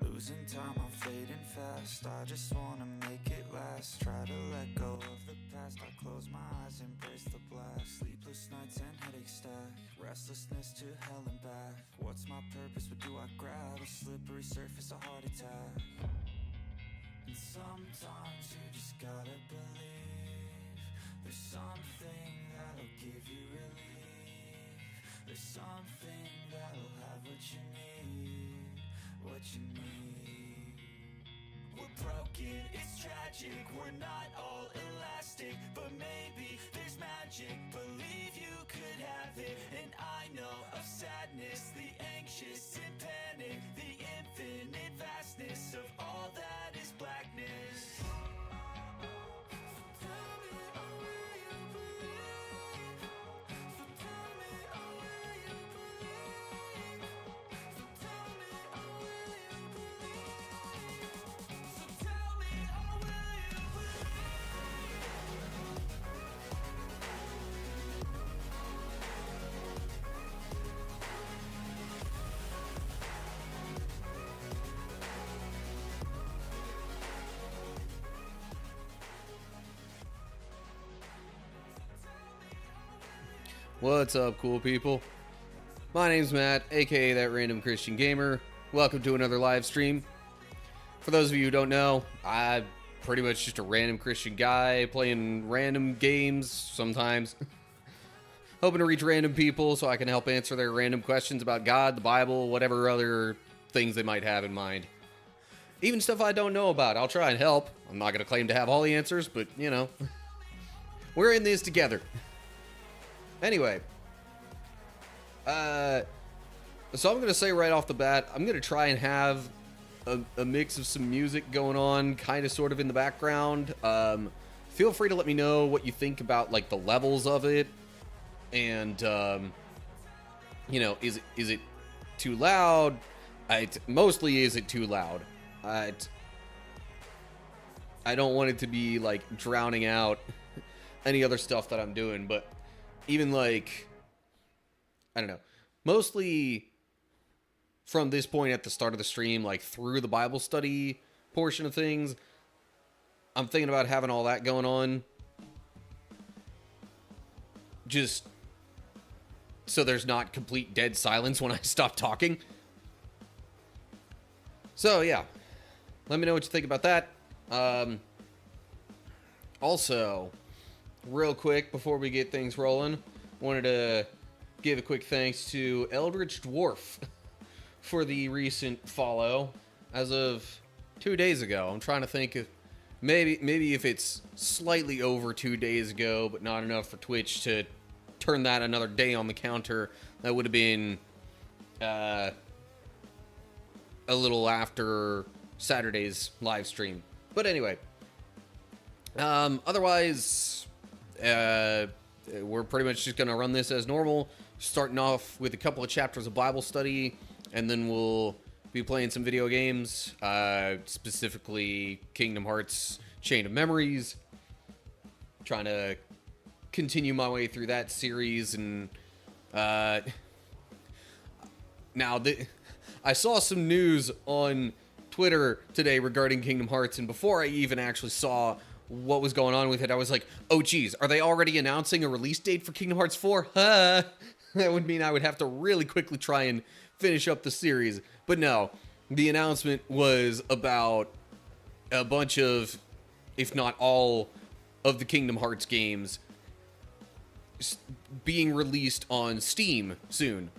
Losing time, I'm fading fast. I just wanna make it last. Try to let go of the past. I close my eyes, embrace the blast. Sleepless nights and headaches stack. Restlessness to hell and back. What's my purpose? What do I grab? A slippery surface, a heart attack. And sometimes you just gotta believe there's something that'll give you relief. There's something that'll have what you need, what you need. We're broken, it's tragic, we're not all elastic, but maybe there's magic. Believe you could have it, and I know of sadness, the anxious and panic, the infinite vastness of all that is blackness. Tell me, oh, will you believe? So tell me, oh, will you believe? So tell me, oh, will you believe? So tell me, oh, will you believe? What's up, cool people? My name's Matt, aka That Random Christian Gamer. Welcome to another live stream. For those of you who don't know, I'm pretty much just a random Christian guy playing random games sometimes. Hoping to reach random people so I can help answer their random questions about God, the Bible, whatever other things they might have in mind. Even stuff I don't know about, I'll try and help. I'm not going to claim to have all the answers, but, you know, we're in this together. Anyway, so I'm going to say right off the bat, I'm going to try and have a mix of some music going on, kind of sort of in the background. Feel free to let me know what you think about, like, the levels of it, and, you know, is it too loud? Mostly, is it too loud? I don't want it to be, like, drowning out any other stuff that I'm doing, but even, like, I don't know, mostly from this point at the start of the stream, like, through the Bible study portion of things, I'm thinking about having all that going on, just so there's not complete dead silence when I stop talking. So, yeah, let me know what you think about that. Also, real quick, before we get things rolling, wanted to give a quick thanks to Eldritch Dwarf for the recent follow as of 2 days ago. I'm trying to think of maybe if it's slightly over 2 days ago, but not enough for Twitch to turn that another day on the counter. That would have been a little after Saturday's live stream. But anyway, otherwise, we're pretty much just going to run this as normal, starting off with a couple of chapters of Bible study, and then we'll be playing some video games, specifically Kingdom Hearts Chain of Memories, trying to continue my way through that series. And now I saw some news on Twitter today regarding Kingdom Hearts, and before I even actually saw what was going on with it, I was like, oh geez, are they already announcing a release date for Kingdom Hearts 4? Huh? That would mean I would have to really quickly try and finish up the series. But no, the announcement was about a bunch of, if not all, of the Kingdom Hearts games being released on Steam soon.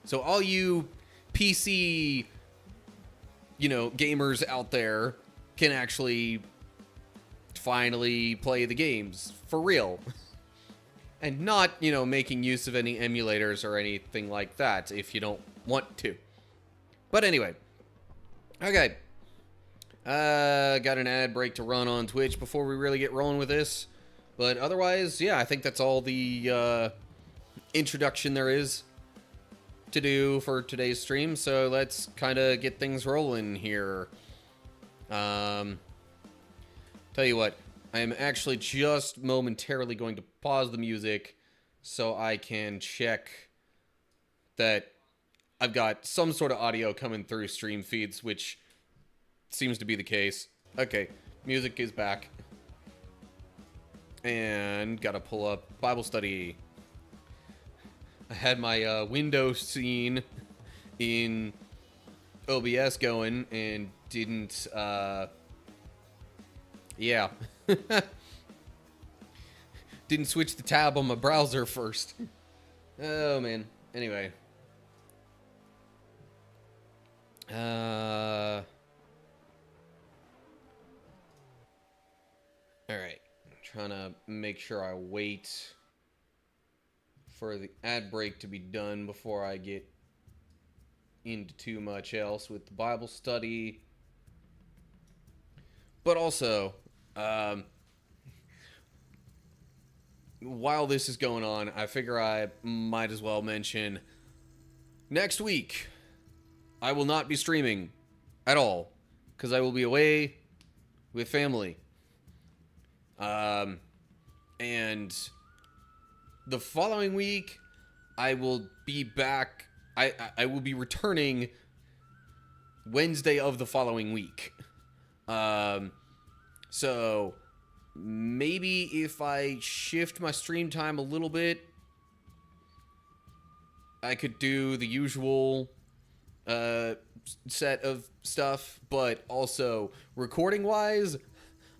So all you PC, you know, gamers out there can actually finally play the games for real. And not, you know, making use of any emulators or anything like that if you don't want to. But anyway. Okay. Got an ad break to run on Twitch before we really get rolling with this. But otherwise, yeah, I think that's all the introduction there is to do for today's stream. So let's kind of get things rolling here. Tell you what, I am actually just momentarily going to pause the music so I can check that I've got some sort of audio coming through stream feeds, which seems to be the case. Okay, music is back. And gotta pull up Bible study. I had my window scene in OBS going and didn't, yeah. Didn't switch the tab on my browser first. Oh, man. Anyway. Alright. Trying to make sure I wait for the ad break to be done before I get into too much else with the Bible study. But also, while this is going on, I figure I might as well mention next week I will not be streaming at all because I will be away with family. And the following week I will be back. I will be returning Wednesday of the following week. So maybe if I shift my stream time a little bit, I could do the usual set of stuff, but also recording wise,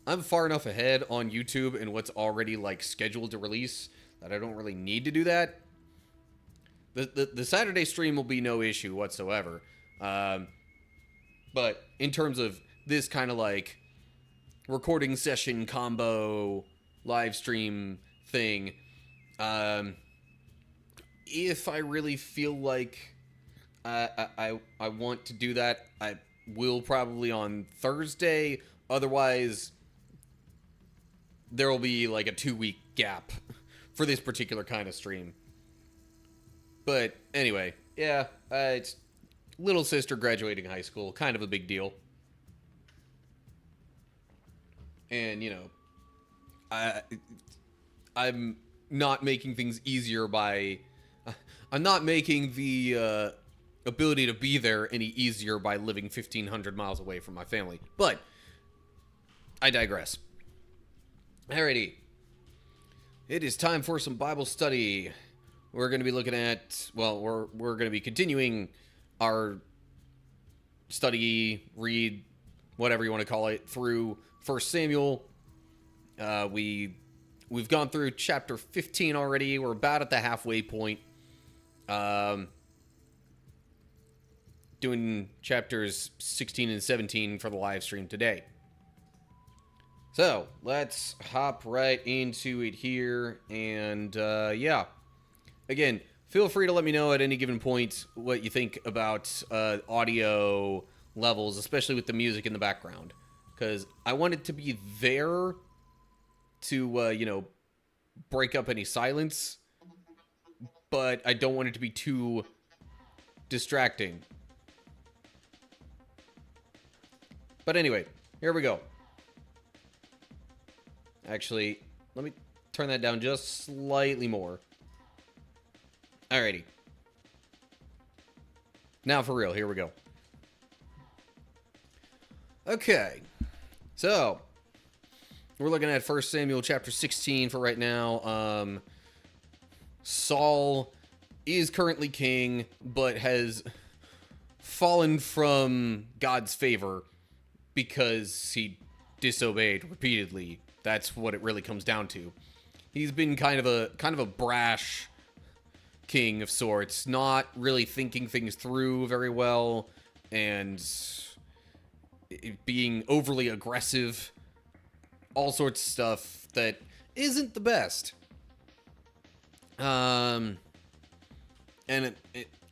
I'm far enough ahead on YouTube and what's already like scheduled to release that I don't really need to do that. The Saturday stream will be no issue whatsoever. But in terms of this kind of like recording session combo live stream thing, if I really feel like I want to do that, I will probably on Thursday. Otherwise, there will be like a 2-week gap for this particular kind of stream. But anyway, yeah, it's little sister graduating high school, kind of a big deal. And, you know, I'm not making things easier by... I'm not making the ability to be there any easier by living 1,500 miles away from my family. But I digress. Alrighty. It is time for some Bible study. We're going to be looking at... Well, we're going to be continuing our study, read, whatever you want to call it, through 1 Samuel. We've gone through chapter 15 already. We're about at the halfway point. Doing chapters 16 and 17 for the live stream today. So, let's hop right into it here. And, yeah. Again, feel free to let me know at any given point what you think about audio levels, especially with the music in the background. Because I want it to be there to, you know, break up any silence. But I don't want it to be too distracting. But anyway, here we go. Actually, let me turn that down just slightly more. Alrighty. Now for real, here we go. Okay. So, we're looking at 1 Samuel chapter 16 for right now. Saul is currently king, but has fallen from God's favor because he disobeyed repeatedly. That's what it really comes down to. He's been kind of a brash king of sorts, not really thinking things through very well, and being overly aggressive, all sorts of stuff that isn't the best. And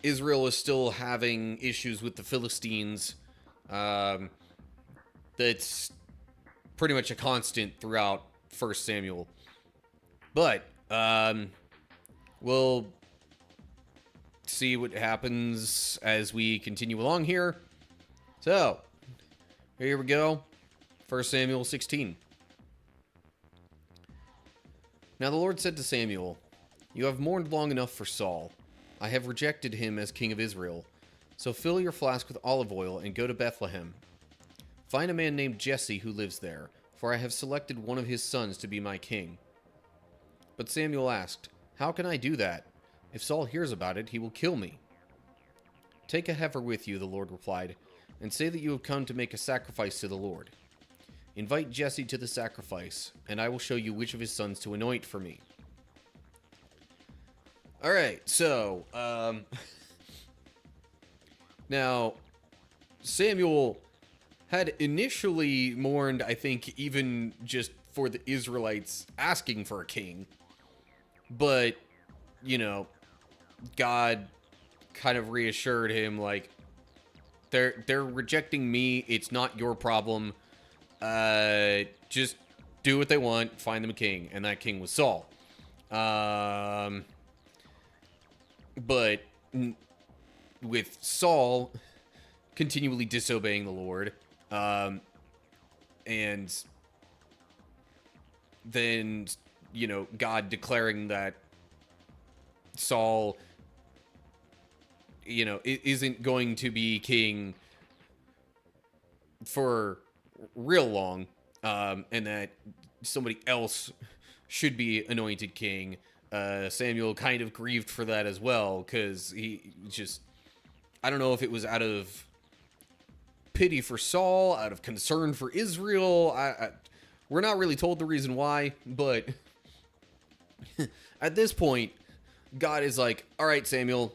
Israel is still having issues with the Philistines. That's pretty much a constant throughout 1 Samuel. But, we'll see what happens as we continue along here. So, here we go. 1 Samuel 16. Now the Lord said to Samuel, "You have mourned long enough for Saul. I have rejected him as king of Israel. So fill your flask with olive oil and go to Bethlehem. Find a man named Jesse who lives there, for I have selected one of his sons to be my king. But Samuel asked, How can I do that? If Saul hears about it, he will kill me. Take a heifer with you, the Lord replied, and say that you have come to make a sacrifice to the Lord. Invite Jesse to the sacrifice, and I will show you which of his sons to anoint for me. Alright, so, now, Samuel had initially mourned, I think, even just for the Israelites asking for a king. But, you know, God kind of reassured him, like, they're rejecting me, it's not your problem. Just do what they want, find them a king. And that king was Saul. But with Saul continually disobeying the Lord, and then, you know, God declaring that Saul, you know, isn't going to be king for real long, and that somebody else should be anointed king. Samuel kind of grieved for that as well, because he just, I don't know if it was out of pity for Saul, out of concern for Israel. We're not really told the reason why, but at this point, God is like, all right, Samuel,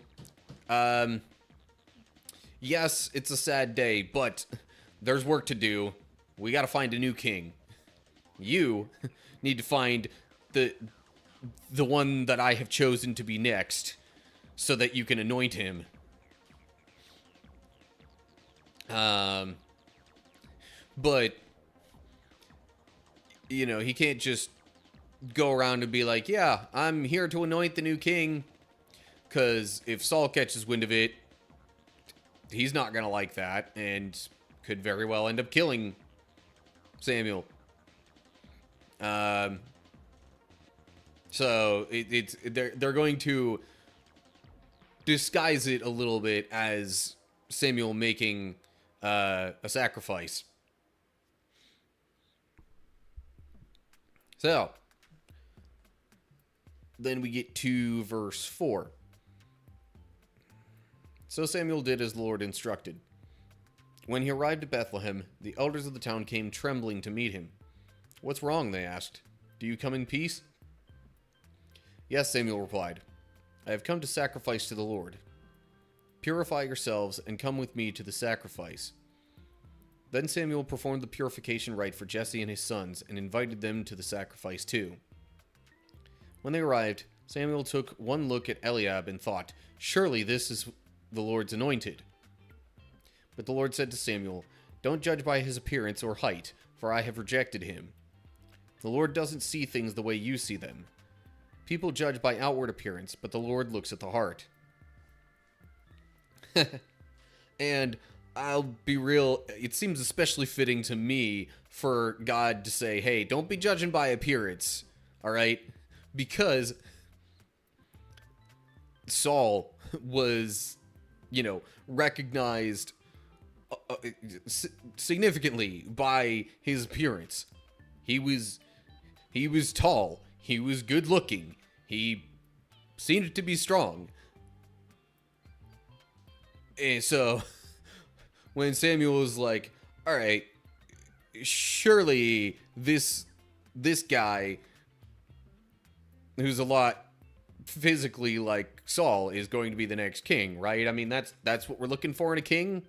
yes, it's a sad day, but there's work to do. We got to find a new king. You need to find the one that I have chosen to be next, so that you can anoint him. But, you know, he can't just go around and be like, yeah, I'm here to anoint the new king, because if Saul catches wind of it, he's not going to like that, and could very well end up killing Samuel. So they're going to disguise it a little bit as Samuel making a sacrifice. So then we get to verse 4. So Samuel did as the Lord instructed. When he arrived at Bethlehem, the elders of the town came trembling to meet him. What's wrong? They asked. Do you come in peace? Yes, Samuel replied. I have come to sacrifice to the Lord. Purify yourselves and come with me to the sacrifice. Then Samuel performed the purification rite for Jesse and his sons and invited them to the sacrifice too. When they arrived, Samuel took one look at Eliab and thought, surely this is the Lord's anointed. But the Lord said to Samuel, don't judge by his appearance or height, for I have rejected him. The Lord doesn't see things the way you see them. People judge by outward appearance, but the Lord looks at the heart. And I'll be real, it seems especially fitting to me for God to say, hey, don't be judging by appearance, all right? Because Saul was, you know, recognized significantly by his appearance. He was tall, he was good looking, he seemed to be strong. And so when Samuel was like, all right, surely this guy who's a lot physically like Saul is going to be the next king, right? I mean, that's what we're looking for in a king.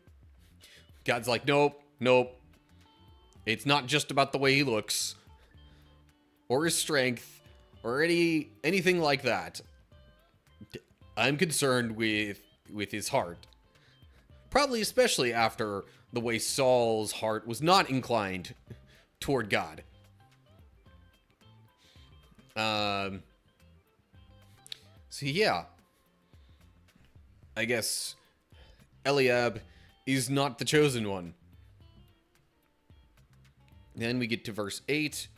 God's like, nope. It's not just about the way he looks or his strength or anything like that. I'm concerned with his heart. Probably especially after the way Saul's heart was not inclined toward God. So yeah, I guess Eliab is not the chosen one. Then we get to verse 8.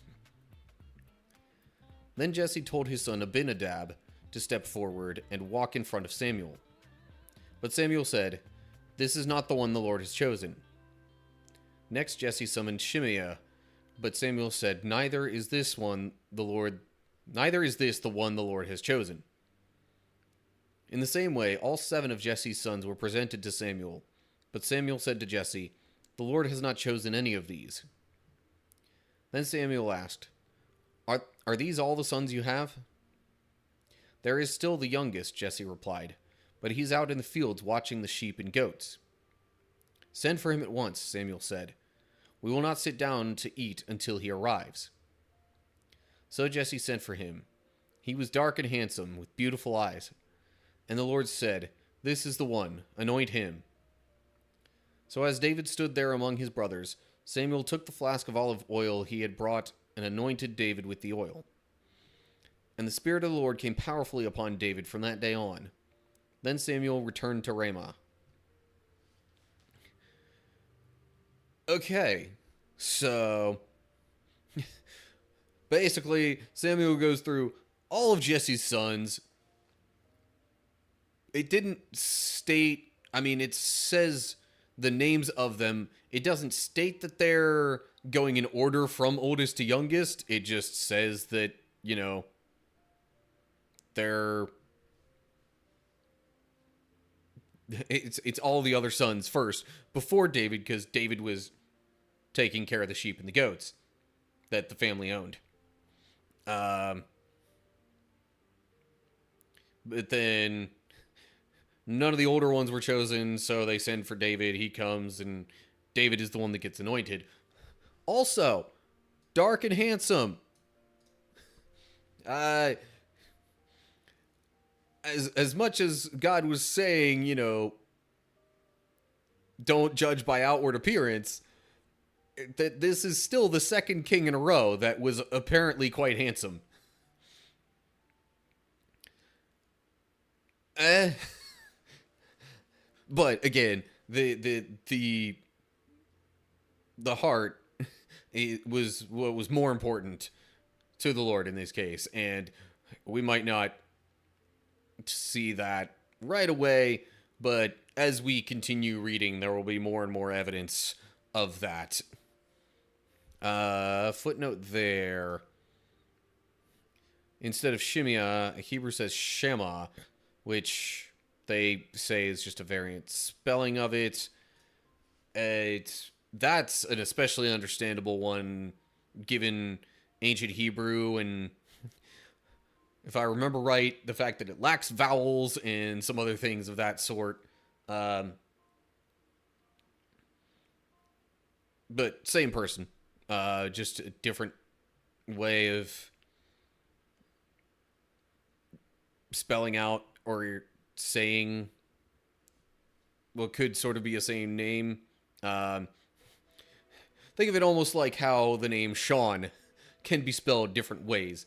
Then Jesse told his son Abinadab to step forward and walk in front of Samuel. But Samuel said, this is not the one the Lord has chosen. Next, Jesse summoned Shimea, but Samuel said, Neither is this the one the Lord has chosen. In the same way, all 7 of Jesse's sons were presented to Samuel, but Samuel said to Jesse, The Lord has not chosen any of these. Then Samuel asked, Are these all the sons you have? There is still the youngest, Jesse replied, but he's out in the fields watching the sheep and goats. Send for him at once, Samuel said. We will not sit down to eat until he arrives. So Jesse sent for him. He was dark and handsome, with beautiful eyes. And the Lord said, This is the one, anoint him. So as David stood there among his brothers, Samuel took the flask of olive oil he had brought and anointed David with the oil. And the Spirit of the Lord came powerfully upon David from that day on. Then Samuel returned to Ramah. Okay, so basically Samuel goes through all of Jesse's sons. It didn't state, it says the names of them. It doesn't state that they're going in order from oldest to youngest. It just says that, it's all the other sons first before David, because David was taking care of the sheep and the goats that the family owned. But then none of the older ones were chosen, so they send for David. He comes, and David is the one that gets anointed. Also, dark and handsome. As much as God was saying, don't judge by outward appearance, that this is still the second king in a row that was apparently quite handsome. But again, the heart was what was more important to the Lord in this case, and we might not see that right away, but as we continue reading, there will be more and more evidence of that. Footnote there. Instead of Shimea, Hebrew says Shema, which they say is just a variant spelling of it. That's an especially understandable one, given ancient Hebrew, and if I remember right, the fact that it lacks vowels and some other things of that sort. But same person. Just a different way of spelling out or saying what could sort of be a same name. Think of it almost like how the name Sean can be spelled different ways.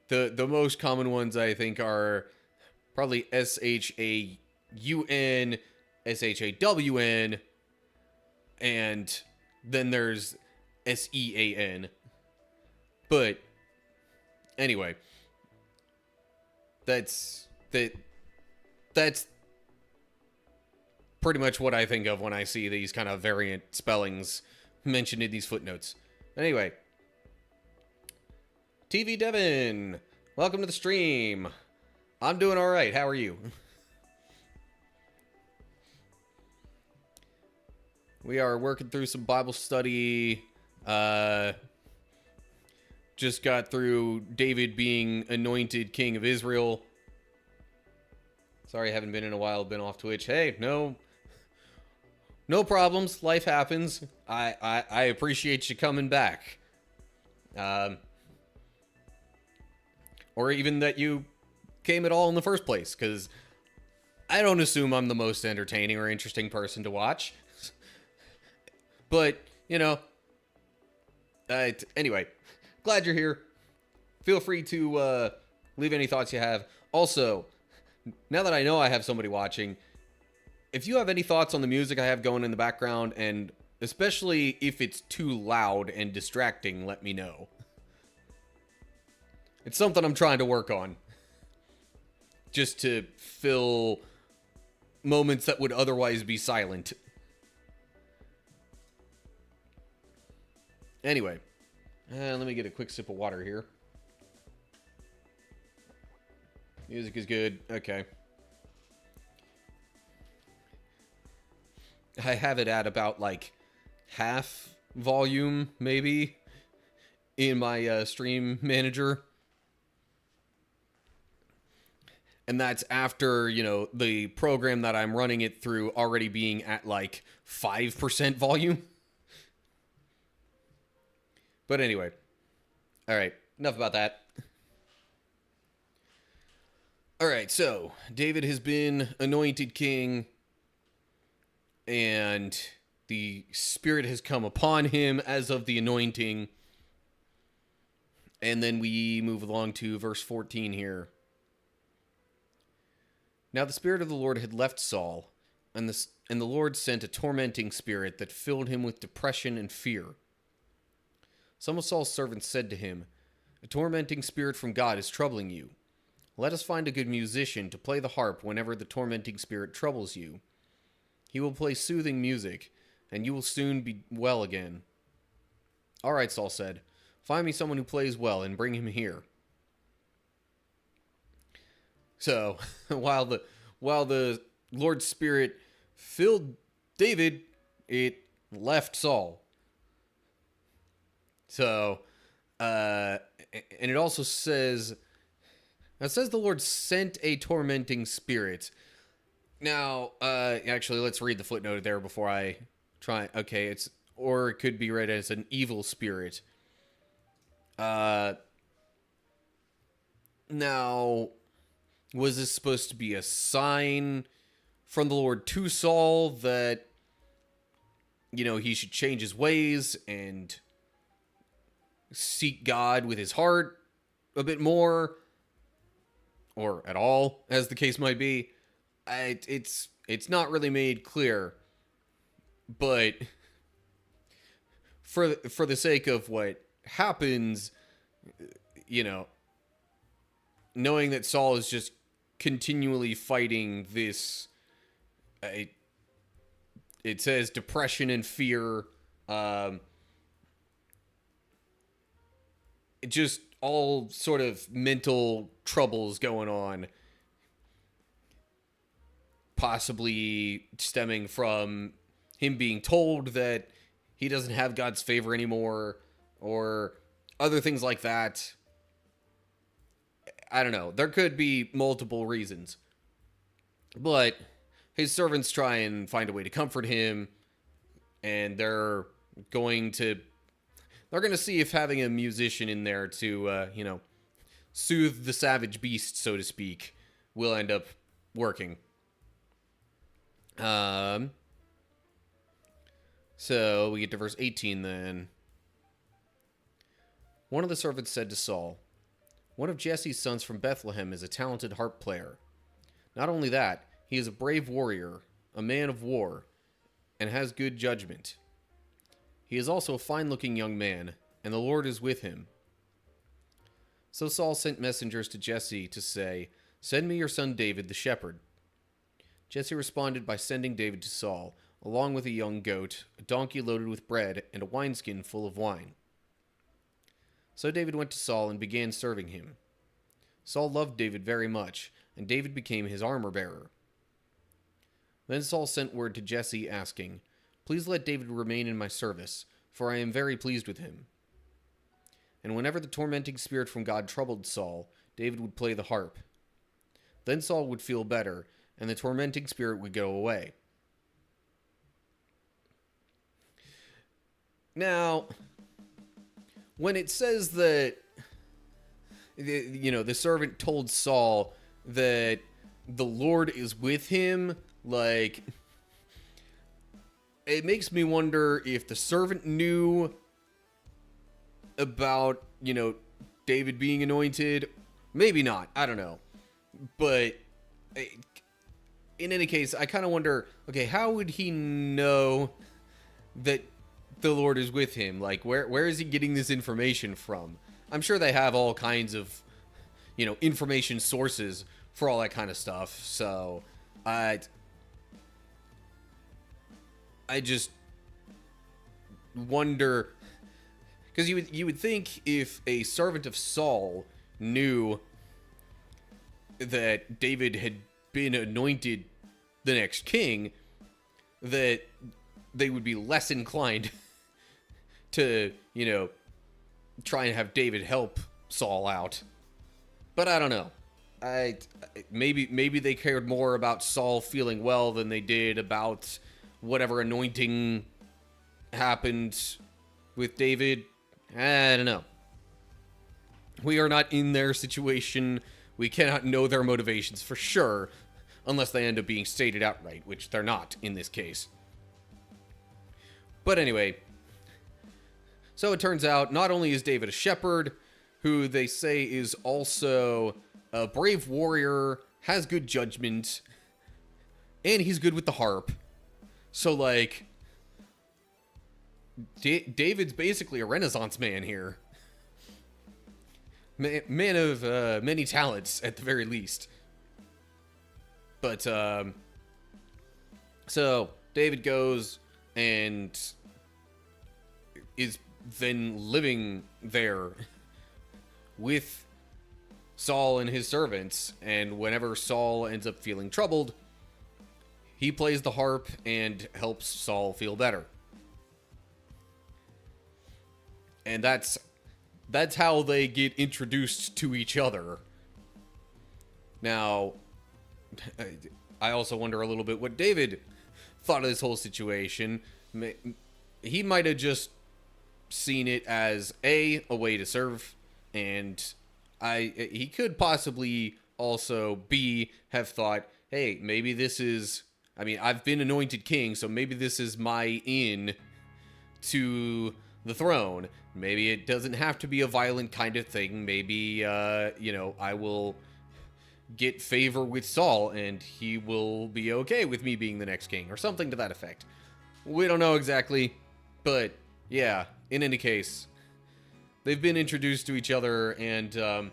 The most common ones, I think, are probably Shaun, Shawn, and then there's Sean. But anyway, that's pretty much what I think of when I see these kind of variant spellings mentioned in these footnotes. Anyway, TV Devin, welcome to the stream. I'm doing all right. How are you? We are working through some Bible study. Just got through David being anointed king of Israel. Sorry, I haven't been in a while. Been off Twitch. Hey, no problems. Life happens. I appreciate you coming back. Or even that you came at all in the first place, because I don't assume I'm the most entertaining or interesting person to watch. But, anyway, glad you're here. Feel free to leave any thoughts you have. Also, now that I know I have somebody watching, if you have any thoughts on the music I have going in the background, and especially if it's too loud and distracting, let me know. It's something I'm trying to work on, just to fill moments that would otherwise be silent. Anyway, let me get a quick sip of water here. Music is good. Okay. I have it at about like half volume, maybe, in my stream manager. And that's after, the program that I'm running it through already being at like 5% volume. But anyway. All right. Enough about that. All right. So David has been anointed king, and the Spirit has come upon him as of the anointing. And then we move along to verse 14 here. Now the Spirit of the Lord had left Saul, and the Lord sent a tormenting spirit that filled him with depression and fear. Some of Saul's servants said to him, "A tormenting spirit from God is troubling you. Let us find a good musician to play the harp whenever the tormenting spirit troubles you. He will play soothing music, and you will soon be well again." "All right," Saul said, "find me someone who plays well and bring him here." So, while the Lord's Spirit filled David, it left Saul. So, and it also says, the Lord sent a tormenting spirit. Now, actually, let's read the footnote there before I try. Okay, or it could be read as an evil spirit. Now, was this supposed to be a sign from the Lord to Saul that, he should change his ways and seek God with his heart a bit more, or at all, as the case might be? It's not really made clear, but for the sake of what happens, knowing that Saul is just continually fighting this, it says depression and fear, just all sort of mental troubles going on, possibly stemming from him being told that he doesn't have God's favor anymore, or other things like that. I don't know. There could be multiple reasons. But his servants try and find a way to comfort him, and they're going to see if having a musician in there to, soothe the savage beast, so to speak, will end up working. So we get to verse 18 then. One of the servants said to Saul, "One of Jesse's sons from Bethlehem is a talented harp player. Not only that, he is a brave warrior, a man of war, and has good judgment. He is also a fine-looking young man, and the Lord is with him." So Saul sent messengers to Jesse to say, "Send me your son David the shepherd." Jesse responded by sending David to Saul, along with a young goat, a donkey loaded with bread, and a wineskin full of wine. So David went to Saul and began serving him. Saul loved David very much, and David became his armor-bearer. Then Saul sent word to Jesse, asking, "Please let David remain in my service, for I am very pleased with him." And whenever the tormenting spirit from God troubled Saul, David would play the harp. Then Saul would feel better, and the tormenting spirit would go away. Now, when it says that, the servant told Saul that the Lord is with him, like, it makes me wonder if the servant knew about, David being anointed. Maybe not. I don't know. But in any case, I kind of wonder, okay, how would he know that the Lord is with him? Like, where is he getting this information from? I'm sure they have all kinds of, information sources for all that kind of stuff. So, I just wonder, Because you would think if a servant of Saul knew that David had been anointed the next king, that they would be less inclined to, try and have David help Saul out. But I don't know. Maybe they cared more about Saul feeling well than they did about whatever anointing happened with David. I don't know. We are not in their situation. We cannot know their motivations for sure, unless they end up being stated outright, which they're not in this case. But anyway, so it turns out not only is David a shepherd, who they say is also a brave warrior, has good judgment, and he's good with the harp. So, like, David's basically a Renaissance man here. Man of many talents, at the very least. But, so, David goes and is then living there with Saul and his servants, and whenever Saul ends up feeling troubled, he plays the harp and helps Saul feel better. And that's how they get introduced to each other. Now, I also wonder a little bit what David thought of this whole situation. He might have just seen it as a way to serve, and he could possibly also have thought, hey, maybe this is, I've been anointed king, so maybe this is my in to the throne. Maybe it doesn't have to be a violent kind of thing. Maybe, I will get favor with Saul, and he will be okay with me being the next king, or something to that effect. We don't know exactly, but yeah, in any case, they've been introduced to each other, and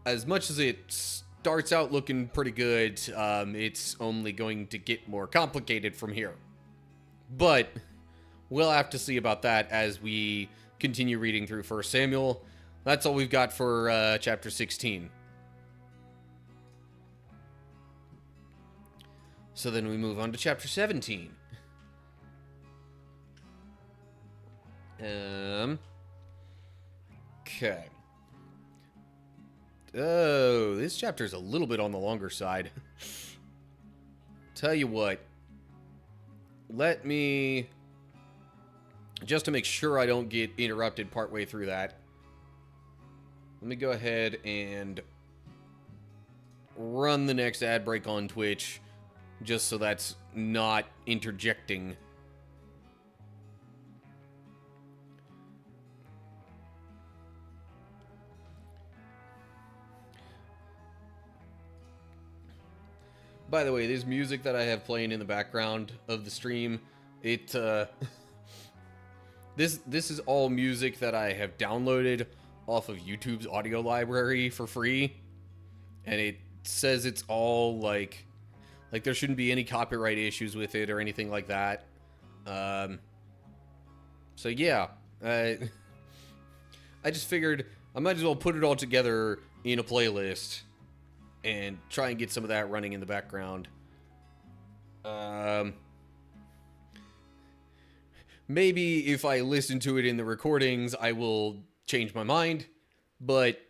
as much as it starts out looking pretty good, it's only going to get more complicated from here. But we'll have to see about that as we continue reading through 1 Samuel. That's all we've got for chapter 16. So then we move on to chapter 17. Okay. Oh, this chapter is a little bit on the longer side. Tell you what. Let me, just to make sure I don't get interrupted partway through that, let me go ahead and run the next ad break on Twitch, just so that's not interjecting. By the way, this music that I have playing in the background of the stream, this is all music that I have downloaded off of YouTube's audio library for free, and it says it's all like there shouldn't be any copyright issues with it or anything like that. So yeah, I just figured I might as well put it all together in a playlist and try and get some of that running in the background. Maybe if I listen to it in the recordings, I will change my mind, but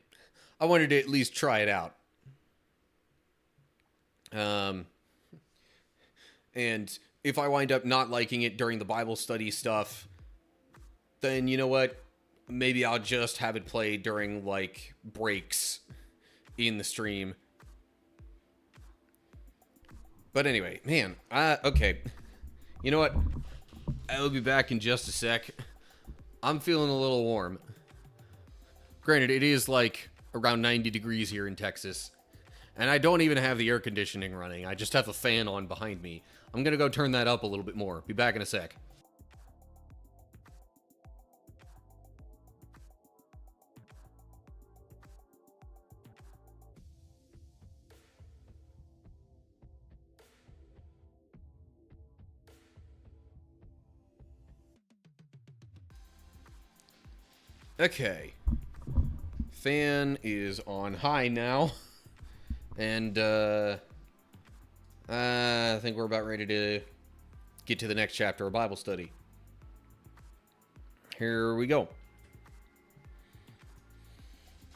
I wanted to at least try it out. And if I wind up not liking it during the Bible study stuff, then you know what? Maybe I'll just have it play during, like, breaks in the stream. But anyway, man, okay. You know what? I'll be back in just a sec. I'm feeling a little warm. Granted, it is like around 90 degrees here in Texas. And I don't even have the air conditioning running. I just have a fan on behind me. I'm gonna go turn that up a little bit more. Be back in a sec. Okay. Fan is on high now. And, I think we're about ready to get to the next chapter of Bible study. Here we go.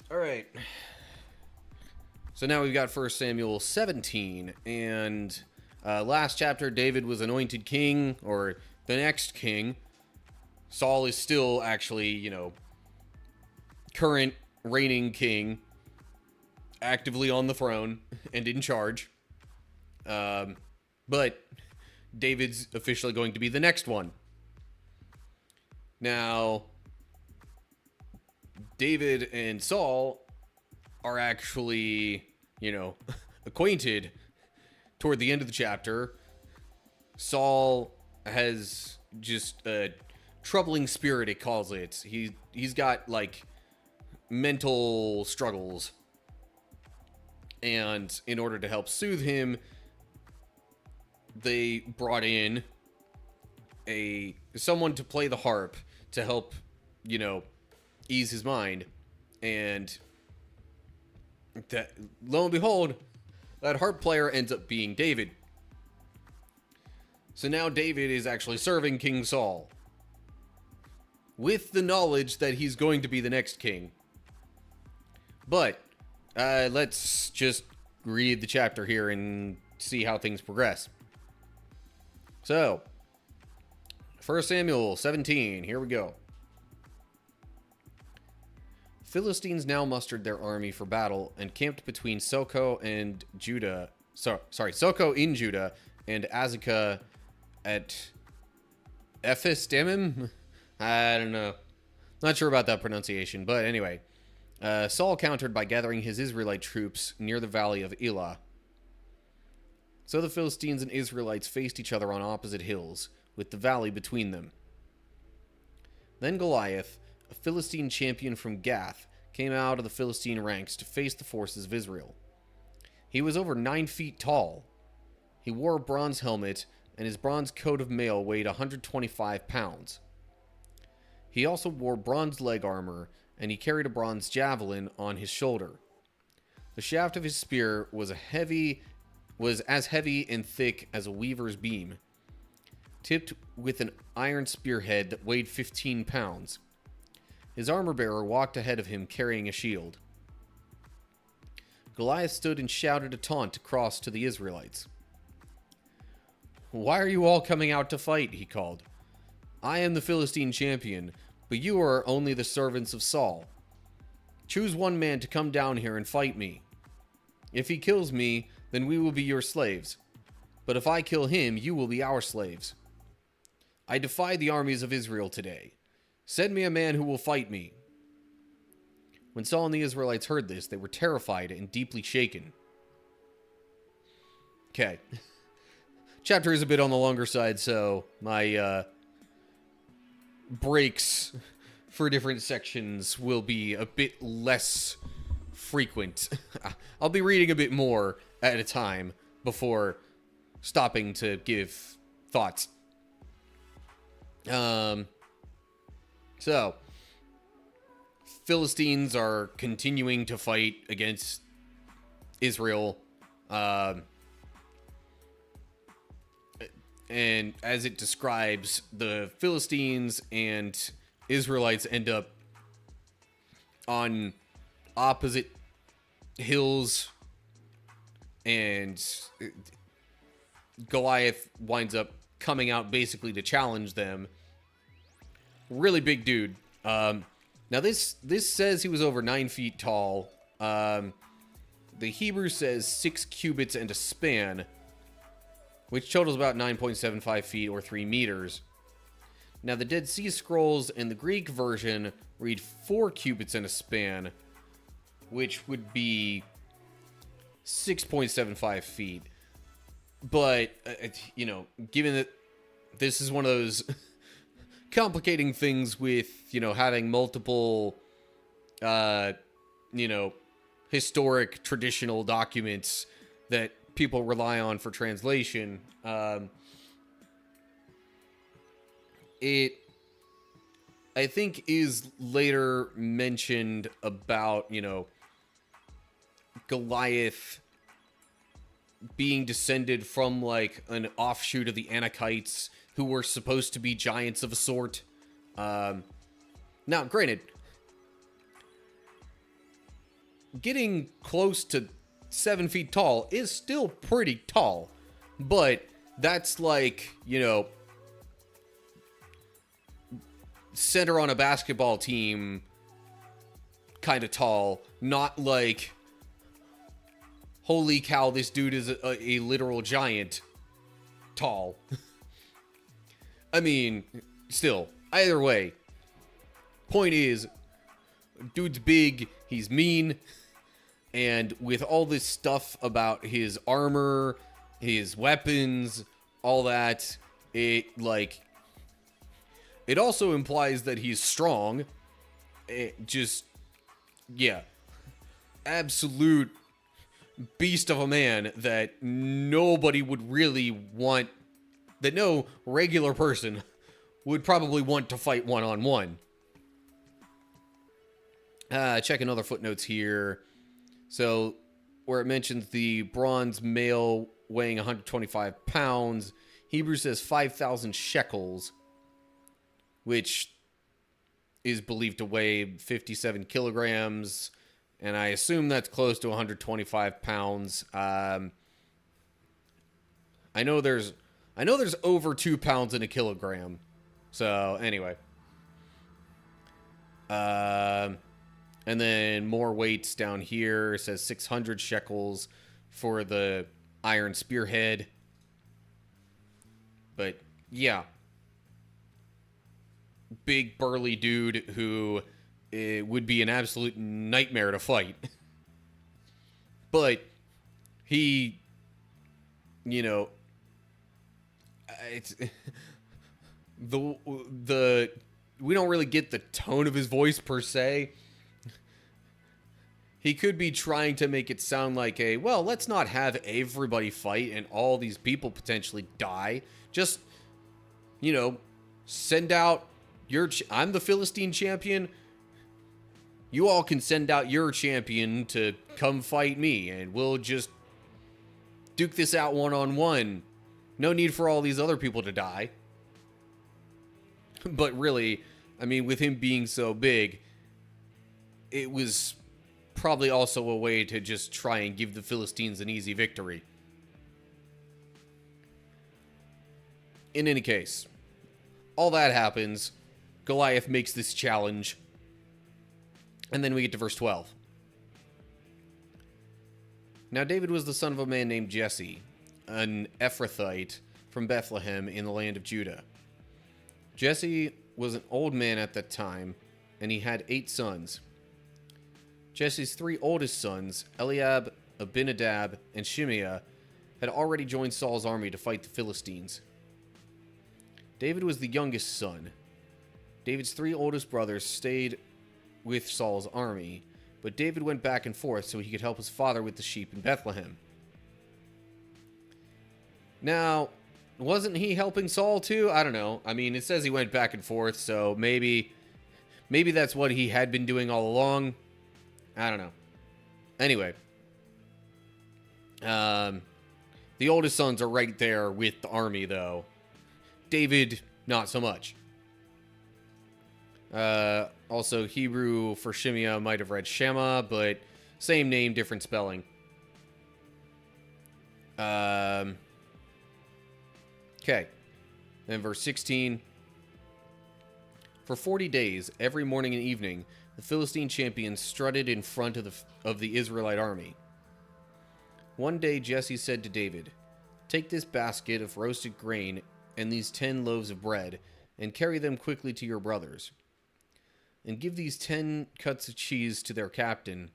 Alright. So now we've got 1 Samuel 17. And, last chapter, David was anointed king, or the next king. Saul is still actually, current reigning king, actively on the throne and in charge. But David's officially going to be the next one. Now, David and Saul are actually, acquainted toward the end of the chapter. Saul has just a troubling spirit, it calls it. He's got, mental struggles. And in order to help soothe him, they brought in someone to play the harp to help, ease his mind. And that, lo and behold, that harp player ends up being David. So now David is actually serving King Saul, with the knowledge that he's going to be the next king. But let's just read the chapter here and see how things progress. So, 1 Samuel 17, here we go. Philistines now mustered their army for battle and camped between Soko and Judah. Soko in Judah and Azekah at Ephes Dammim? I don't know. Not sure about that pronunciation, but anyway. Saul countered by gathering his Israelite troops near the valley of Elah. So the Philistines and Israelites faced each other on opposite hills, with the valley between them. Then Goliath, a Philistine champion from Gath, came out of the Philistine ranks to face the forces of Israel. He was over 9 feet tall. He wore a bronze helmet, and his bronze coat of mail weighed 125 pounds. He also wore bronze leg armor, and he carried a bronze javelin on his shoulder. The shaft of his spear was as heavy and thick as a weaver's beam, tipped with an iron spearhead that weighed 15 pounds. His armor-bearer walked ahead of him carrying a shield. Goliath stood and shouted a taunt across to the Israelites. "Why are you all coming out to fight?" he called. "I am the Philistine champion, but you are only the servants of Saul. Choose one man to come down here and fight me. If he kills me, then we will be your slaves. But if I kill him, you will be our slaves. I defy the armies of Israel today. Send me a man who will fight me." When Saul and the Israelites heard this, they were terrified and deeply shaken. Okay. Chapter is a bit on the longer side, so my breaks for different sections will be a bit less frequent. I'll be reading a bit more at a time before stopping to give thoughts. So, Philistines are continuing to fight against Israel. And as it describes, the Philistines and Israelites end up on opposite hills, and Goliath winds up coming out basically to challenge them. Really big dude. Now this says he was over 9 feet tall. The Hebrew says 6 cubits and a span, which totals about 9.75 feet or 3 meters. Now the Dead Sea Scrolls in the Greek version read 4 cubits and a span, which would be 6.75 feet. But, given that this is one of those complicating things with, having multiple, historic traditional documents that people rely on for translation, I think is later mentioned about, Goliath being descended from like an offshoot of the Anakites who were supposed to be giants of a sort. Now, granted, getting close to 7 feet tall is still pretty tall, but that's like, center on a basketball team kind of tall, not like, holy cow, this dude is a literal giant tall. I mean, still, either way, point is, dude's big, he's mean, and with all this stuff about his armor, his weapons, all that, it also implies that he's strong. Absolute beast of a man that nobody would really want, that no regular person would probably want to fight one-on-one. Checking other footnotes here. So, where it mentions the bronze male weighing 125 pounds, Hebrew says 5,000 shekels, which is believed to weigh 57 kilograms, and I assume that's close to 125 pounds. I know there's over 2 pounds in a kilogram. So, anyway. And then more weights down here. It says 600 shekels for the iron spearhead. But, yeah. Big, burly dude who would be an absolute nightmare to fight. But he, it's the we don't really get the tone of his voice per se. He could be trying to make it sound like let's not have everybody fight and all these people potentially die. Just, send out I'm the Philistine champion. You all can send out your champion to come fight me, and we'll just duke this out one-on-one. No need for all these other people to die. But really, I mean, with him being so big, it was probably also a way to just try and give the Philistines an easy victory. In any case, all that happens. Goliath makes this challenge. And then we get to verse 12. Now David was the son of a man named Jesse, an Ephrathite from Bethlehem in the land of Judah. Jesse was an old man at that time, and he had 8 sons. Jesse's 3 oldest sons, Eliab, Abinadab, and Shimea, had already joined Saul's army to fight the Philistines. David was the youngest son. David's 3 oldest brothers stayed with Saul's army, but David went back and forth so he could help his father with the sheep in Bethlehem. Now, wasn't he helping Saul too? I don't know. I mean, it says he went back and forth, so maybe that's what he had been doing all along. I don't know. Anyway, the oldest sons are right there with the army, though. David, not so much. Also, Hebrew for Shimea might have read Shema, but same name, different spelling. Okay. Then verse 16. For 40 days, every morning and evening, the Philistine champion strutted in front of the Israelite army. One day Jesse said to David, "Take this basket of roasted grain and these 10 loaves of bread, and carry them quickly to your brothers. And give these 10 cuts of cheese to their captain.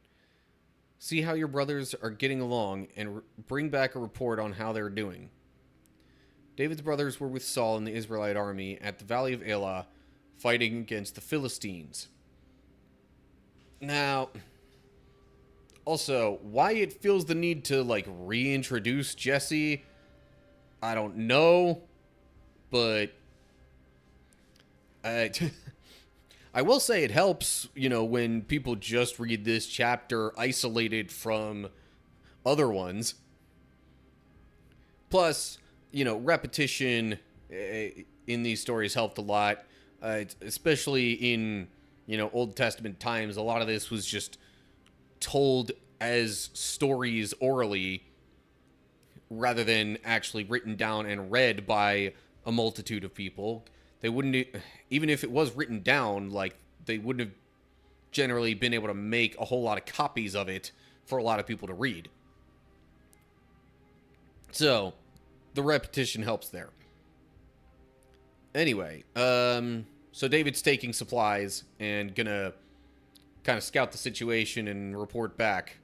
See how your brothers are getting along, and bring back a report on how they're doing." David's brothers were with Saul in the Israelite army at the valley of Elah, fighting against the Philistines. Now, also, why it feels the need to, reintroduce Jesse, I don't know, but I will say it helps, when people just read this chapter isolated from other ones. Plus, repetition in these stories helped a lot, especially in, Old Testament times. A lot of this was just told as stories orally rather than actually written down and read by a multitude of people. They wouldn't, even if it was written down, like, they wouldn't have generally been able to make a whole lot of copies of it for a lot of people to read. So, the repetition helps there. Anyway, so David's taking supplies and gonna kind of scout the situation and report back.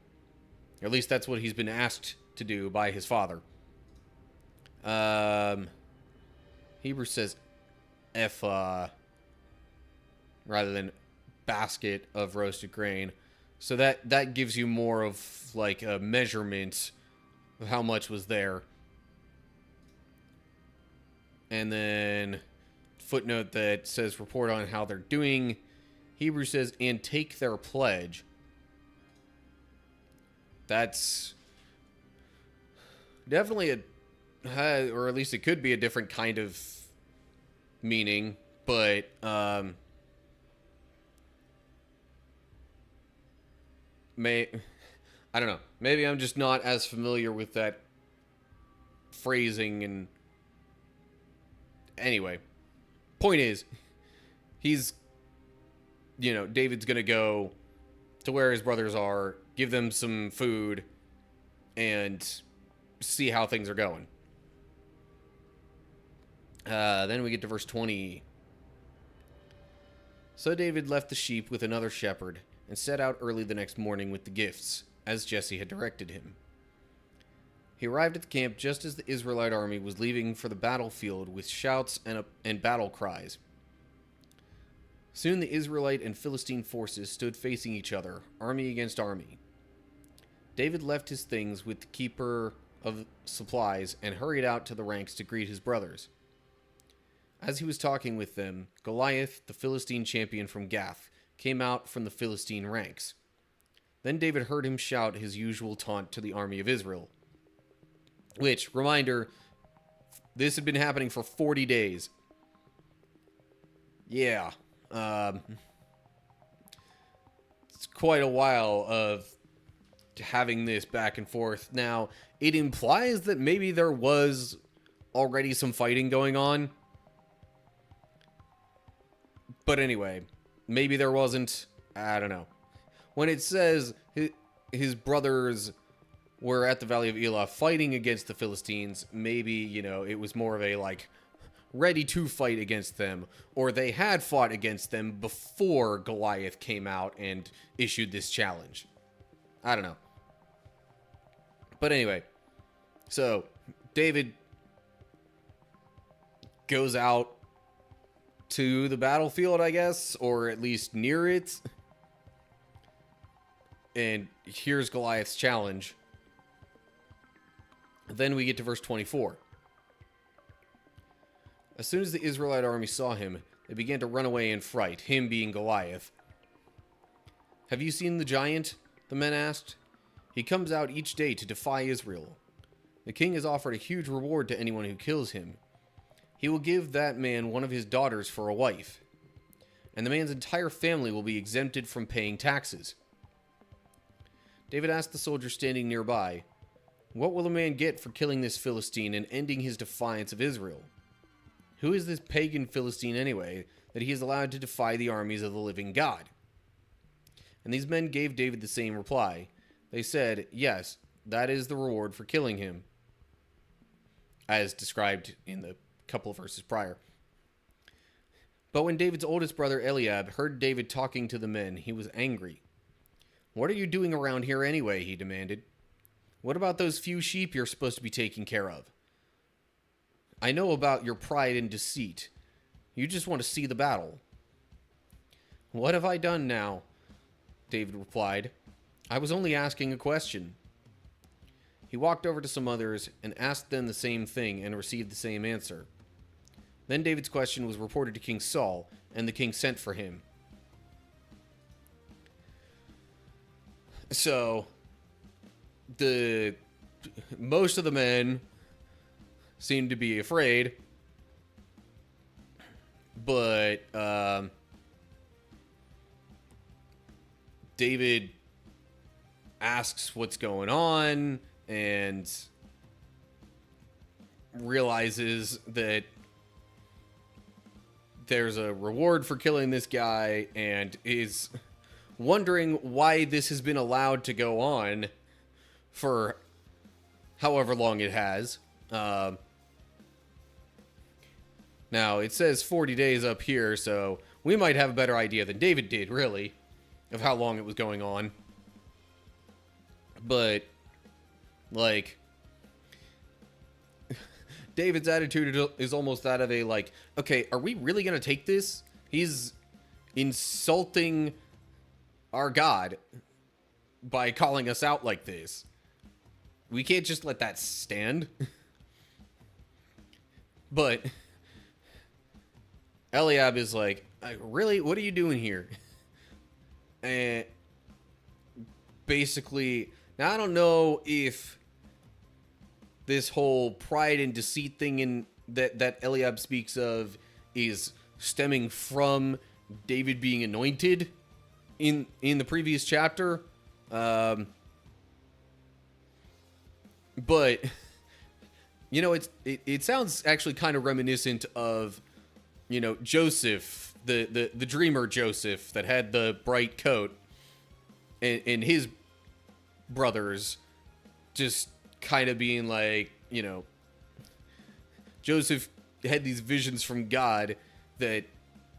Or at least that's what he's been asked to do by his father. Hebrew says ephah rather than basket of roasted grain. So that gives you more of like a measurement of how much was there. And then footnote that says report on how they're doing. Hebrew says and take their pledge. That's definitely or at least it could be a different kind of meaning, but I don't know. Maybe I'm just not as familiar with that phrasing. And anyway, point is, David's gonna go to where his brothers are, give them some food, and see how things are going. Then we get to verse 20. So David left the sheep with another shepherd and set out early the next morning with the gifts, as Jesse had directed him. He arrived at the camp just as the Israelite army was leaving for the battlefield with shouts and battle cries. Soon the Israelite and Philistine forces stood facing each other, army against army. David left his things with the keeper of supplies and hurried out to the ranks to greet his brothers. As he was talking with them, Goliath, the Philistine champion from Gath, came out from the Philistine ranks. Then David heard him shout his usual taunt to the army of Israel. Which, reminder, this had been happening for 40 days. Yeah. It's quite a while of having this back and forth. Now, it implies that maybe there was already some fighting going on. But anyway, maybe there wasn't. I don't know. When it says his brothers were at the Valley of Elah fighting against the Philistines, maybe, it was more of a, like, ready to fight against them. Or they had fought against them before Goliath came out and issued this challenge. I don't know. But anyway, so David goes out to the battlefield, I guess, or at least near it. And here's Goliath's challenge. Then we get to verse 24. As soon as the Israelite army saw him, they began to run away in fright, him being Goliath. Have you seen the giant? The men asked. He comes out each day to defy Israel. The king has offered a huge reward to anyone who kills him. He will give that man one of his daughters for a wife, and the man's entire family will be exempted from paying taxes. David asked the soldier standing nearby, what will the man get for killing this Philistine and ending his defiance of Israel? Who is this pagan Philistine anyway, that he is allowed to defy the armies of the living God? And these men gave David the same reply. They said, yes, that is the reward for killing him, as described in the couple of verses prior. But when David's oldest brother Eliab heard David talking to the men, he was angry. What are you doing around here anyway? He demanded. What about those few sheep you're supposed to be taking care of? I know about your pride and deceit. You just want to see the battle. What have I done now? David replied. I was only asking a question. He walked over to some others and asked them the same thing and received the same answer. Then David's question was reported to King Saul, and the king sent for him. So the most of the men seem to be afraid, but David asks what's going on and realizes that there's a reward for killing this guy and is wondering why this has been allowed to go on for however long it has. Now, it says 40 days up here, so we might have a better idea than David did, really, of how long it was going on. But, like, David's attitude is almost that of a, like, okay, are we really going to take this? He's insulting our God by calling us out like this. We can't just let that stand. But Eliab is like, really? What are you doing here? And basically, now I don't know if this whole pride and deceit thing in that Eliab speaks of is stemming from David being anointed in the previous chapter. But you know, it sounds actually kind of reminiscent of, you know, Joseph, the dreamer Joseph that had the bright coat, and his brothers just kind of being like, you know, Joseph had these visions from God that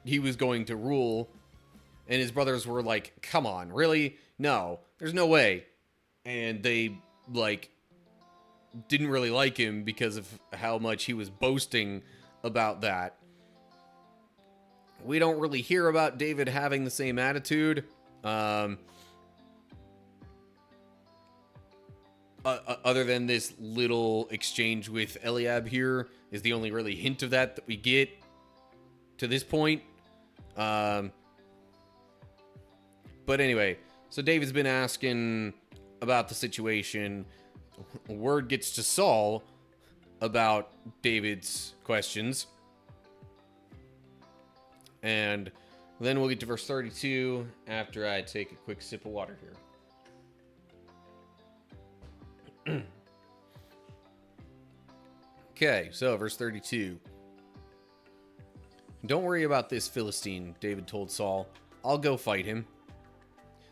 he was going to rule, and his brothers were like, come on, really? No, there's no way. And they, like, didn't really like him because of how much he was boasting about that. We don't really hear about David having the same attitude. Other than this little exchange with Eliab here is the only really hint of that we get to this point. But anyway, so David's been asking about the situation. Word gets to Saul about David's questions. And then we'll get to verse 32 after I take a quick sip of water here. Okay, so verse 32. Don't worry about this Philistine, David told Saul. I'll go fight him.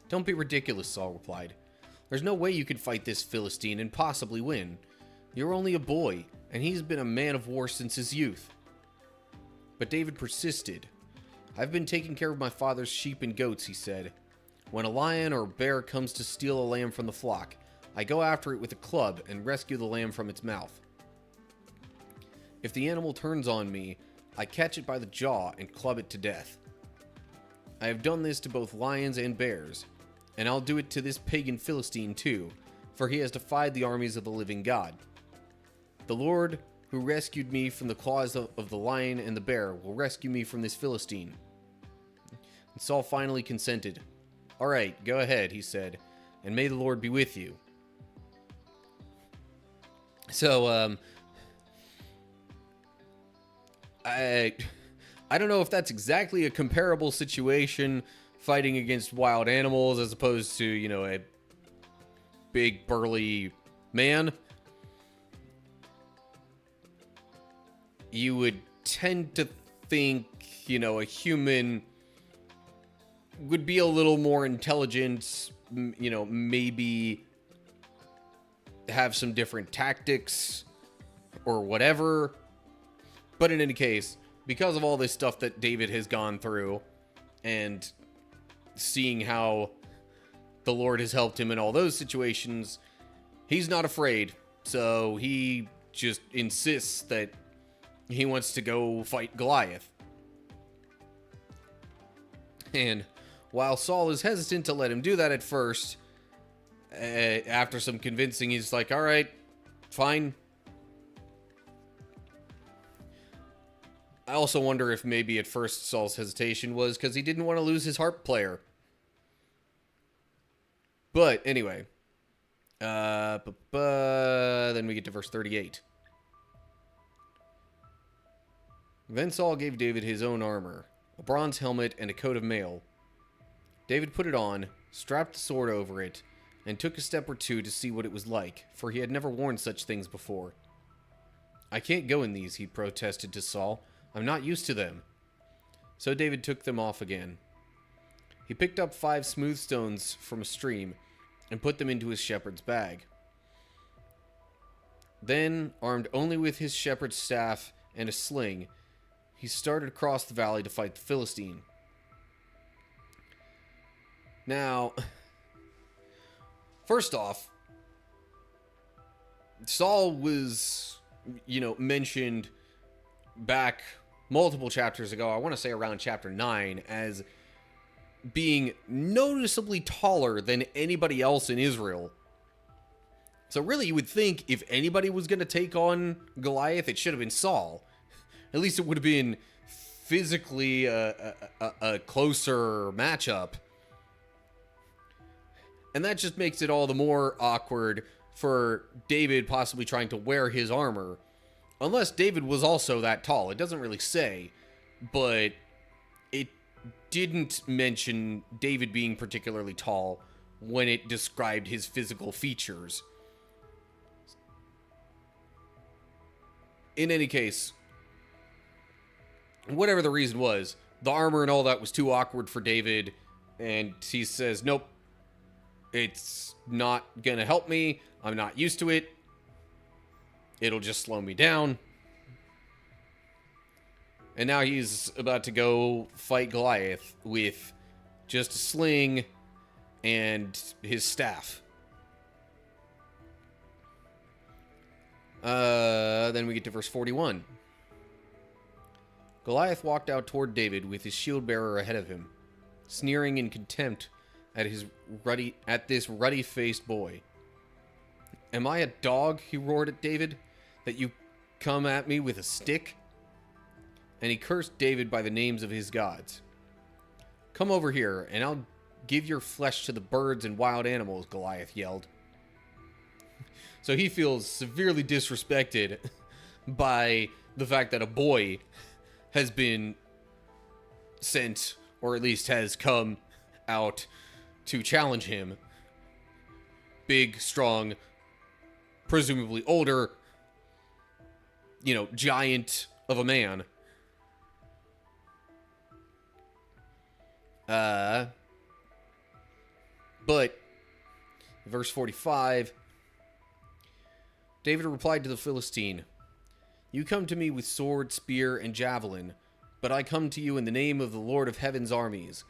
Don't be ridiculous, Saul replied. There's no way you could fight this Philistine and possibly win. You're only a boy, and he's been a man of war since his youth. But David persisted. I've been taking care of my father's sheep and goats, he said. When a lion or bear comes to steal a lamb from the flock, I go after it with a club and rescue the lamb from its mouth. If the animal turns on me, I catch it by the jaw and club it to death. I have done this to both lions and bears, and I'll do it to this pagan Philistine too, for he has defied the armies of the living God. The Lord, who rescued me from the claws of the lion and the bear, will rescue me from this Philistine. And Saul finally consented. All right, go ahead, he said, and may the Lord be with you. So, I don't know if that's exactly a comparable situation, fighting against wild animals as opposed to, you know, a big burly man. You would tend to think, you know, a human would be a little more intelligent, you know, maybe have some different tactics or whatever. But in any case, because of all this stuff that David has gone through and seeing how the Lord has helped him in all those situations, he's not afraid. So he just insists that he wants to go fight Goliath. And while Saul is hesitant to let him do that at first, after some convincing, he's like, all right, fine. I also wonder if maybe at first Saul's hesitation was because he didn't want to lose his harp player. But anyway, then we get to verse 38. Then Saul gave David his own armor, a bronze helmet and a coat of mail. David put it on, strapped the sword over it, and took a step or two to see what it was like, for he had never worn such things before. I can't go in these, he protested to Saul. I'm not used to them. So David took them off again. He picked up 5 smooth stones from a stream and put them into his shepherd's bag. Then, armed only with his shepherd's staff and a sling, he started across the valley to fight the Philistine. Now, first off, Saul was, mentioned back multiple chapters ago, I want to say around chapter 9, as being noticeably taller than anybody else in Israel. So really, you would think if anybody was going to take on Goliath, it should have been Saul. At least it would have been physically a closer matchup. And that just makes it all the more awkward for David possibly trying to wear his armor. Unless David was also that tall. It doesn't really say. But it didn't mention David being particularly tall when it described his physical features. In any case, whatever the reason was, the armor and all that was too awkward for David, and he says, nope, it's not gonna help me, I'm not used to it, it'll just slow me down. And now he's about to go fight Goliath with just a sling and his staff. Then we get to verse 41. Goliath walked out toward David with his shield bearer ahead of him, sneering in contempt at this ruddy-faced boy. Am I a dog, he roared at David, that you come at me with a stick? And he cursed David by the names of his gods. Come over here, and I'll give your flesh to the birds and wild animals, Goliath yelled. So he feels severely disrespected by the fact that a boy has been sent, or at least has come out to challenge him. Big, strong, presumably older, giant of a man. But, verse 45, David replied to the Philistine, You come to me with sword, spear, and javelin, but I come to you in the name of the Lord of heaven's armies,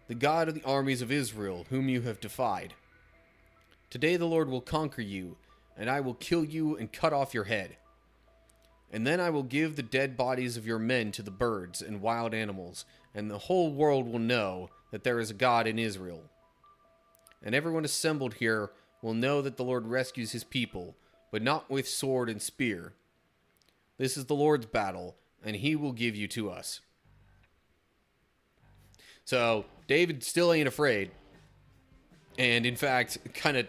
the God of the armies of Israel, whom you have defied. Today the Lord will conquer you, and I will kill you and cut off your head. And then I will give the dead bodies of your men to the birds and wild animals, and the whole world will know that there is a God in Israel. And everyone assembled here will know that the Lord rescues his people, but not with sword and spear. This is the Lord's battle, and he will give you to us. So, David still ain't afraid. And in fact, kind of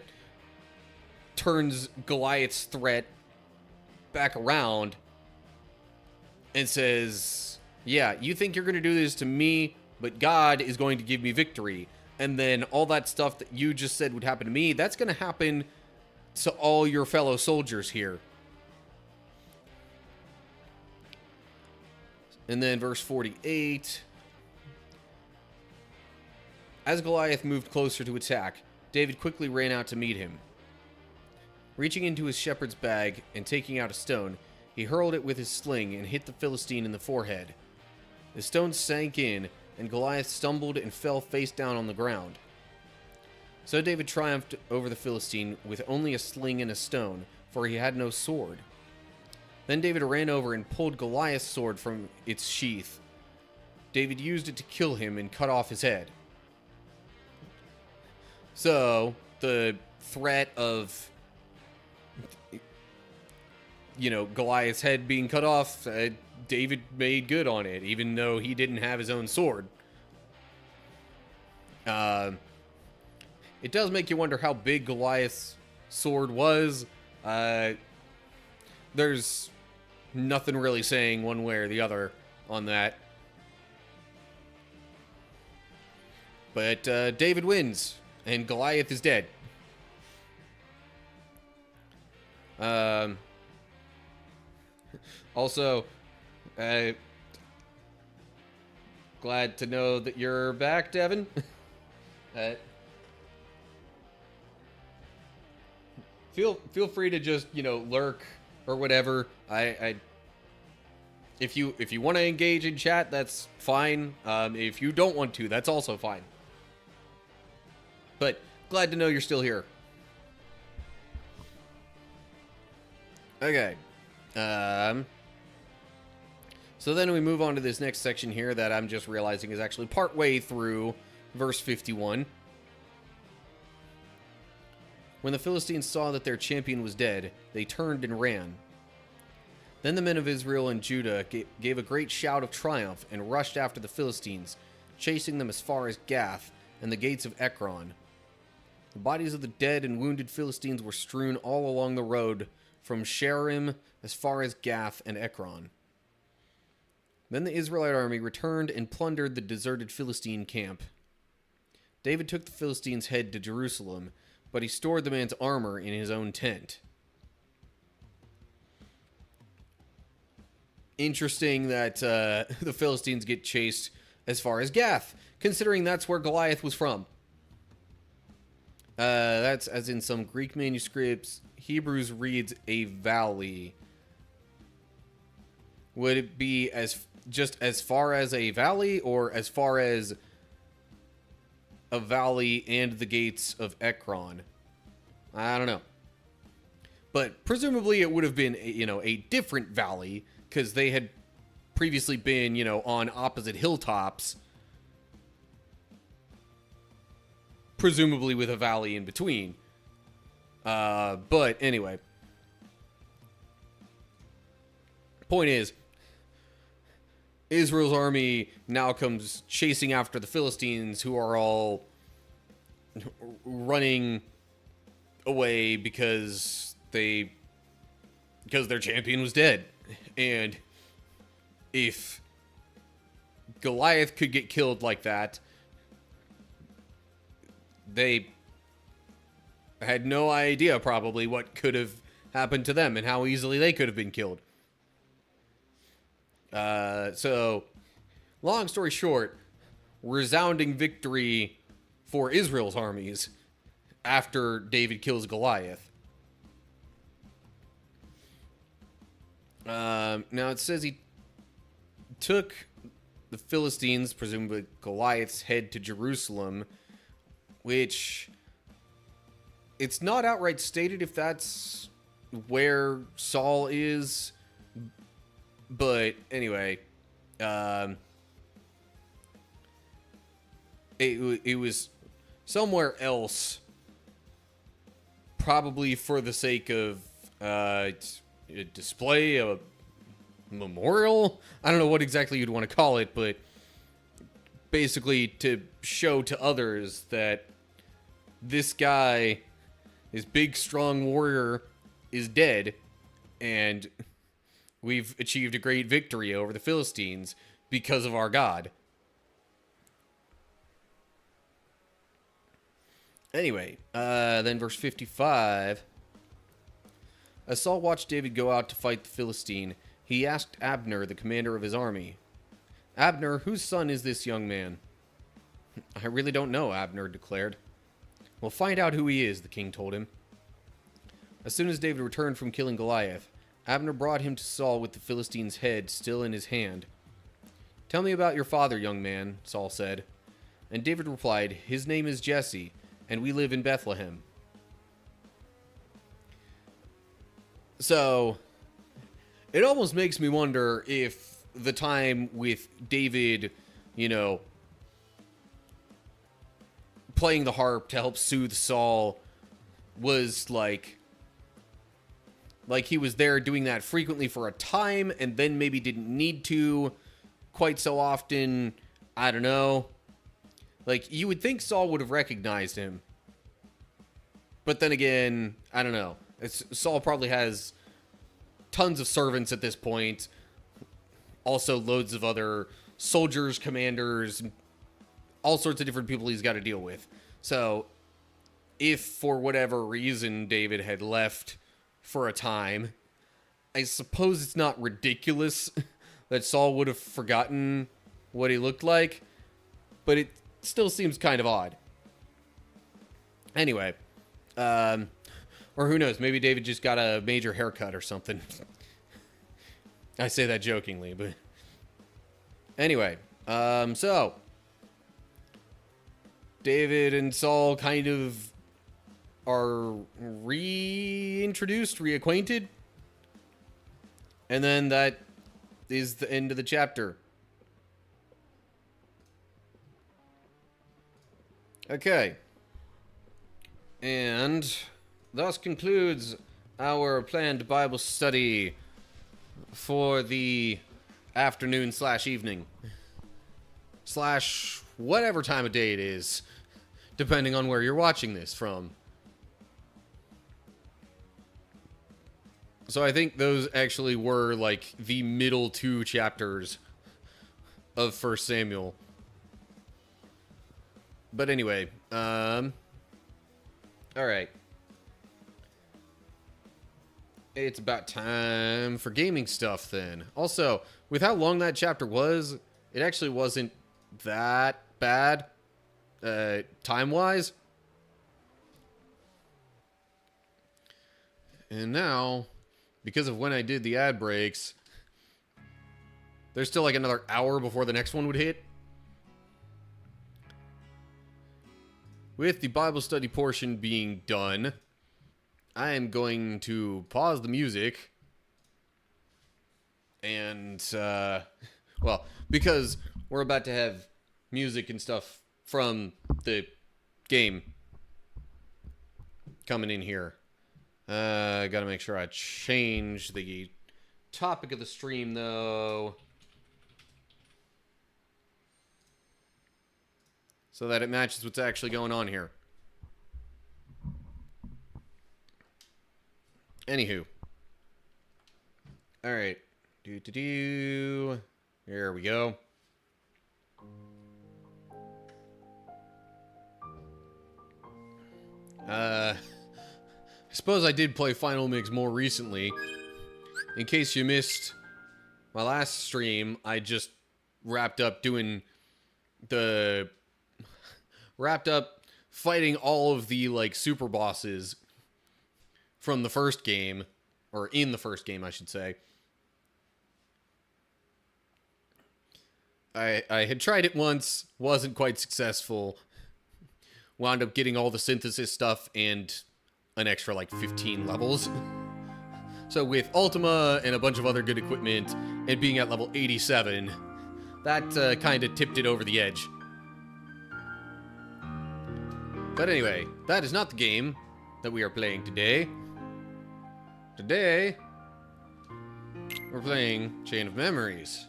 turns Goliath's threat back around and says, yeah, you think you're going to do this to me, but God is going to give me victory. And then all that stuff that you just said would happen to me, that's going to happen to all your fellow soldiers here. And then verse 48. As Goliath moved closer to attack, David quickly ran out to meet him. Reaching into his shepherd's bag and taking out a stone, he hurled it with his sling and hit the Philistine in the forehead. The stone sank in, and Goliath stumbled and fell face down on the ground. So David triumphed over the Philistine with only a sling and a stone, for he had no sword. Then David ran over and pulled Goliath's sword from its sheath. David used it to kill him and cut off his head. So, the threat of, Goliath's head being cut off, David made good on it, even though he didn't have his own sword. It does make you wonder how big Goliath's sword was. There's nothing really saying one way or the other on that. But David wins, and Goliath is dead. Also, glad to know that you're back, Devin. Feel free to just, lurk or whatever. If you want to engage in chat, that's fine. If you don't want to, that's also fine. But glad to know you're still here. Okay. So then we move on to this next section here that I'm just realizing is actually partway through verse 51. When the Philistines saw that their champion was dead, they turned and ran. Then the men of Israel and Judah gave a great shout of triumph and rushed after the Philistines, chasing them as far as Gath and the gates of Ekron. The bodies of the dead and wounded Philistines were strewn all along the road from Shaaraim as far as Gath and Ekron. Then the Israelite army returned and plundered the deserted Philistine camp. David took the Philistines' head to Jerusalem, but he stored the man's armor in his own tent. Interesting that the Philistines get chased as far as Gath, considering that's where Goliath was from. That's as in some Greek manuscripts. Hebrews reads a valley. Would it be just as far as a valley, or as far as a valley and the gates of Ekron? I don't know. But presumably it would have been, a different valley, because they had previously been, on opposite hilltops. Presumably with a valley in between. But anyway. Point is, Israel's army now comes chasing after the Philistines, who are all running away because their champion was dead. And if Goliath could get killed like that, they had no idea probably what could have happened to them and how easily they could have been killed. So, long story short, resounding victory for Israel's armies after David kills Goliath. Now it says he took the Philistines, presumably Goliath's head, to Jerusalem, which it's not outright stated if that's where Saul is. But anyway, it was somewhere else, probably for the sake of a display, a memorial. I don't know what exactly you'd want to call it, but basically to show to others that this guy, this big, strong warrior, is dead, and we've achieved a great victory over the Philistines because of our God. Anyway, then verse 55. As Saul watched David go out to fight the Philistine, he asked Abner, the commander of his army, "Abner, whose son is this young man?" "I really don't know," Abner declared. "Well, find out who he is," the king told him. As soon as David returned from killing Goliath, Abner brought him to Saul with the Philistine's head still in his hand. "Tell me about your father, young man," Saul said. And David replied, "His name is Jesse, and we live in Bethlehem." So, it almost makes me wonder if the time with David, playing the harp to help soothe Saul was like he was there doing that frequently for a time and then maybe didn't need to quite so often. I don't know. Like, you would think Saul would have recognized him, But then again, I don't know. Saul probably has tons of servants at this point. Also, loads of other soldiers, commanders, all sorts of different people he's got to deal with. So, if for whatever reason David had left for a time, I suppose it's not ridiculous that Saul would have forgotten what he looked like, but it still seems kind of odd. Anyway, or who knows, maybe David just got a major haircut or something. I say that jokingly, but anyway, so David and Saul kind of are reintroduced, reacquainted, and then that is the end of the chapter. Okay. And thus concludes our planned Bible study for the afternoon / evening / whatever time of day it is, depending on where you're watching this from. So I think those actually were like the middle 2 chapters of 1 Samuel. But anyway, alright. It's about time for gaming stuff then. Also, with how long that chapter was, it actually wasn't that bad, time-wise. And now, because of when I did the ad breaks, there's still like another hour before the next one would hit. With the Bible study portion being done, I am going to pause the music. And, well, because we're about to have music and stuff from the game coming in here. I gotta make sure I change the topic of the stream, though, so that it matches what's actually going on here. Anywho. Alright. There we go. I suppose I did play Final Mix more recently. In case you missed my last stream, I just wrapped up fighting all of the, like, super bosses from the first game, or in the first game, I should say. I had tried it once, wasn't quite successful, wound up getting all the synthesis stuff and an extra, like, 15 levels. So with Ultima and a bunch of other good equipment, and being at level 87, that kind of tipped it over the edge. But anyway, that is not the game that we are playing today. Today, we're playing Chain of Memories.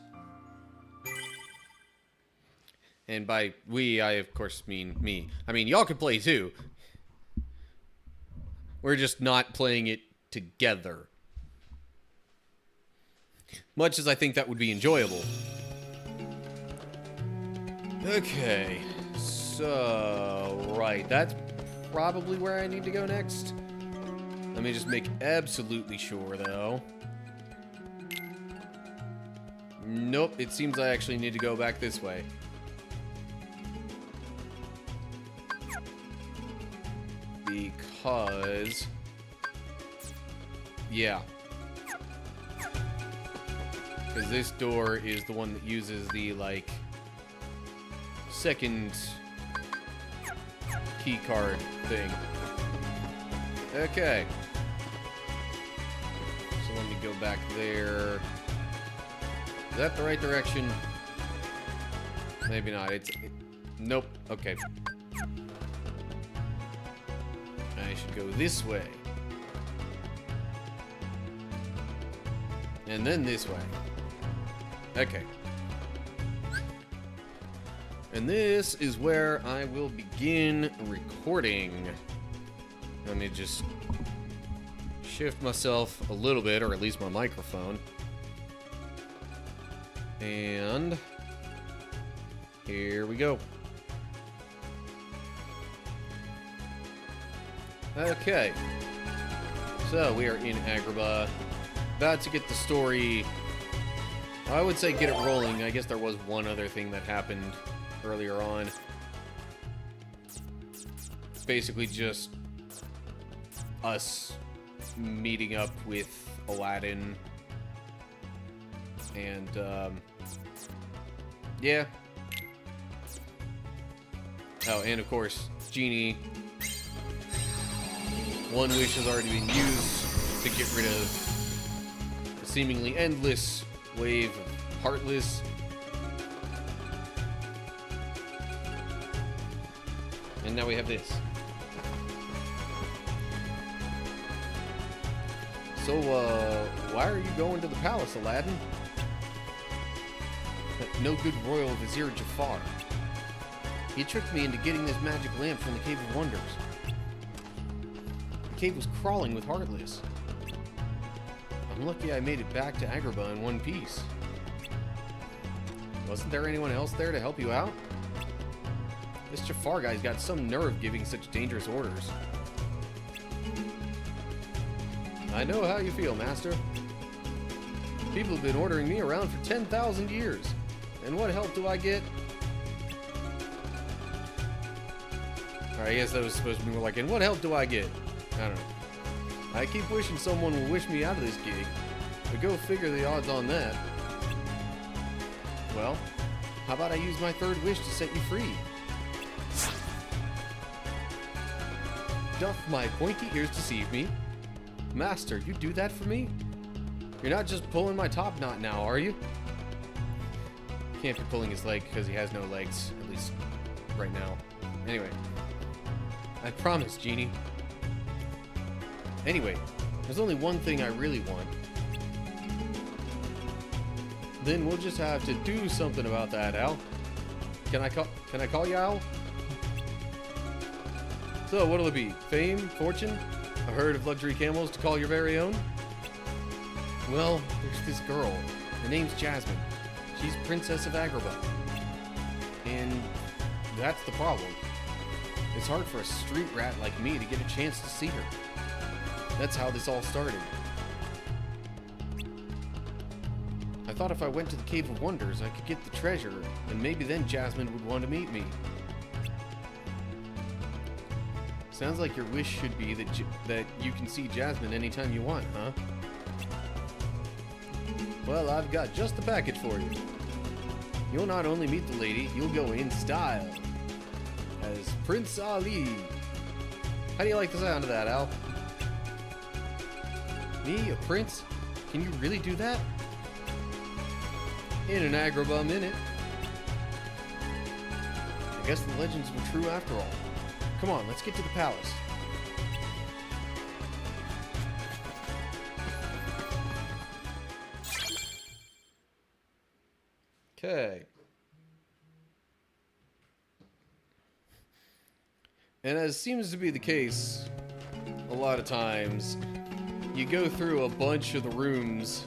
And by we, I of course mean me. I mean, y'all could play too. We're just not playing it together. Much as I think that would be enjoyable. Okay. So, right. That's probably where I need to go next. Let me just make absolutely sure, though. Nope. It seems I actually need to go back this way. Because... yeah. Because this door is the one that uses the, like, second key card thing. Okay. So let me go back there. Is that the right direction? Maybe not. Nope. Okay. I should go this way. And then this way. Okay. And this is where I will begin recording. Let me just shift myself a little bit, or at least my microphone. And here we go. Okay. So we are in Agrabah. About to get the story, I would say get it rolling. I guess there was one other thing that happened earlier on. It's basically just us meeting up with Aladdin. And, yeah. Oh, and of course, Genie. One wish has already been used to get rid of the seemingly endless wave of Heartless. And now we have this. So, why are you going to the palace, Aladdin? No good royal vizier Jafar. He tricked me into getting this magic lamp from the Cave of Wonders. The cave was crawling with Heartless. I'm lucky I made it back to Agrabah in one piece. Wasn't there anyone else there to help you out? This Jafar guy's got some nerve giving such dangerous orders. I know how you feel, Master. People have been ordering me around for 10,000 years. And what help do I get? Alright, I guess that was supposed to be more like, and what help do I get? I don't know. I keep wishing someone will wish me out of this gig. But go figure the odds on that. Well, how about I use my third wish to set you free? Doth my pointy ears deceive me? Master, you do that for me? You're not just pulling my top knot now, are you? Can't be pulling his leg because he has no legs, at least right now. Anyway, I promise, Genie. Anyway, there's only one thing I really want. Then we'll just have to do something about that, Al. Can I call you Al? So, what'll it be? Fame? Fortune? A herd of luxury camels to call your very own? Well, there's this girl. Her name's Jasmine. She's Princess of Agrabah. And that's the problem. It's hard for a street rat like me to get a chance to see her. That's how this all started. I thought if I went to the Cave of Wonders, I could get the treasure, and maybe then Jasmine would want to meet me. Sounds like your wish should be that you can see Jasmine anytime you want, huh? Well, I've got just the package for you. You'll not only meet the lady, you'll go in style. As Prince Ali. How do you like the sound of that, Al? Me, a prince? Can you really do that? In an Agrabah minute. I guess the legends were true after all. Come on, let's get to the palace. Okay. And as seems to be the case, a lot of times, you go through a bunch of the rooms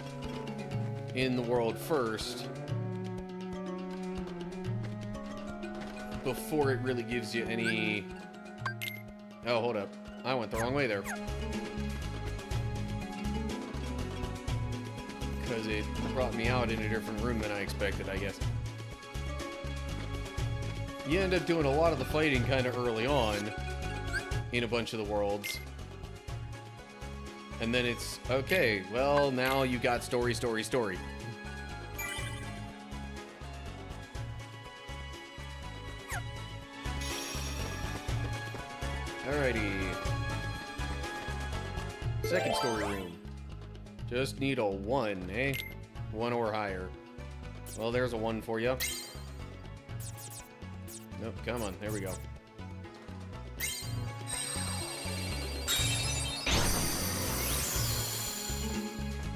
in the world first before it really gives you any... Oh, hold up. I went the wrong way there. Because it brought me out in a different room than I expected, I guess. You end up doing a lot of the fighting kind of early on in a bunch of the worlds. And then it's, okay, well, now you got story. Alrighty. Second story room. Just need a 1, eh? 1 or higher. Well, there's a 1 for you. Nope, come on, there we go.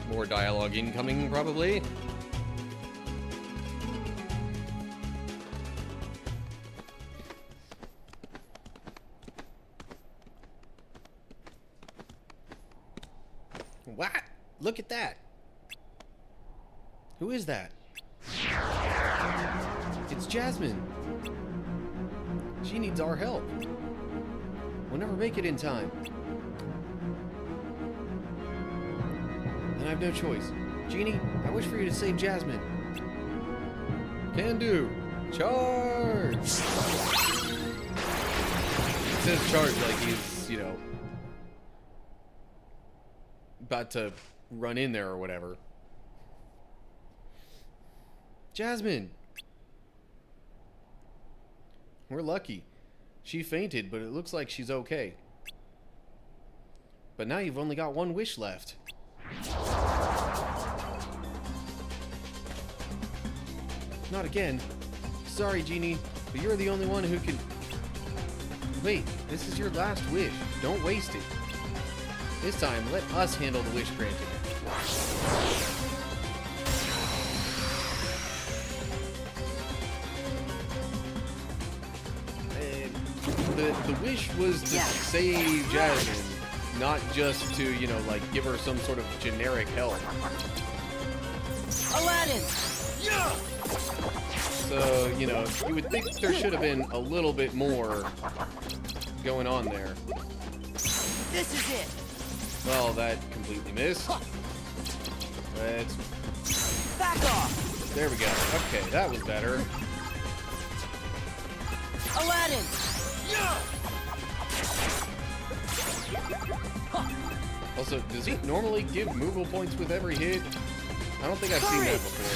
More dialogue incoming, probably. look at that. Who is that? It's Jasmine. She needs our help. We'll never make it in time. Then I have no choice. Genie, I wish for you to save Jasmine. Can do. Charge! It says charge like he's, you know, about to run in there or whatever. Jasmine! We're lucky. She fainted, but it looks like she's okay. But now you've only got one wish left. Not again. Sorry, Genie, but you're the only one who can... Wait, this is your last wish. Don't waste it. This time, let us handle the wish granting. The wish was to save Jasmine, not just to, you know, like, give her some sort of generic help. Aladdin! Yeah! So, you know, you would think there should have been a little bit more going on there. This is it! Well, that completely missed. Let's... Back off! There we go. Okay, that was better. Aladdin! Yeah! Also, does he normally give movable points with every hit? I don't think I've seen that before.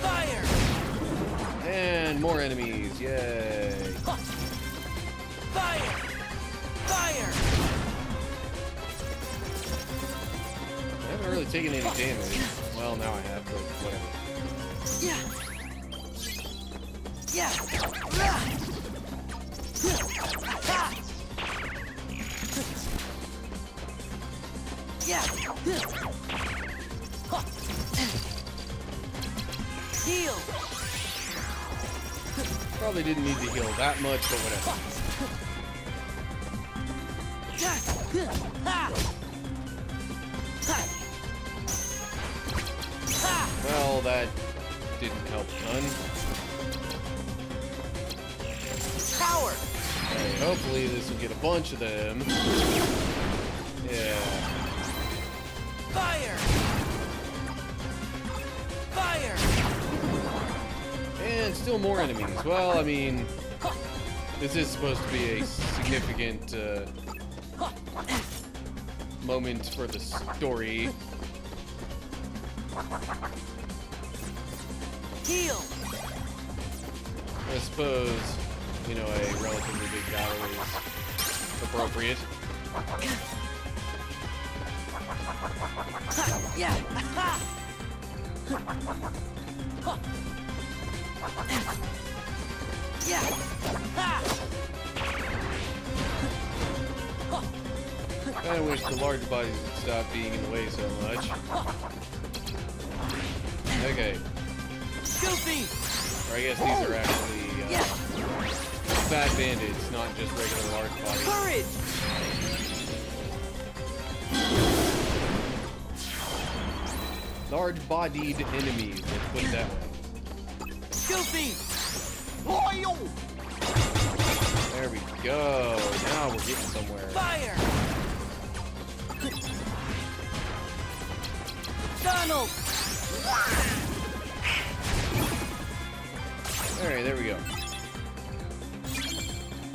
Fire! And more enemies, yay! Fire! Fire! I haven't really taken any damage. Well, now I have, but whatever. Yeah! Yeah! Yeah! Heal! Probably didn't need to heal that much, but whatever. Well, that didn't help none. Power! Alright, hopefully this will get a bunch of them. Yeah. Fire! Fire! And still more enemies. Well, I mean, this is supposed to be a significant moment for the story. Heal! I suppose, you know, a relatively big battle is appropriate. Yeah! Yeah! I wish the large bodies would stop being in the way so much. Okay. Goofy! Or I guess these are actually Yeah! fat bandits, not just regular large bodies. Courage! Large-bodied enemies, let's put it that way. Goofy! There we go. Now we're getting somewhere. Fire! Donald! Alright, there we go.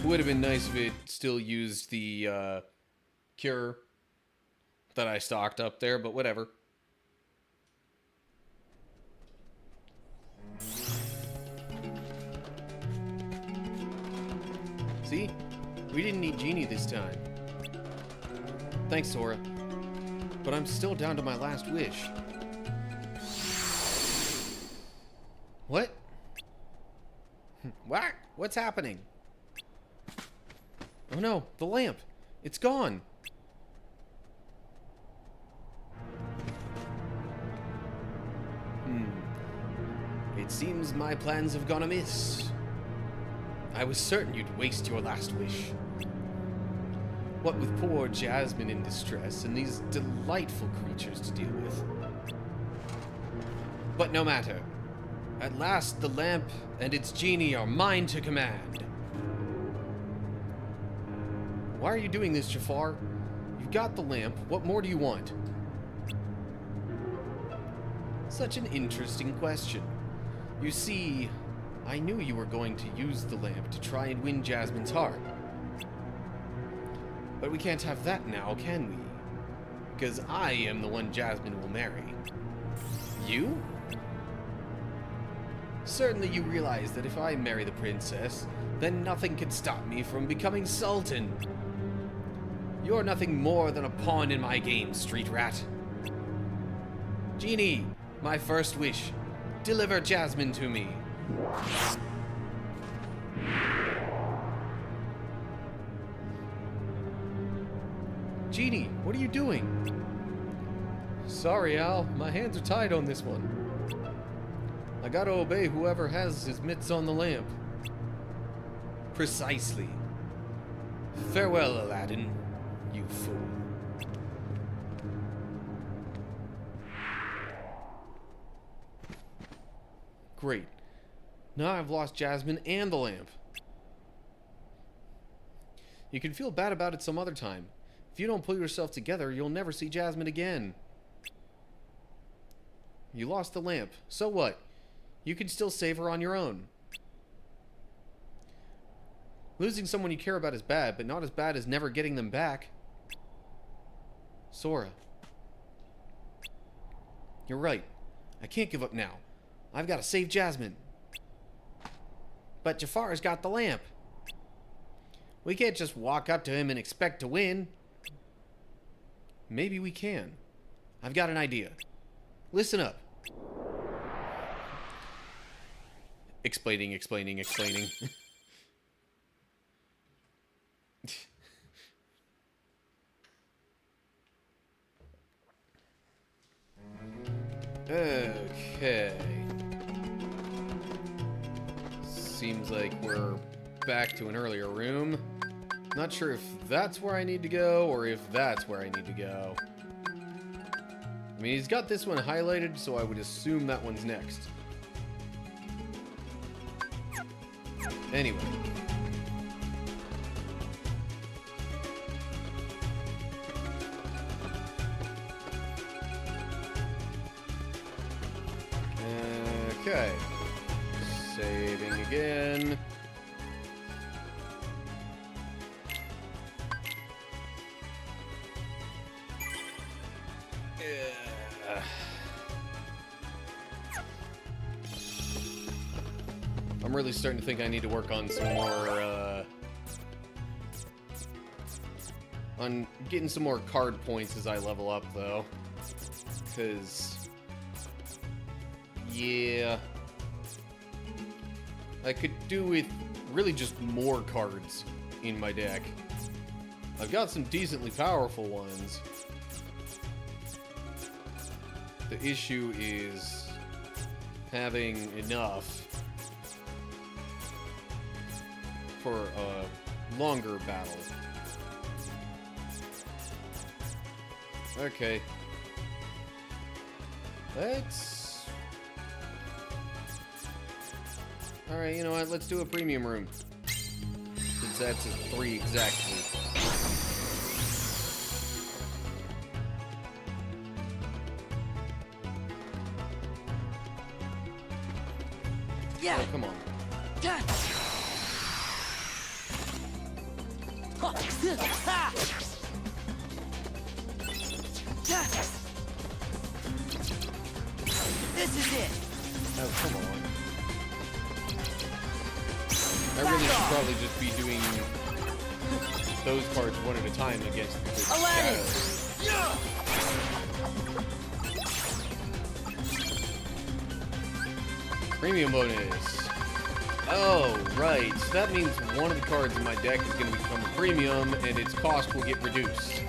Would have been nice if it still used the cure that I stocked up there, but whatever. See? We didn't need Genie this time. Thanks, Sora. But I'm still down to my last wish. What? What? What's happening? Oh no, the lamp. It's gone. It seems my plans have gone amiss. I was certain you'd waste your last wish. What with poor Jasmine in distress and these delightful creatures to deal with. But no matter. At last, the lamp and its genie are mine to command. Why are you doing this, Jafar? You've got the lamp. What more do you want? Such an interesting question. You see, I knew you were going to use the lamp to try and win Jasmine's heart. But we can't have that now, can we? Because I am the one Jasmine will marry. You? Certainly you realize that if I marry the princess, then nothing can stop me from becoming Sultan. You're nothing more than a pawn in my game, street rat. Genie, my first wish. Deliver Jasmine to me. Genie, what are you doing? Sorry, Al. My hands are tied on this one. I gotta obey whoever has his mitts on the lamp. Precisely. Farewell, Aladdin, you fool. Great. Now I've lost Jasmine and the lamp. You can feel bad about it some other time. If you don't pull yourself together, you'll never see Jasmine again. You lost the lamp. So what? You can still save her on your own. Losing someone you care about is bad, but not as bad as never getting them back. Sora. You're right. I can't give up now. I've got to save Jasmine. But Jafar's got the lamp. We can't just walk up to him and expect to win. Maybe we can. I've got an idea. Listen up. Explaining. Okay. Seems like we're back to an earlier room. Not sure if that's where I need to go or if that's where I need to go. I mean, he's got this one highlighted, so I would assume that one's next. Anyway. Okay. Saving again. I'm really starting to think I need to work on some more, on getting some more card points as I level up, though. Because, yeah, I could do with really just more cards in my deck. I've got some decently powerful ones. The issue is having enough for a longer battle. Okay. Let's... Alright, you know what? Let's do a premium room. Since that's a 3 exactly. Yeah. Oh, come on. This is it. Oh, come on. I really should probably just be doing those cards one at a time against the Aladdin. Premium bonus. Oh, right. So that means one of the cards in my deck is going to become premium, and its cost will get reduced.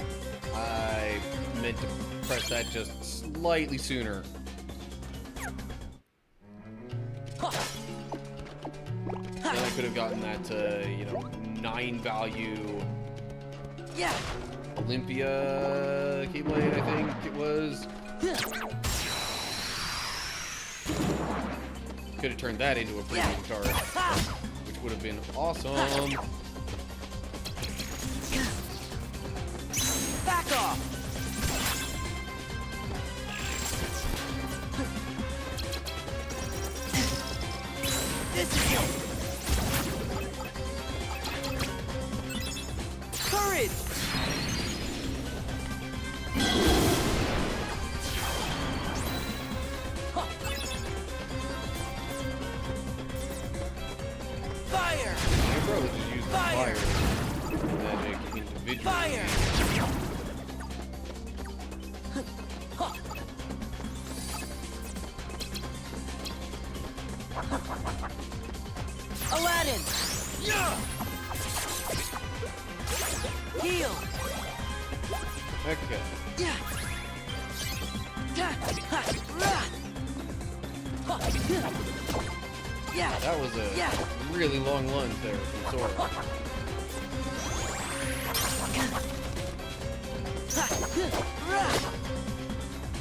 I meant to press that just slightly sooner. And I could have gotten that, 9 value Yeah. Olympia Keyblade, I think it was. Could have turned that into a premium card, which would have been awesome. Back off. This is it. Courage. Fire. I probably just use the Fire. fire magic individually. Fire. Aladdin. Heal. Okay. Yeah. Yeah. That was a Yeah. really long lunge there from Sora.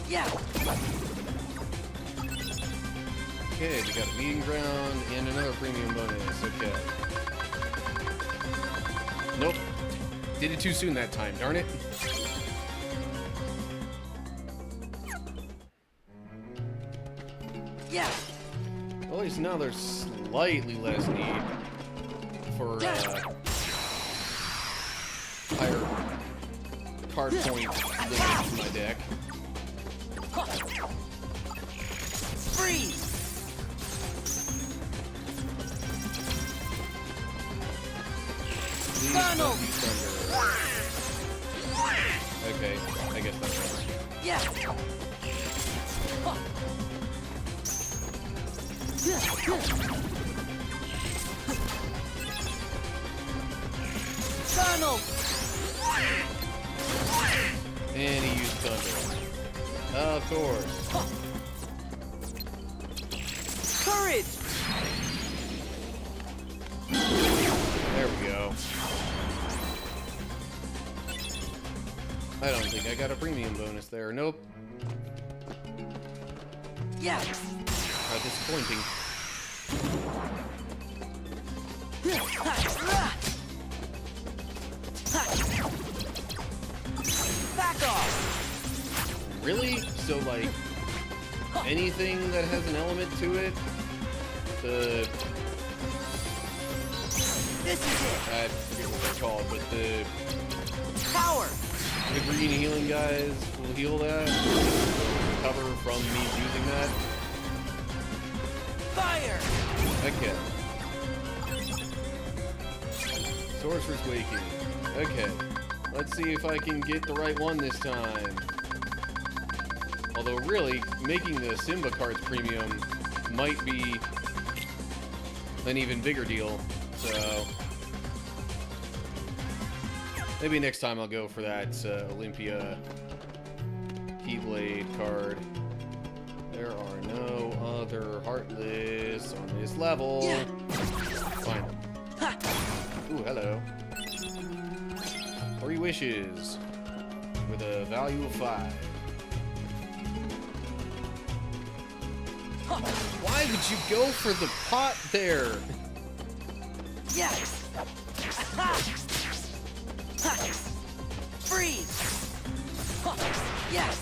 Yeah. Okay, we got a meeting ground and another premium bonus. Okay. Nope. Did it too soon that time, darn it. Yeah. Well, at least now there's slightly less need for higher card point limits in my deck. Freeze. Please Funnel. don't use thunder. Okay, I guess that's right. Yeah. Funnel. And he used thunder. Of course. Courage. There we go. I don't think I got a premium bonus there. Nope. Yeah. How disappointing. Back off. Really? So, like, anything that has an element to it, the... This is it. I forget what they're called, but Power. the green healing guys will heal that. Recover from me using that. Fire. Okay. Sorcerer's Waking. Okay. Let's see if I can get the right one this time. Although, really, making the Simba cards premium might be an even bigger deal. So, maybe next time I'll go for that Olympia Keyblade card. There are no other Heartless on this level. Yeah. Fine. Ooh, hello. 3 wishes with a value of 5. Why would you go for the pot there? Yeah. Freeze. Yes.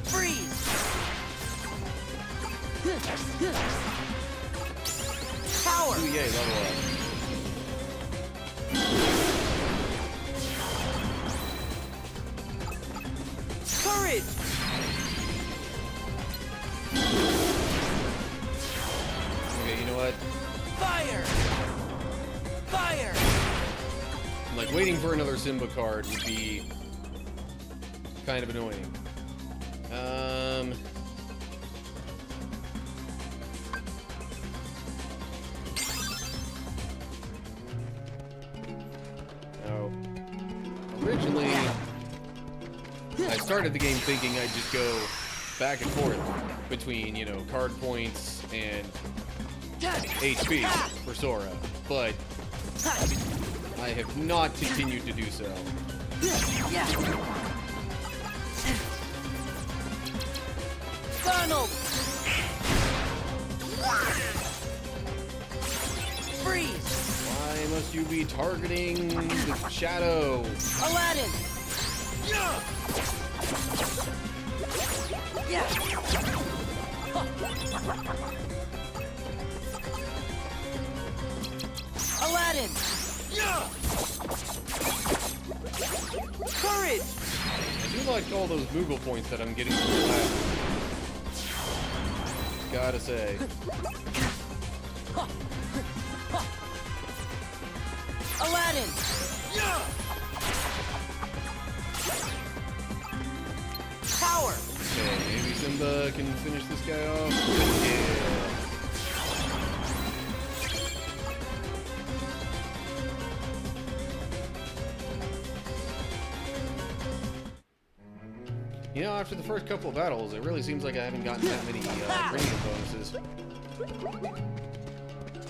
Freeze. Power. Ooh, yay, level up. Courage. Okay, you know what? Fire. Fire. Like, waiting for another Simba card would be kind of annoying. No. Originally, I started the game thinking I'd just go back and forth between, you know, card points and HP. For Sora, but I have not continued to do so. Yeah. Donald. Freeze. Why must you be targeting the shadow? Aladdin. Yeah. Aladdin. Courage. I do like all those Moogle points that I'm getting from Aladdin. Gotta say. Aladdin. Power. Okay, maybe Simba can finish this guy off. Yeah. You know, after the first couple of battles, it really seems like I haven't gotten that many premium bonuses.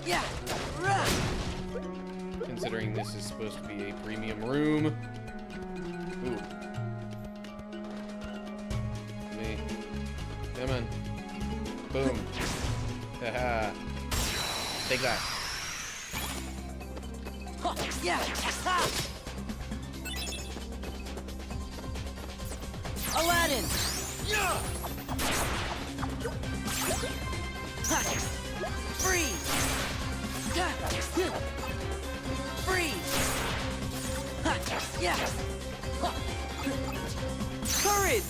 Yeah. Considering this is supposed to be a premium room. Ooh. Me. Come on. Boom. Haha. Take that. Yeah. Aladdin. Freeze. Freeze. Yeah. Courage.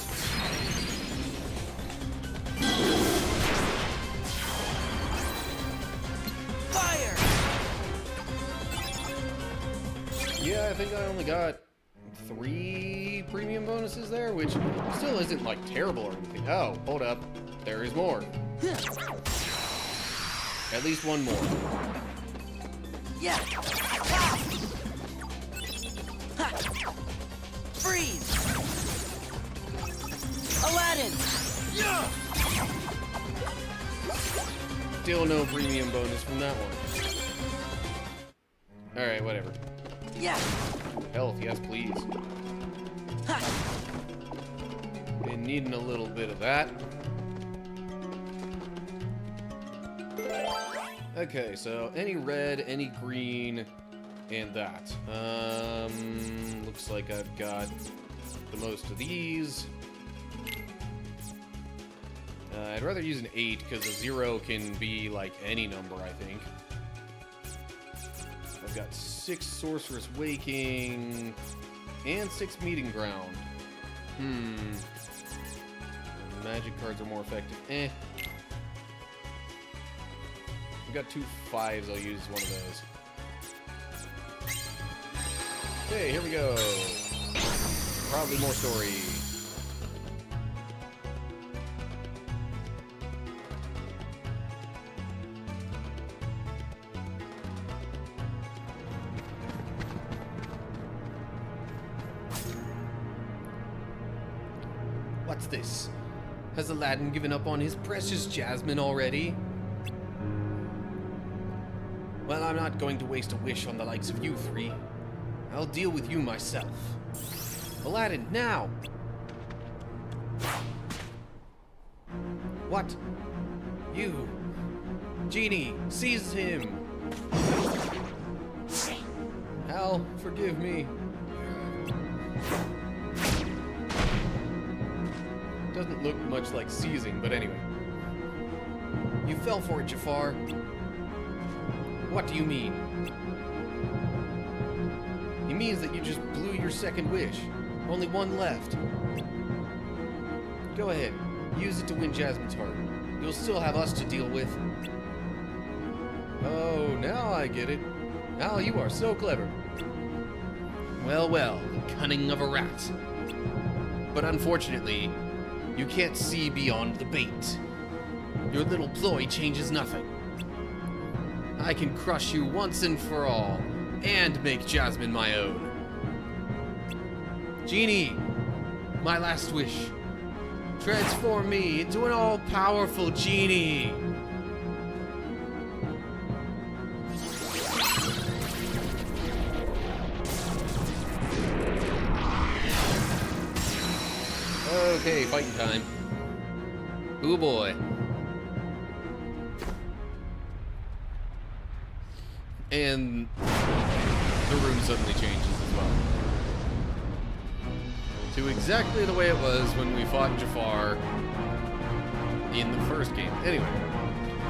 Fire. Yeah, I think I only got 3 premium bonuses there, which still isn't like terrible or anything. Oh, hold up. There is more. At least one more. Yeah. Freeze. Aladdin. Still no premium bonus from that one. Alright, whatever. Yeah. Health, yes please. Been needing a little bit of that. Okay, so any red, any green, and that. Looks like I've got the most of these. I'd rather use an 8 because a 0 can be like any number, I think. I've got 6 Sorceress Waking and 6 Meeting Ground. Magic cards are more effective. I've got 2 5s, I'll use one of those. Okay, here we go. Probably more story. What's this? Has Aladdin given up on his precious Jasmine already? Well, I'm not going to waste a wish on the likes of you 3. I'll deal with you myself. Aladdin, now! What? You! Genie, seize him! Hal, forgive me. Doesn't look much like seizing, but anyway. You fell for it, Jafar. What do you mean? He means that you just blew your second wish. Only one left. Go ahead. Use it to win Jasmine's heart. You'll still have us to deal with. Oh, now I get it. Al, you are so clever. Well, well, the cunning of a rat. But unfortunately, you can't see beyond the bait. Your little ploy changes nothing. I can crush you once and for all, and make Jasmine my own. Genie, my last wish. Transform me into an all-powerful genie. Okay, fighting time. Ooh boy. And the room suddenly changes as well. To exactly the way it was when we fought Jafar in the first game. Anyway.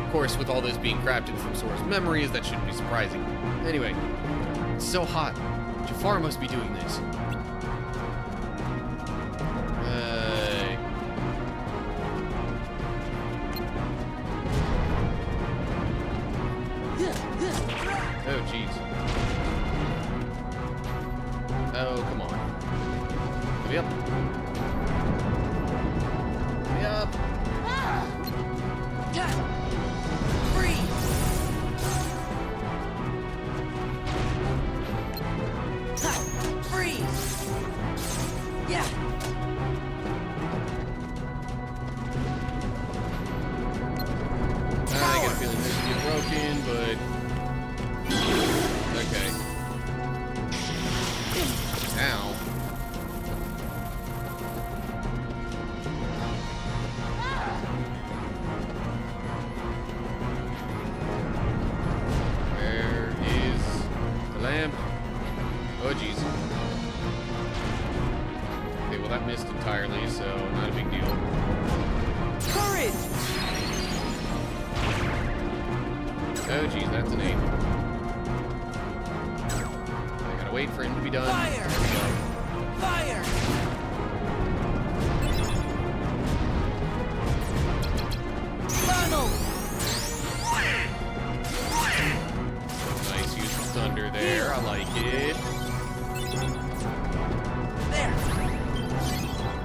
Of course, with all this being crafted from Sora's memories, that shouldn't be surprising. Anyway. It's so hot. Jafar must be doing this. Oh, jeez. Oh, come on. Give me up. Give me up. Freeze! Freeze! Yeah! I got a feeling this will get broken, but... Okay. Now. Where is the lamp? Oh, jeez. Okay, well that missed entirely, so not a big deal. Courage! Oh, jeez, that's an 8. I gotta wait for him to be done. Fire! There we go. Fire! Funnel! Nice use of thunder there. I like it. There!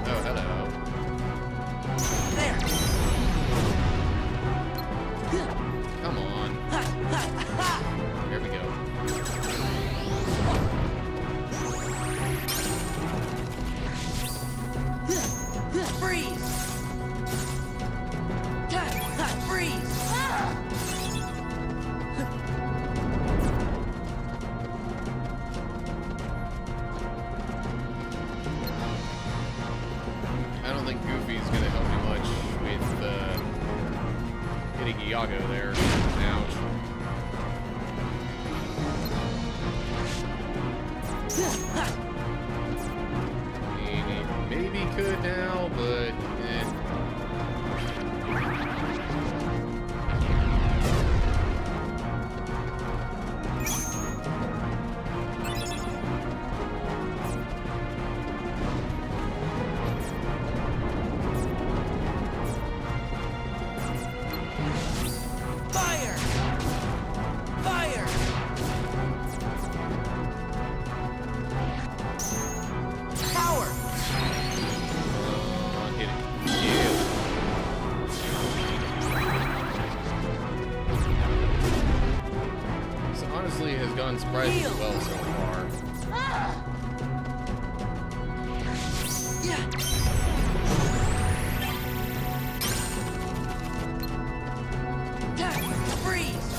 Oh, hello. There! Come on. Ha! Ha! Ha! Here we go. Freeze! Freeze! I don't think Goofy's gonna help me much with hitting Iago there. Ouch. Maybe could now, but eh. Fire! Fire! Power! Hit it. Yeah. This honestly has gone surprisingly well so far. Yeah! Freeze!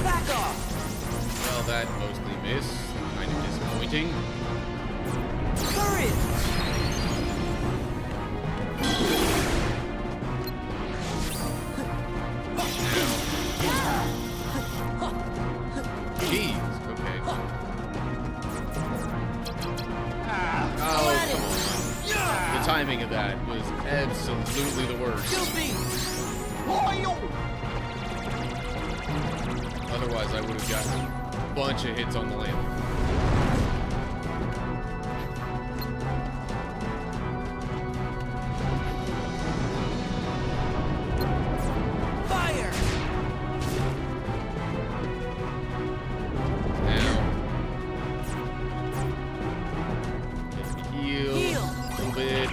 Back off! Well, that mostly missed. Kind of disappointing. Courage! Jeez. Okay. Oh, Aladdin! come on. The timing of that was absolutely the worst. Goofy! Otherwise, I would have gotten a bunch of hits on the lamp. Fire! Now. Just heal. Heal. A little bit.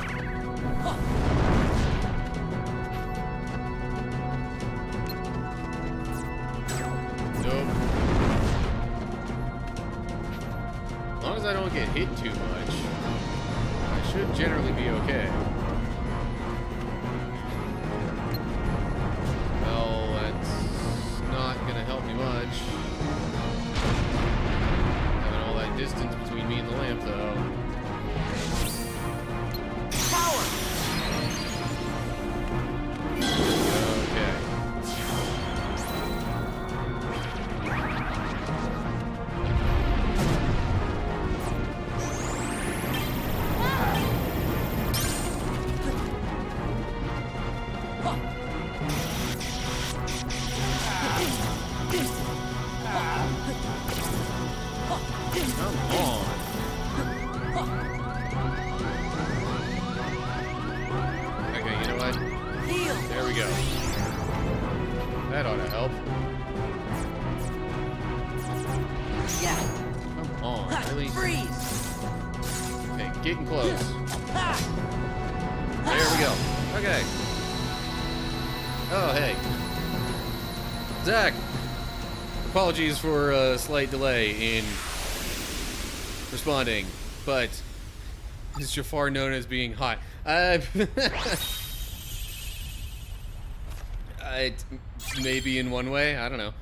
Nope. As long as I don't get hit too much, I should generally be okay. Well, that's There we go. That ought to help. Yeah. Come on, really? Freeze. Okay, getting close. Ha. There we go. Okay. Oh, hey. Zach! Apologies for a slight delay in responding, but is Jafar known as being hot? Maybe in one way, I don't know.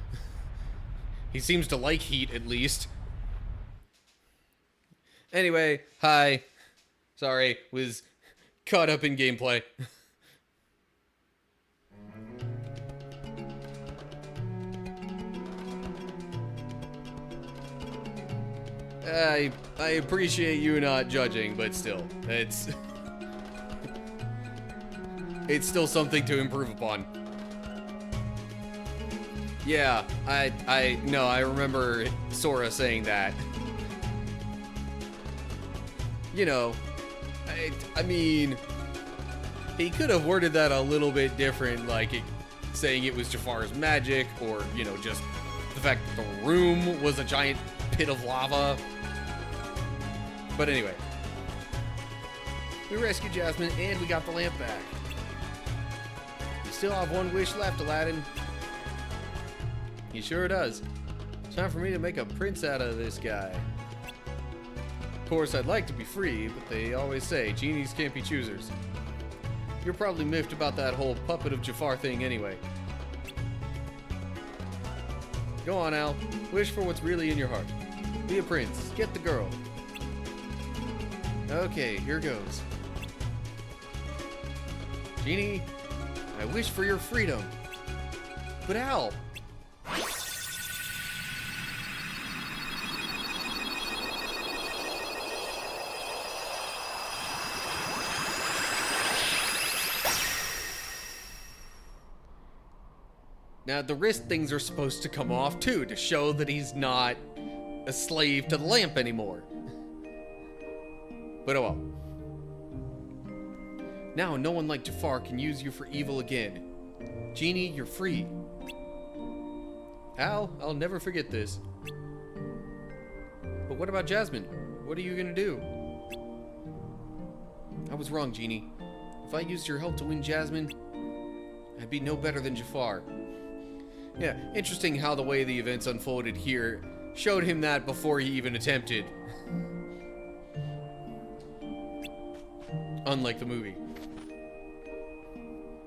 He seems to like heat, at least. Anyway, hi. Sorry, was caught up in gameplay. I appreciate you not judging, but still, it's still something to improve upon. Yeah, I remember Sora saying that. You know, I mean, he could have worded that a little bit different, like saying it was Jafar's magic, or, you know, just the fact that the room was a giant pit of lava. But anyway, we rescued Jasmine and we got the lamp back. You still have one wish left, Aladdin. He sure does. It's time for me to make a prince out of this guy. Of course, I'd like to be free, but they always say genies can't be choosers. You're probably miffed about that whole puppet of Jafar thing anyway. Go on, Al. Wish for what's really in your heart. Be a prince. Get the girl. Okay, here goes. Genie, I wish for your freedom. But Al... Now, the wrist things are supposed to come off, too, to show that he's not a slave to the lamp anymore. But oh well. Now, no one like Jafar can use you for evil again. Genie, you're free. Al, I'll never forget this. But what about Jasmine? What are you gonna do? I was wrong, Genie. If I used your help to win Jasmine, I'd be no better than Jafar. Yeah, interesting how the way the events unfolded here showed him that before he even attempted. Unlike the movie.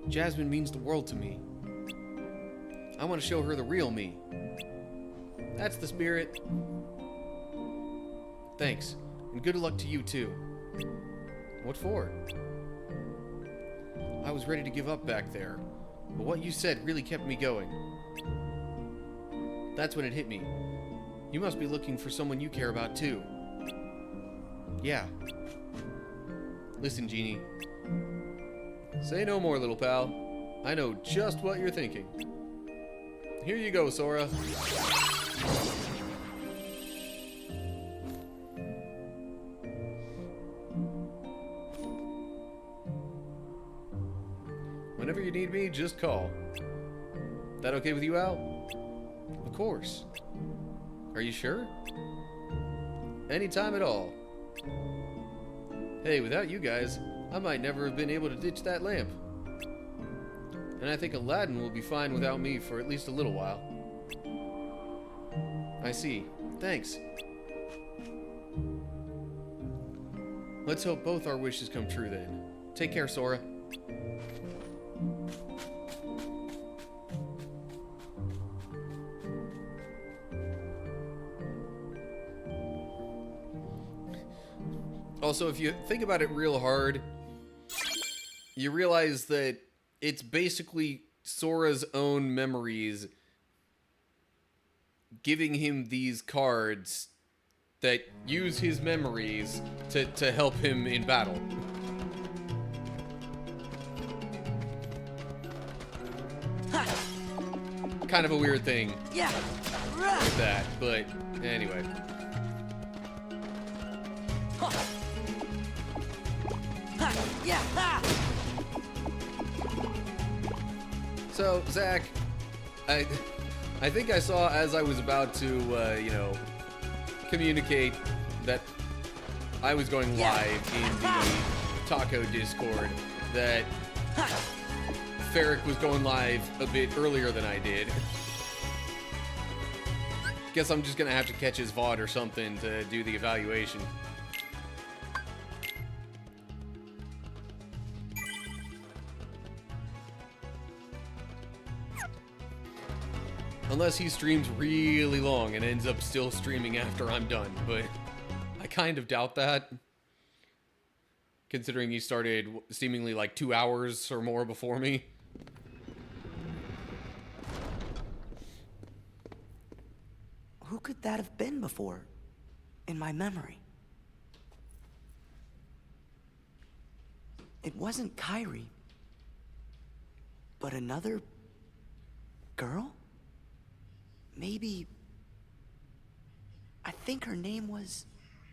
Jasmine means the world to me. I want to show her the real me. That's the spirit. Thanks, and good luck to you too. What for? I was ready to give up back there, but what you said really kept me going. That's when it hit me. You must be looking for someone you care about too. Yeah. Listen, Genie. Say no more, little pal. I know just what you're thinking. Here you go, Sora. Whenever you need me, just call. That okay with you, Al? Of course. Are you sure? Anytime at all. Hey, without you guys, I might never have been able to ditch that lamp. And I think Aladdin will be fine without me for at least a little while. I see. Thanks. Let's hope both our wishes come true then. Take care, Sora. Also, if you think about it real hard, you realize that it's basically Sora's own memories giving him these cards that use his memories to help him in battle. Kind of a weird thing with that, but anyway. So, Zach, I think I saw as I was about to, communicate that I was going live in the Taco Discord that Ferric was going live a bit earlier than I did. Guess I'm just gonna have to catch his VOD or something to do the evaluation. Unless he streams really long and ends up still streaming after I'm done, but I kind of doubt that. Considering he started seemingly like 2 hours or more before me. Who could that have been before? In my memory. It wasn't Kyrie. But another girl? Maybe... I think her name was...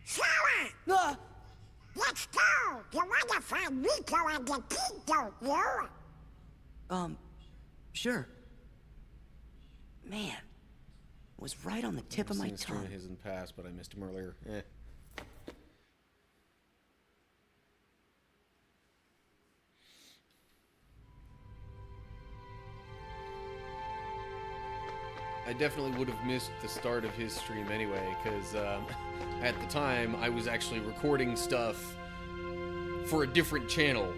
Sora! Let's go! You wanna find Rico and the kid, don't you? Sure. Man. Was right on the tip of my I've seen a stream tongue. of his in the past, but I missed him earlier. I definitely would have missed the start of his stream anyway, because at the time I was actually recording stuff for a different channel.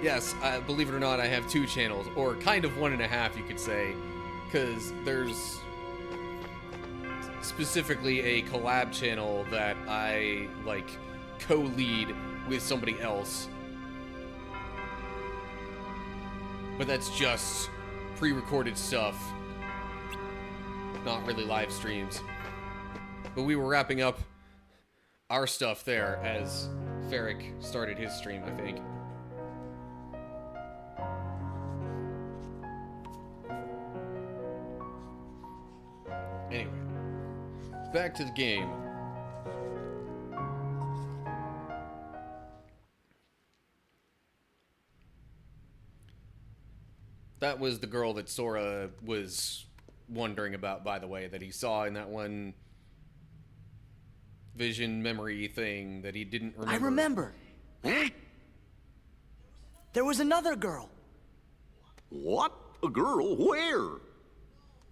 Yes, believe it or not, I have 2 channels, or kind of 1.5, you could say, because there's specifically a collab channel that I like co-lead with somebody else, but that's just pre-recorded stuff. Not really live streams. But we were wrapping up our stuff there as Ferric started his stream, I think. Anyway, back to the game. That was the girl that Sora was wondering about, by the way, that he saw in that one vision memory thing that he didn't remember. I remember. Huh? There was another girl. What? A girl? Where?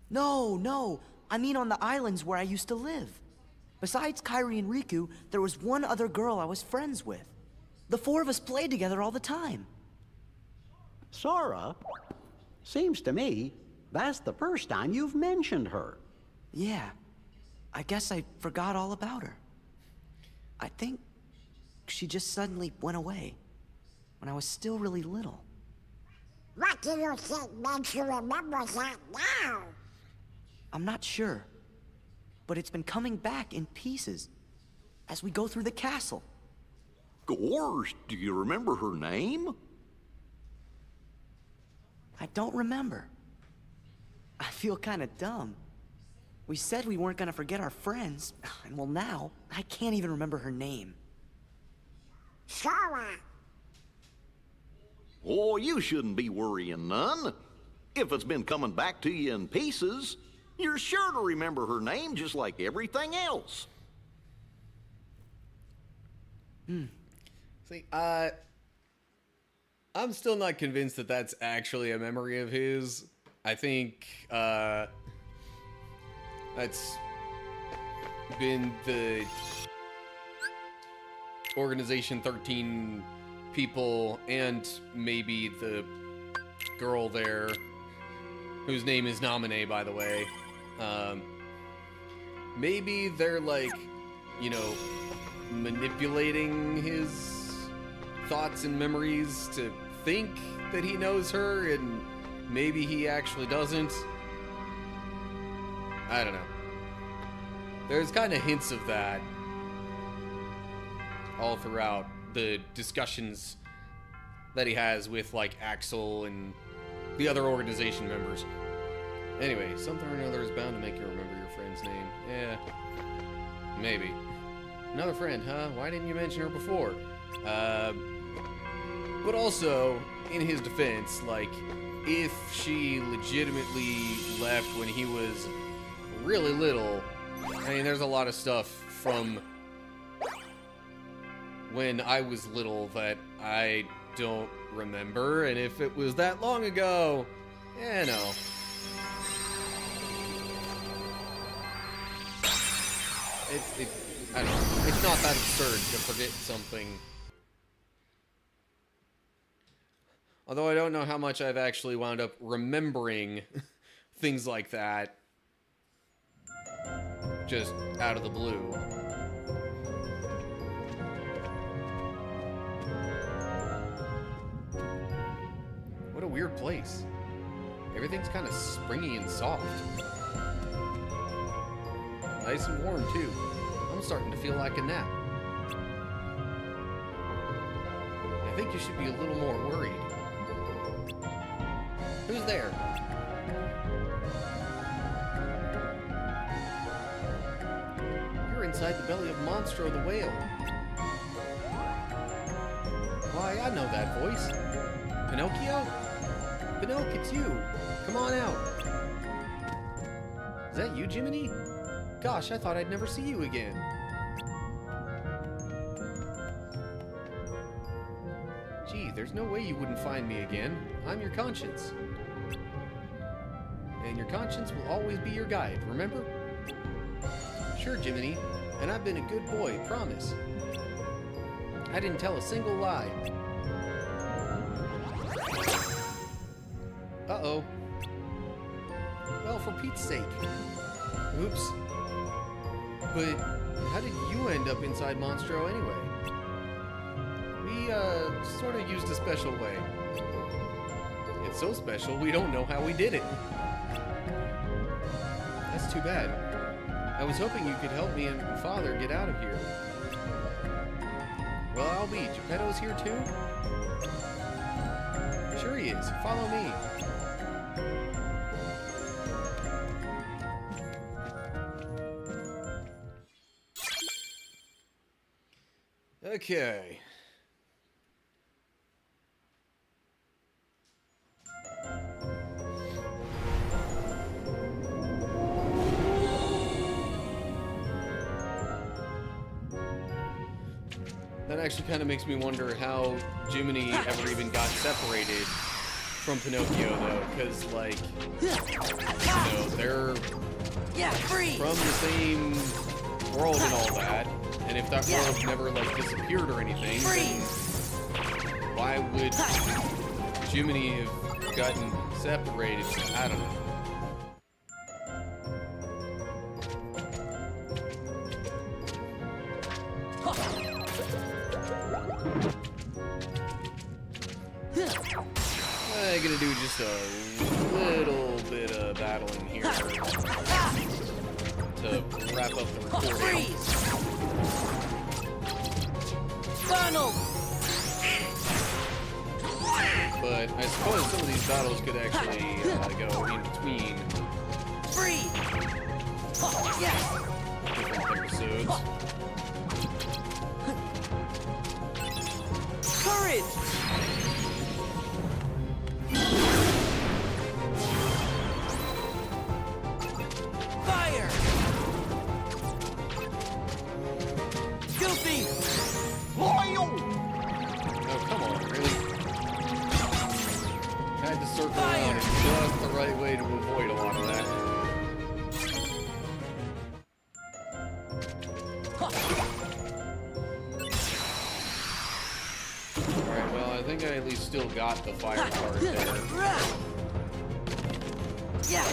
No. I mean on the islands where I used to live. Besides Kyrie and Riku, there was one other girl I was friends with. The 4 of us played together all the time. Sora? Seems to me that's the first time you've mentioned her. Yeah. I guess I forgot all about her. I think she just suddenly went away when I was still really little. What do you think makes you remember that now? I'm not sure, but it's been coming back in pieces as we go through the castle. Gorge, do you remember her name? I don't remember. I feel kind of dumb. We said we weren't gonna forget our friends, and well now, I can't even remember her name. Sora! Oh, you shouldn't be worrying none. If it's been coming back to you in pieces, you're sure to remember her name just like everything else. See, I'm still not convinced that that's actually a memory of his. I think, that's been the Organization 13 people and maybe the girl there, whose name is Nominee, by the way. Maybe they're like, you know, manipulating his thoughts and memories to think that he knows her, and maybe he actually doesn't. I don't know. There's kind of hints of that all throughout the discussions that he has with, like, Axel and the other organization members. Anyway, something or another is bound to make you remember your friend's name. Yeah, maybe. Another friend, huh? Why didn't you mention her before? But also, in his defense, like, if she legitimately left when he was really little. I mean, there's a lot of stuff from when I was little that I don't remember, and if it was that long ago, no. I don't know. It's not that absurd to forget something. Although I don't know how much I've actually wound up remembering things like that just out of the blue. What a weird place. Everything's kind of springy and soft. Nice and warm, too. I'm starting to feel like a nap. I think you should be a little more worried. Who's there? You're inside the belly of Monstro the whale. Why, I know that voice. Pinocchio? Pinocchio, it's you. Come on out. Is that you, Jiminy? Gosh, I thought I'd never see you again. Gee, there's no way you wouldn't find me again. I'm your conscience. And your conscience will always be your guide, remember? Sure, Jiminy. And I've been a good boy, promise. I didn't tell a single lie. Uh-oh. Well, for Pete's sake. Oops. But how did you end up inside Monstro anyway? We, sort of used a special way. It's so special, we don't know how we did it. That's too bad. I was hoping you could help me and Father get out of here. Well, I'll be. Geppetto's here too? Sure he is. Follow me. Okay. That actually kind of makes me wonder how Jiminy ever even got separated from Pinocchio, though, because, like, you know, they're from the same world and all that, and if that world never, like, disappeared or anything, then why would Jiminy have gotten separated? I don't know. I'm gonna do just a little bit of battling here to wrap up the recording. But I suppose some of these battles could actually go in between different episodes. Courage! Fire! Goofy! Loyal! Oh, come on, really? Had to circle around in just the right way to avoid a lot of that. Alright, well, I think I at least still got the fire part there. Yeah!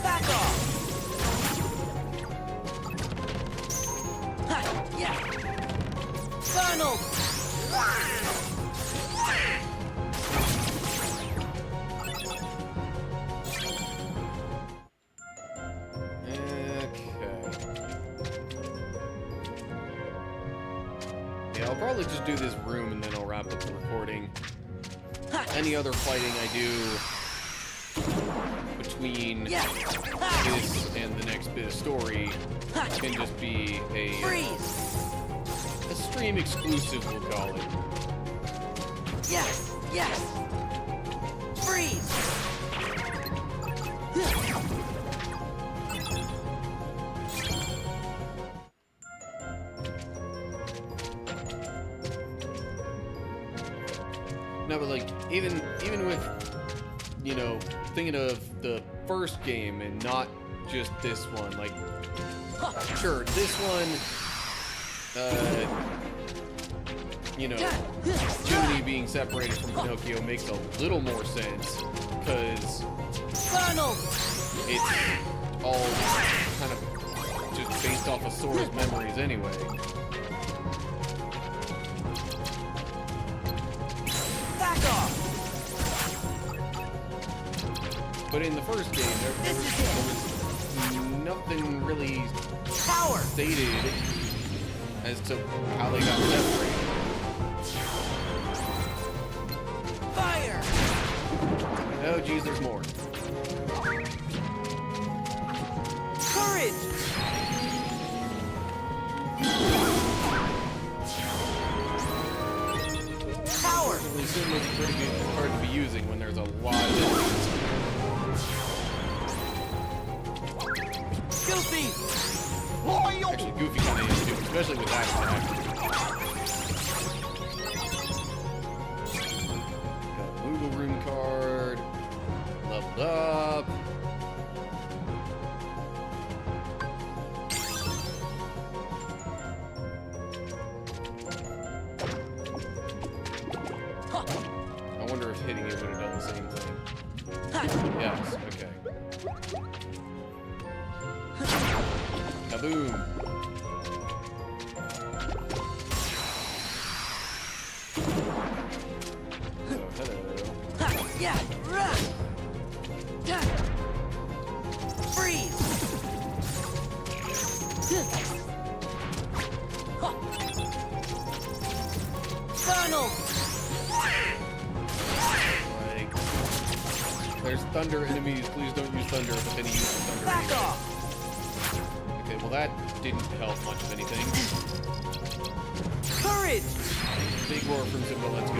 Back off! Yeah! Donald! Yeah, I'll probably just do this room and then I'll wrap up the recording. Any other fighting I do between this and the next bit of story can just be a stream exclusive, we'll call it. Yes! Yes! Freeze! No, but like even with, you know, thinking of the first game and not just this one, like sure, this one you know, Jiminy being separated from Pinocchio makes a little more sense because it's all kind of just based off of Sora's memories anyway. Back off! But in the first game, there was nothing really stated as to how they got separated. Fire! Oh, geez, there's more. Courage! Power! Well, Zoom is pretty good card to be using when there's a lot of enemies. Goofy! Actually, Goofy kind of is too, especially with that attack. Got a Moogle Room card. Leveled up. I wonder if hitting it would have done the same thing. Yes, okay. Kaboom! Oh, hello. Yeah! Run! Freeze! Funnel! Like, there's thunder enemies. Please don't use thunder, but then he uses thunder. Back off! Okay, well that didn't help much of anything. Courage! Big roar from Simba, let's go.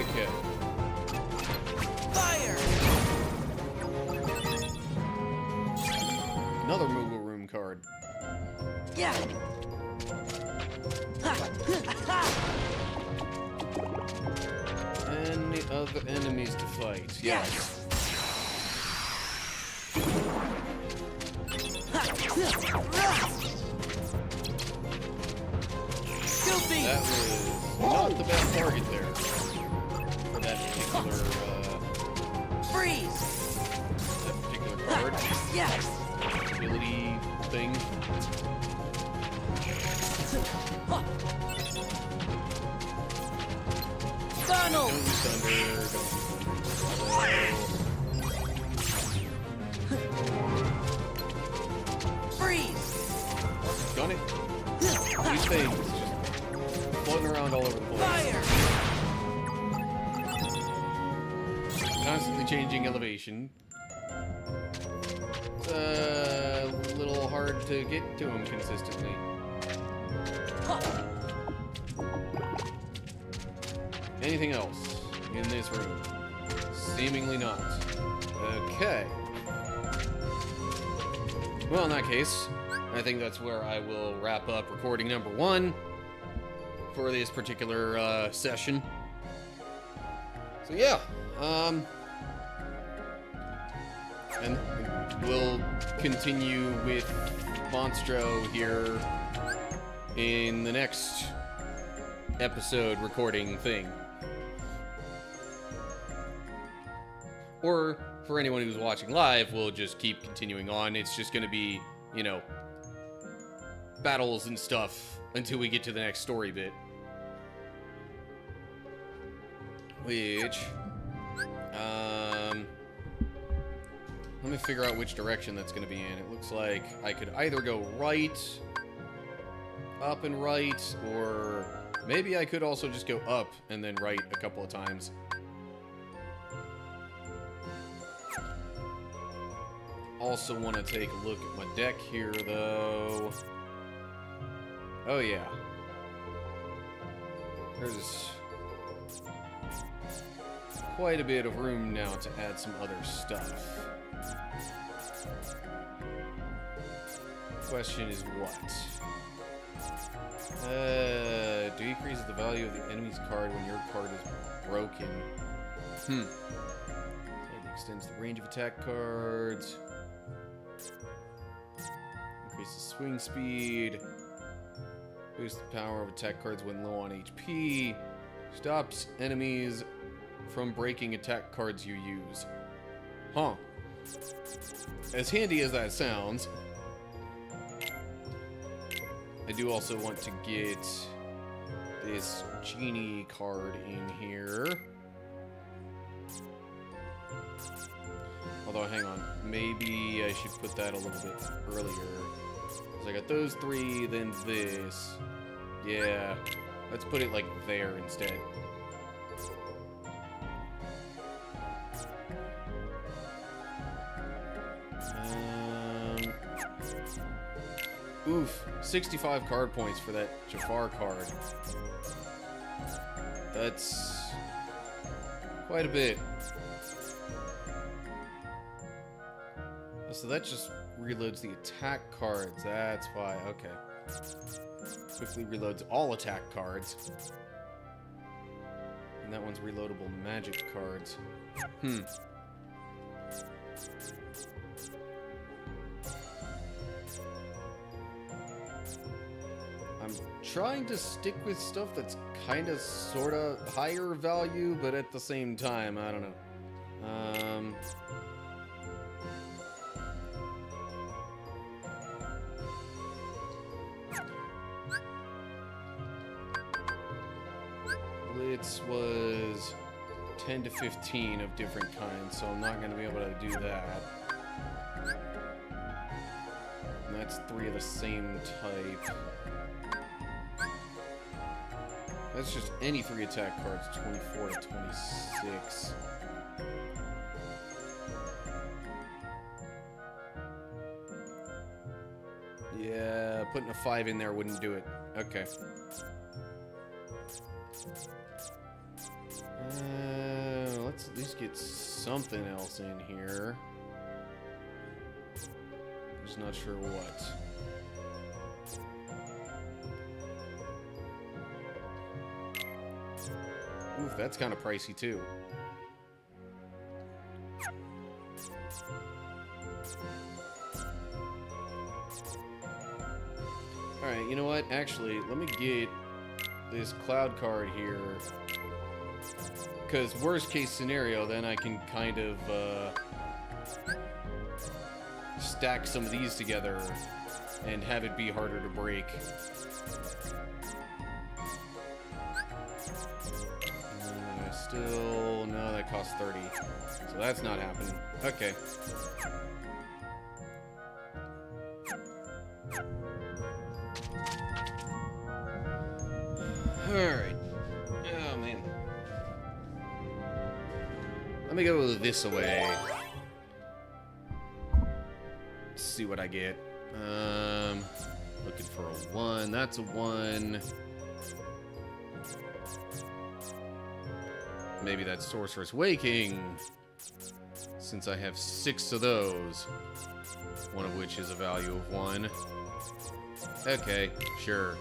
Okay. Fire! Another Moogle Room card. Yeah! Any other enemies to fight? Yes. Goofy! That was not the best target there. For that Freeze! particular card. Yes! Ability thing. Funnel! Don't use thunder. Freeze! Done it. These things just floating around all over the place. Fire! Constantly changing elevation. It's a little hard to get to him consistently. Anything else in this room? Seemingly not. Okay. Well, in that case, I think that's where I will wrap up recording number 1 for this particular session. So yeah, and we'll continue with Monstro here in the next episode recording thing. Or for anyone who's watching live, we'll just keep continuing on. It's just going to be, you know, battles and stuff until we get to the next story bit. Which, let me figure out which direction that's going to be in. It looks like I could either go right, up and right, or maybe I could also just go up and then right a couple of times. Also want to take a look at my deck here, though. Oh, yeah. There's quite a bit of room now to add some other stuff. Question is what? Decreases the value of the enemy's card when your card is broken. It extends the range of attack cards. Increases swing speed. Boosts the power of attack cards when low on HP. Stops enemies from breaking attack cards you use. Huh. As handy as that sounds, I do also want to get this genie card in here. Although, hang on. Maybe I should put that a little bit earlier. So I got those three, then this. Yeah. Let's put it like there instead. Oof, 65 card points for that Jafar card. That's quite a bit. So that just reloads the attack cards. That's why, okay. Quickly reloads all attack cards. And that one's reloadable magic cards. I'm trying to stick with stuff that's kind of, sort of higher value, but at the same time, I don't know. 10 to 15 of different kinds, so I'm not going to be able to do that. And that's 3 of the same type. That's just any 3 attack cards, 24 to 26. Yeah, putting a 5 in there wouldn't do it. Okay. Let's at least get something else in here. Just not sure what. Oof, that's kind of pricey too. Alright, you know what? Actually, let me get this cloud card here. Because worst case scenario, then I can kind of stack some of these together and have it be harder to break. Still, no, that costs 30. So that's not happening. Okay. Alright. Oh, man. Let me go this way. Let's see what I get. Looking for a 1. That's a 1. Maybe that's Sorceress Waking, since I have 6 of those. One of which is a value of 1. Okay, sure.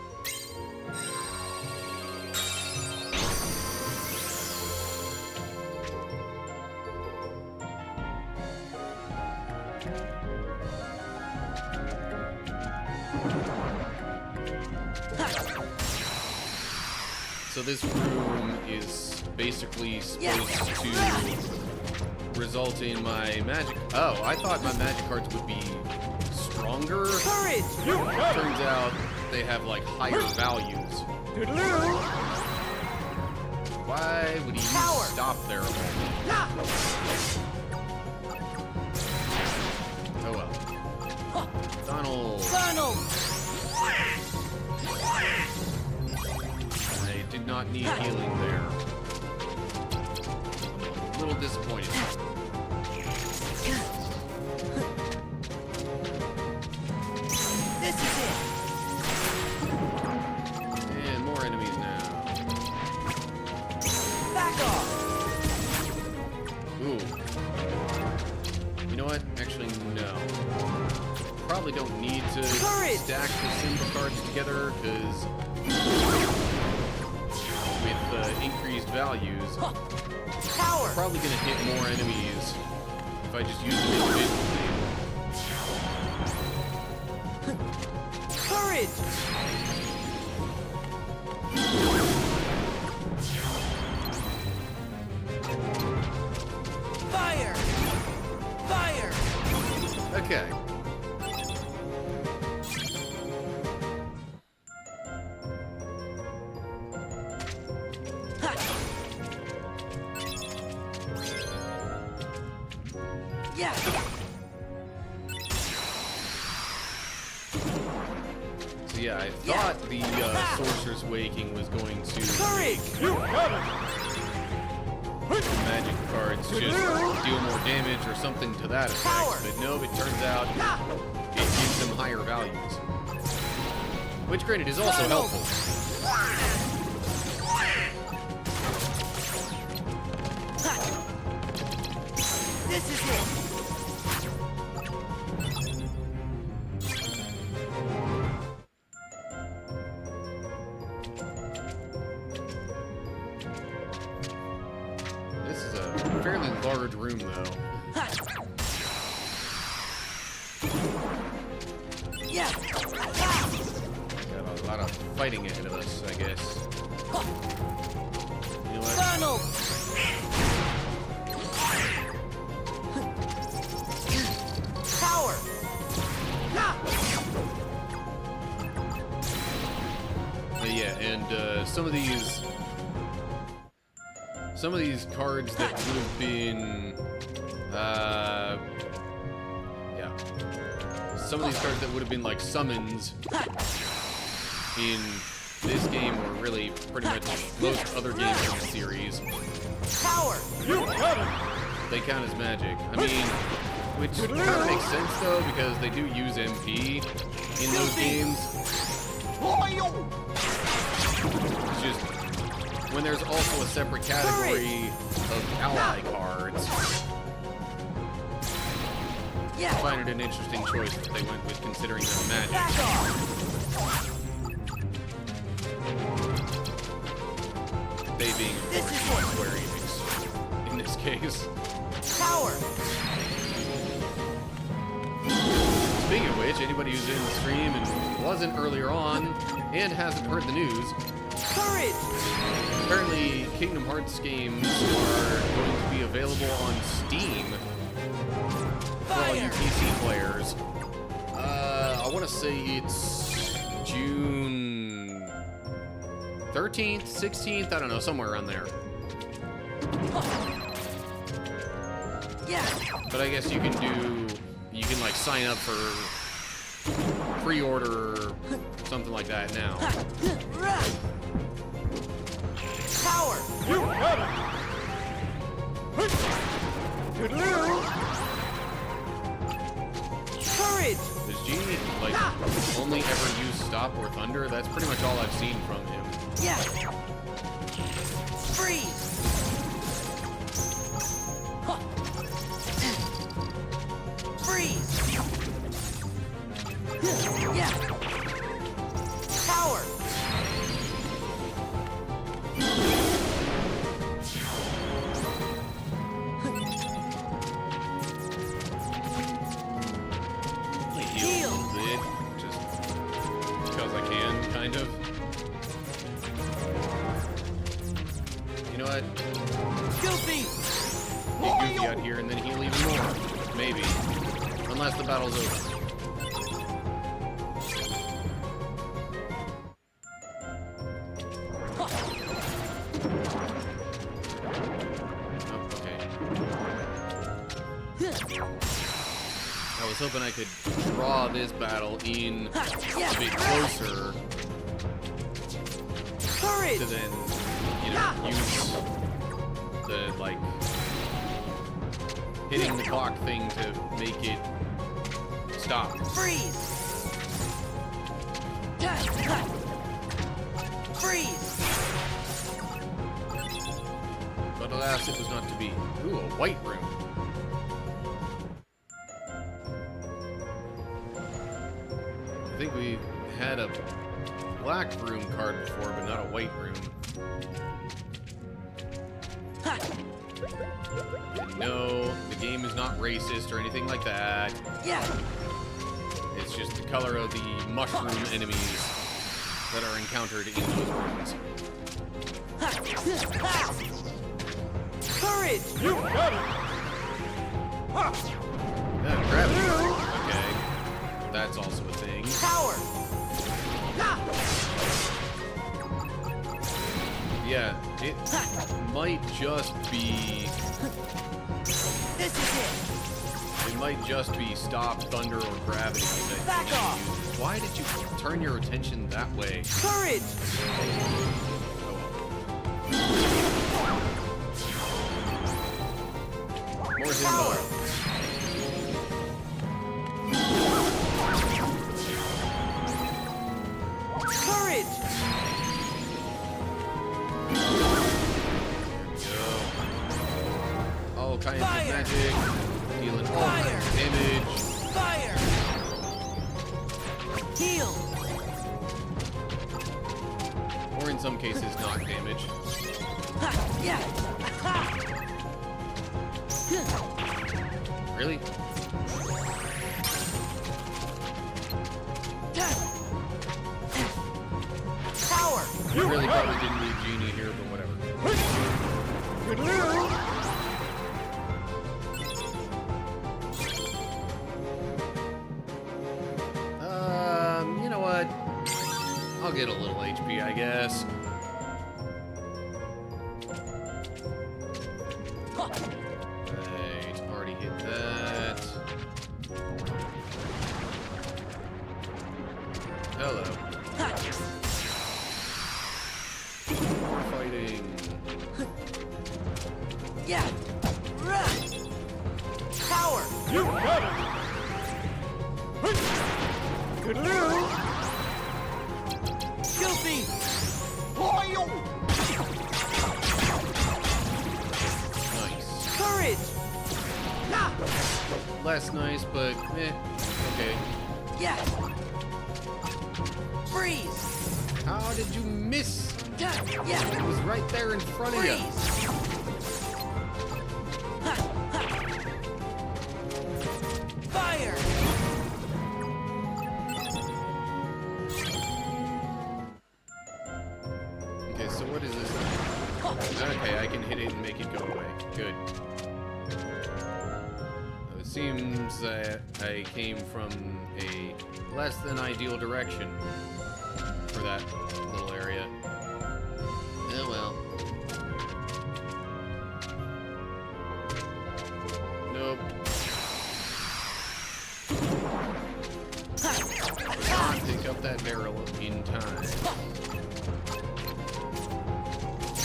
So this room is basically supposed to result in my magic. Oh, I thought my magic cards would be stronger. Courage! Turns out they have like higher values. Why would he use stop there? Oh well. Donald. I did not need healing there. A little disappointed. This is it. And more enemies now. Back off. really don't need to Courage! stack the Simba cards together, because with increased values, Power! I'm probably going to hit more enemies if I just use them individually. Courage! Fire! Fire! Okay. Yeah! So yeah, I thought the Sorcerer's Waking was going to Courage! magic cards just deal more damage or something to that effect. Power! But no, it turns out it gives them higher values. Which, granted, is also Final. helpful. This is it! This is a fairly large room, though. Yeah! Got a lot of fighting ahead of us, I guess. You know what? Donald! Power! But yeah, and some of these cards that would have been, yeah, some of these cards that would have been like summons in this game, or really pretty much most other games in the series, Power! they count as magic. I mean, which kind of makes sense though, because they do use MP in those games. It's just when there's also a separate category of ally cards, I Yeah! find it an interesting choice that they went with considering them magic. Back off! They being, of This course, is what- Square Enix in this case. Power! Speaking of which, anybody who's in the stream and wasn't earlier on and hasn't heard the news, Courage! apparently Kingdom Hearts games are going to be available on Steam for all you Fire! PC players. I want to say it's June 13th, 16th, I don't know, somewhere around there. Yeah! But I guess you can like sign up for pre-order or something like that now. Power! Courage! Does Genie like only ever use Stop or Thunder? That's pretty much all I've seen from him. Yeah! Freeze! Freeze! Yeah! Power! Heal a little bit, just because I can, kind of. You know what? Goofy! Get Goofy out here and then heal even more. Maybe. Unless the battle's over. Oh, okay. I was hoping I could draw this battle in a bit closer Courage! to then, you know, use the, like, hitting the clock thing to make it stop. Freeze! Freeze! But alas, it was not to be. Ooh, a white room. black room card before, but not a white room. And no, the game is not racist or anything like that. Yeah. It's just the color of the mushroom enemies that are encountered in those rooms. Courage! You got it! Gravity. Okay. That's also a thing. Power! Yeah, it might just be... This is it! It might just be stop, thunder, or gravity. Back off! Why did you turn your attention that way? Courage! More Zimbo. Courage! All kinds Fire! of magic, dealing all Fire! kinds of damage. Fire! Heal! Or in some cases, not damage. Ha! Yeah! Ha! Really? Power! You really probably didn't need Genie here, but whatever. You know what? I'll get a little HP, I guess. Right, already hit that. Hello. More fighting. Yeah! Power! You got it! Goofy! Nice. Courage! Less nice, but eh. Okay. Yeah! Freeze! How did you miss? Yeah! It was right there in front of you. Freeze! Ha! Ha! Fire! Okay, so what is this? Okay, I can hit it and make it go away. Good. It seems that I came from a less than ideal direction for that little area. Oh well. Nope. Can't pick up that barrel in time.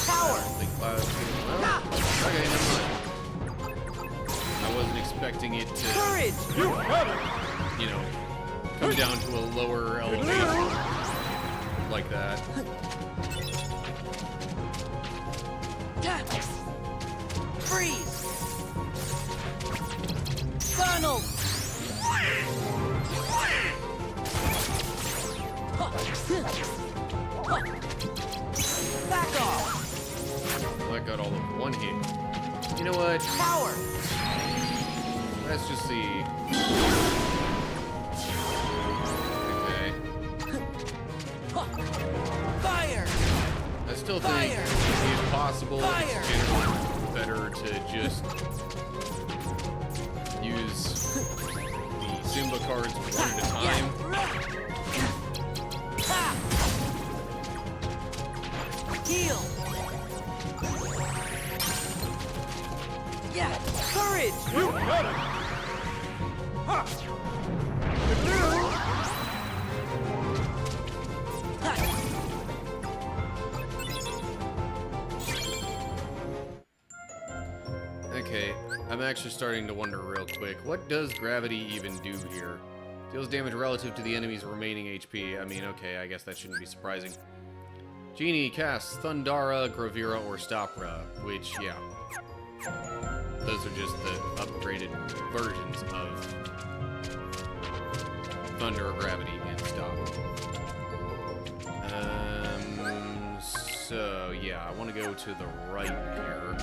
Power! Think well, okay, never mind. I wasn't expecting it to, Courage! You got it! you know, come down to a lower elevation like that. Freeze! Funnel! Back off! Well, I got all of one hit. You know what? Power! Let's just see. Okay. Fire! I still Fire! think if possible, Fire! it's generally better to just use the Simba cards one at a time. Ha! Heal! Yeah! Courage! You got it! Ha! Okay, I'm actually starting to wonder real quick, what does gravity even do here? Deals damage relative to the enemy's remaining HP. I mean, okay, I guess that shouldn't be surprising. Genie casts Thundara, Gravira, or Stopra, which, yeah. Those are just the upgraded versions of Thunder, Gravity, and Stop. So, yeah, I want to go to the right here.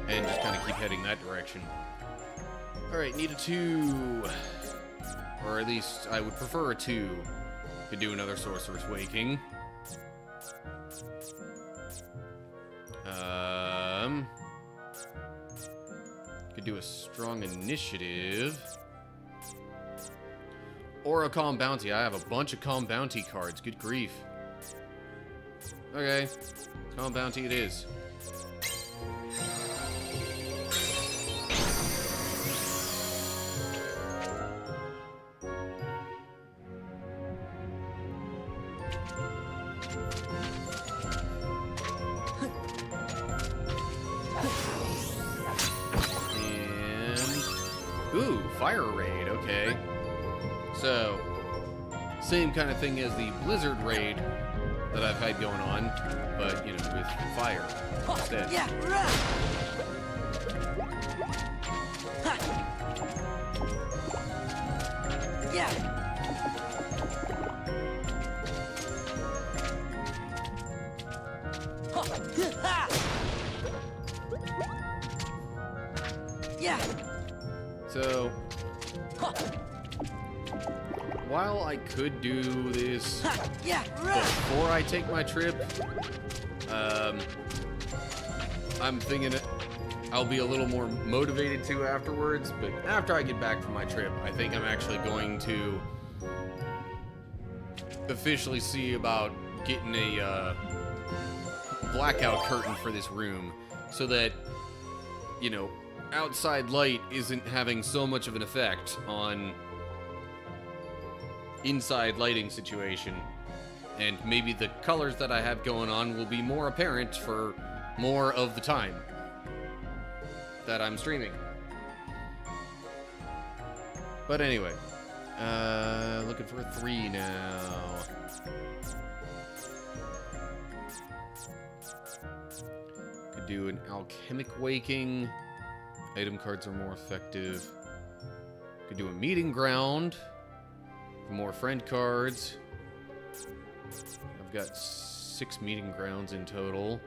And just kind of keep heading that direction. Alright, need a 2. Or at least, I would prefer a 2. Could do another Sorcerer's Waking. Could do a strong initiative. Or a calm bounty. I have a bunch of calm bounty cards. Good grief. Okay. Calm bounty it is. Ooh, fire raid, okay. So, same kind of thing as the blizzard raid that I've had going on, but, you know, with fire instead. Yeah. Yeah. Yeah. So, while I could do this Yeah. before I take my trip, I'm thinking I'll be a little more motivated to afterwards, but after I get back from my trip, I think I'm actually going to officially see about getting a blackout curtain for this room so that, you know, outside light isn't having so much of an effect on inside lighting situation, and maybe the colors that I have going on will be more apparent for more of the time that I'm streaming. But anyway, looking for a 3 now. Could do an alchemic waking. Item cards are more effective. Could do a meeting ground for more friend cards. I've got 6 meeting grounds in total.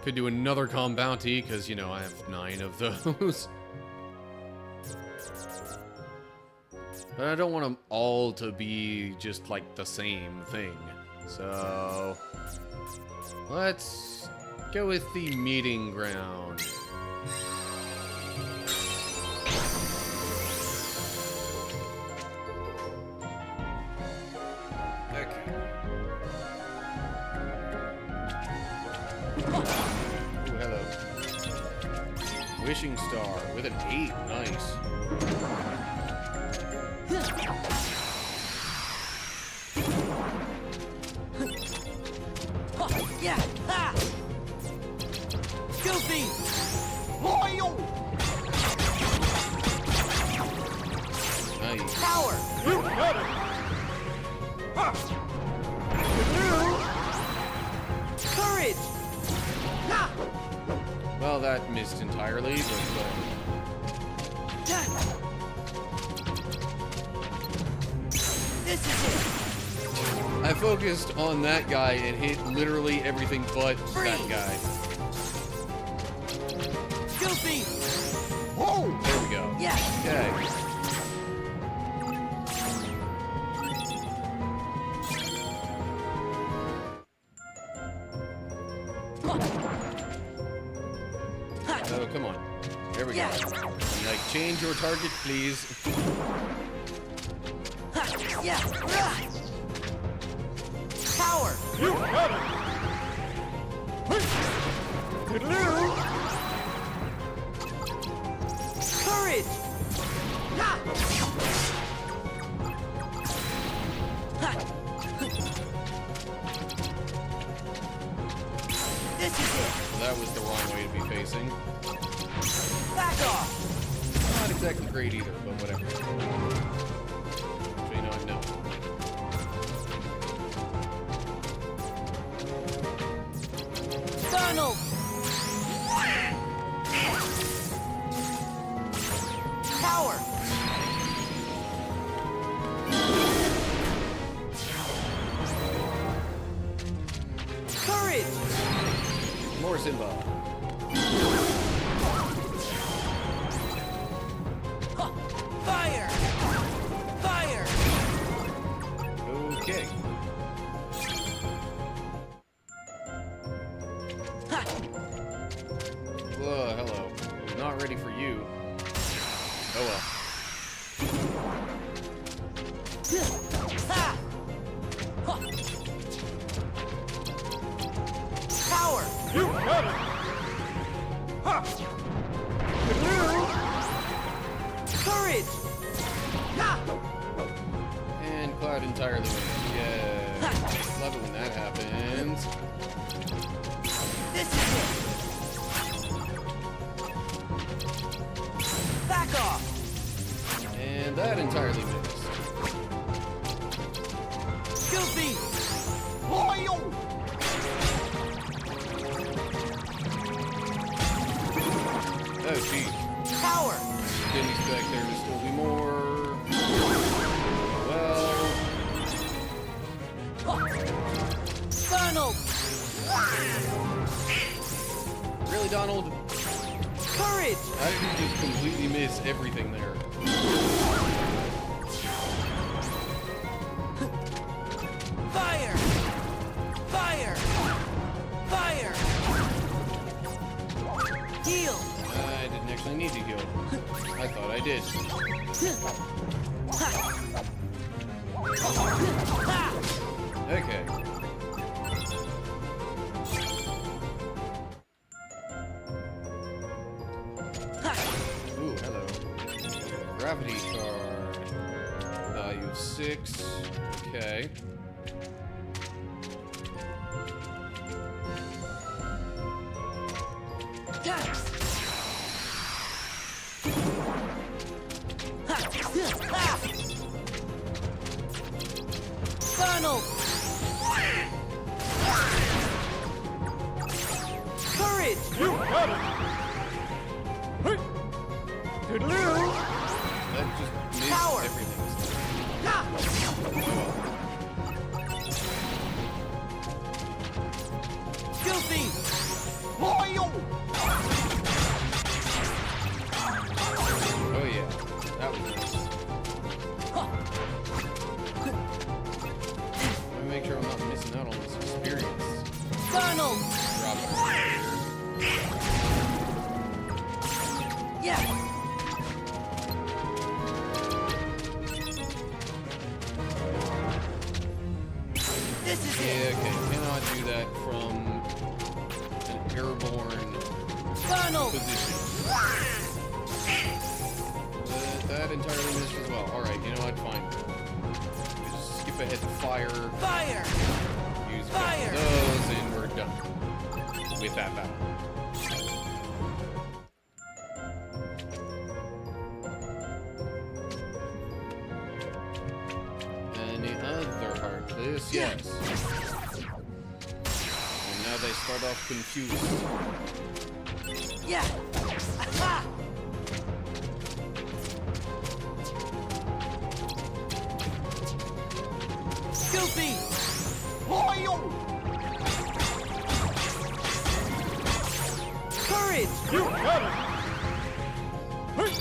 Could do another calm bounty because, you know, I have 9 of those. But I don't want them all to be just like the same thing. So let's go with the meeting ground. Okay. Ooh, hello. Wishing Star with an 8. Nice. Yeah. Ha! Goofy! Loyal! Nice. Power! You got it! Ha! Courage! Ha! Well, that missed entirely, but This is it! I focused on that guy and hit literally everything but that guy. Goofy! Whoa! There we go. Yeah. Okay. Oh, come on. There we Yeah. go. And, like, change your target, please. Ha! Yeah. Rah! Power! You got it! Courage! Ha! Ha! This is it! That was the wrong way to be facing. Back off! Not exactly great either, but whatever. So, you know, I know. Donald! Power! Simba. Fire! Fire! Okay. Whoa, hello. Not ready for you. Oh well. Ha! Huh. Power! You got it! Ha! Courage! Ha! And Cloud entirely wins. Yeah. Love it when that happens. This is it! Back off! And that entirely missed. Goofy! Oh, gee. Power! Didn't expect there to still be more. Well, Donald! really, Donald? Courage! How did you just completely miss everything there? Fire! Fire! Fire! Heal! I didn't actually need to heal. I thought I did. Okay. Ooh, hello. Gravity card. Value of 6. Okay. Donald! Courage! You got it! Hey! Toodaloo! That just missed Power. everything. Goofy! Oh yeah, that was nice. Let me make sure I'm not missing out on this experience. Donald! Drop it. Yeah! This is Yeah, it! okay. Cannot do that from an airborne Donald! position. That entirely missed as well. Alright, you know what? Fine. We just skip ahead to fire. Fire! Use Fire! those, and we're done with that battle. Any other heart? This, yes. And now they start off confused. Yeah! Aha! Goofy! Courage! You got it! Hey!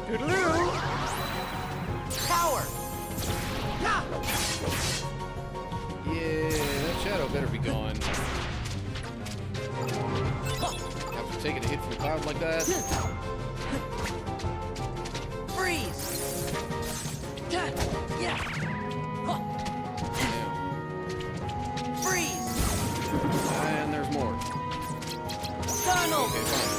Toodaloo! Power! Yeah, that shadow better be gone. After taking a hit from Cloud like that. Freeze! Yeah! Yeah. Freeze! And there's more. Donald! Okay, fine.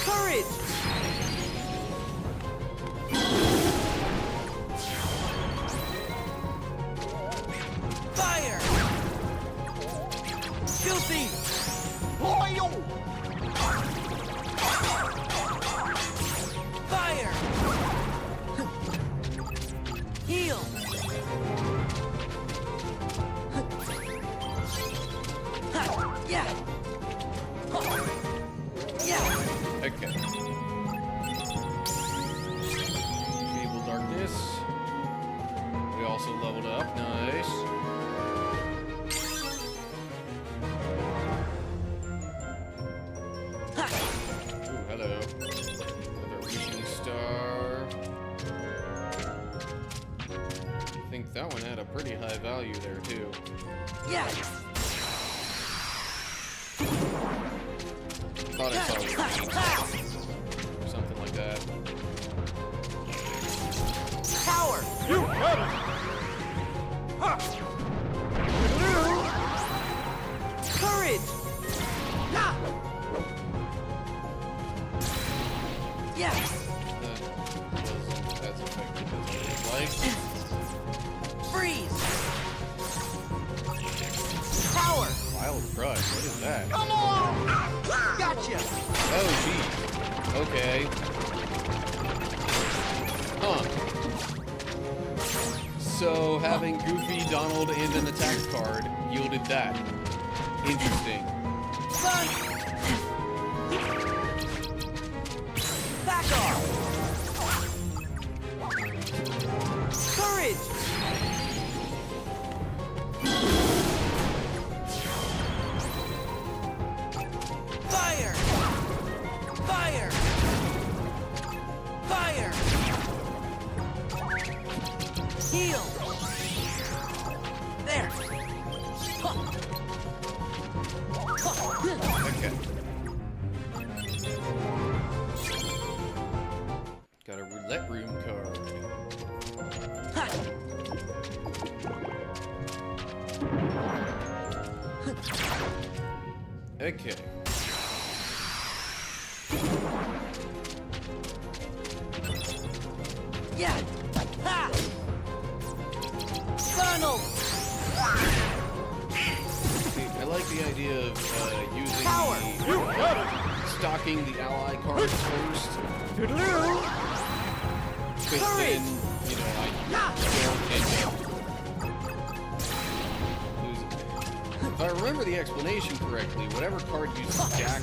Courage! Fire! Goofy! Fire! Heal! Yeah! Yeah! Okay. Feeble darkness. up. Nice. Ooh, hello. Another wishing star. I think that one had a pretty high value there, too. Yeah. Thought I saw it or something like that. Power. You got it! Ha! Toodaloo! Courage. Ah. Yes. That wasn't as effective as I would like. Freeze. Power. Wild Crush, what is that? Come on. Gotcha. Oh, geez. Okay. Huh. So, having Goofy, Donald, and an attack card yielded that. Interesting. Sun. Back off. Courage. Fire. Fire. Fire. Heal. There. Okay. Got a roulette room card. Okay. Yeah. Ha. Funnel. See, I like the idea of using Power. You got it! stocking the ally cards first. Toodaloo! Because then, you know, I don't end up losing. If I remember the explanation correctly, whatever card you stack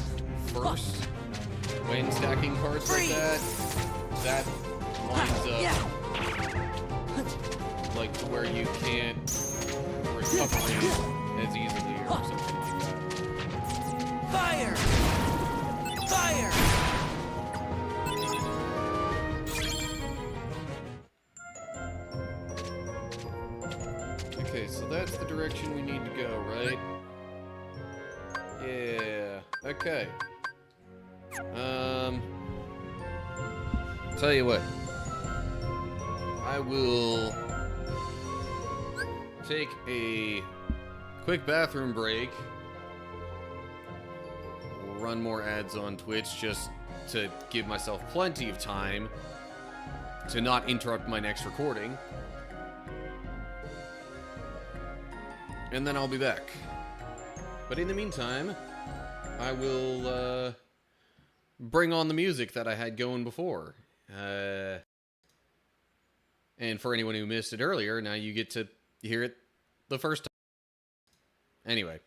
first when stacking cards like that lines up Yeah. like to where you can't recover it as easily or something like that. Fire. Fire. Okay, so that's the direction we need to go, right? Yeah. Okay. Tell you what. I will take a quick bathroom break. Run more ads on Twitch just to give myself plenty of time to not interrupt my next recording. And then I'll be back. But in the meantime, I will bring on the music that I had going before. And for anyone who missed it earlier, now you get to hear it the first time. Anyway.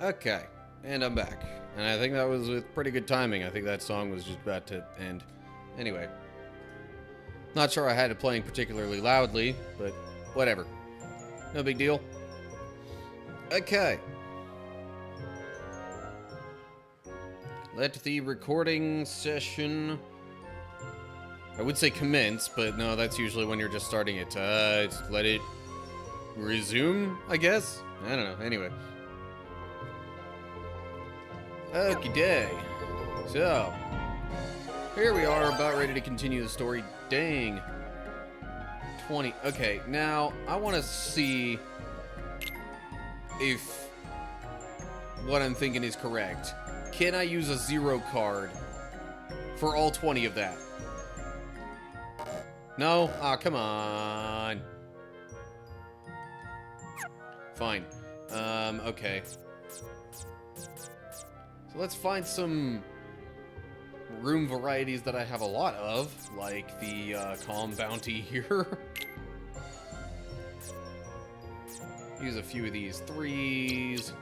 Okay, and I'm back. And I think that was with pretty good timing. I think that song was just about to end. Anyway. Not sure I had it playing particularly loudly, but whatever. No big deal. Okay. Let the recording session... I would say commence, but no, that's usually when you're just starting it. Let it resume, I guess? I don't know. Anyway. Okie day. So, here we are, about ready to continue the story. Dang. 20. Okay, now, I want to see if what I'm thinking is correct. Can I use a 0 card for all 20 of that? No? Aw, come on. Fine. Okay. So let's find some room varieties that I have a lot of, like the Calm Bounty here. Use a few of these 3s.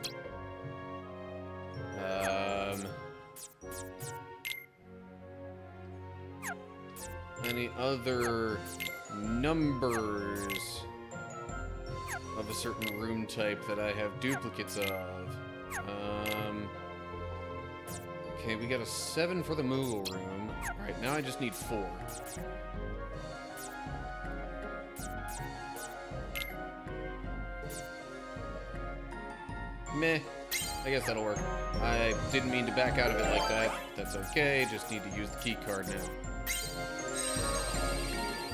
Any other numbers of a certain room type that I have duplicates of? Okay, we got a 7 for the Moogle room. Alright, now I just need 4. Meh. I guess that'll work. I didn't mean to back out of it like that. That's okay, just need to use the key card now.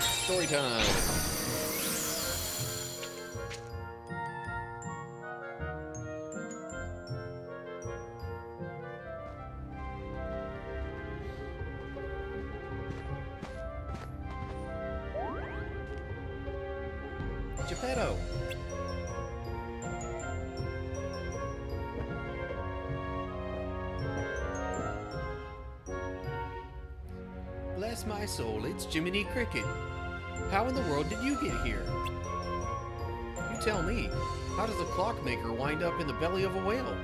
Story time! Geppetto! Bless my soul, it's Jiminy Cricket. How in the world did you get here? You tell me. How does a clockmaker wind up in the belly of a whale?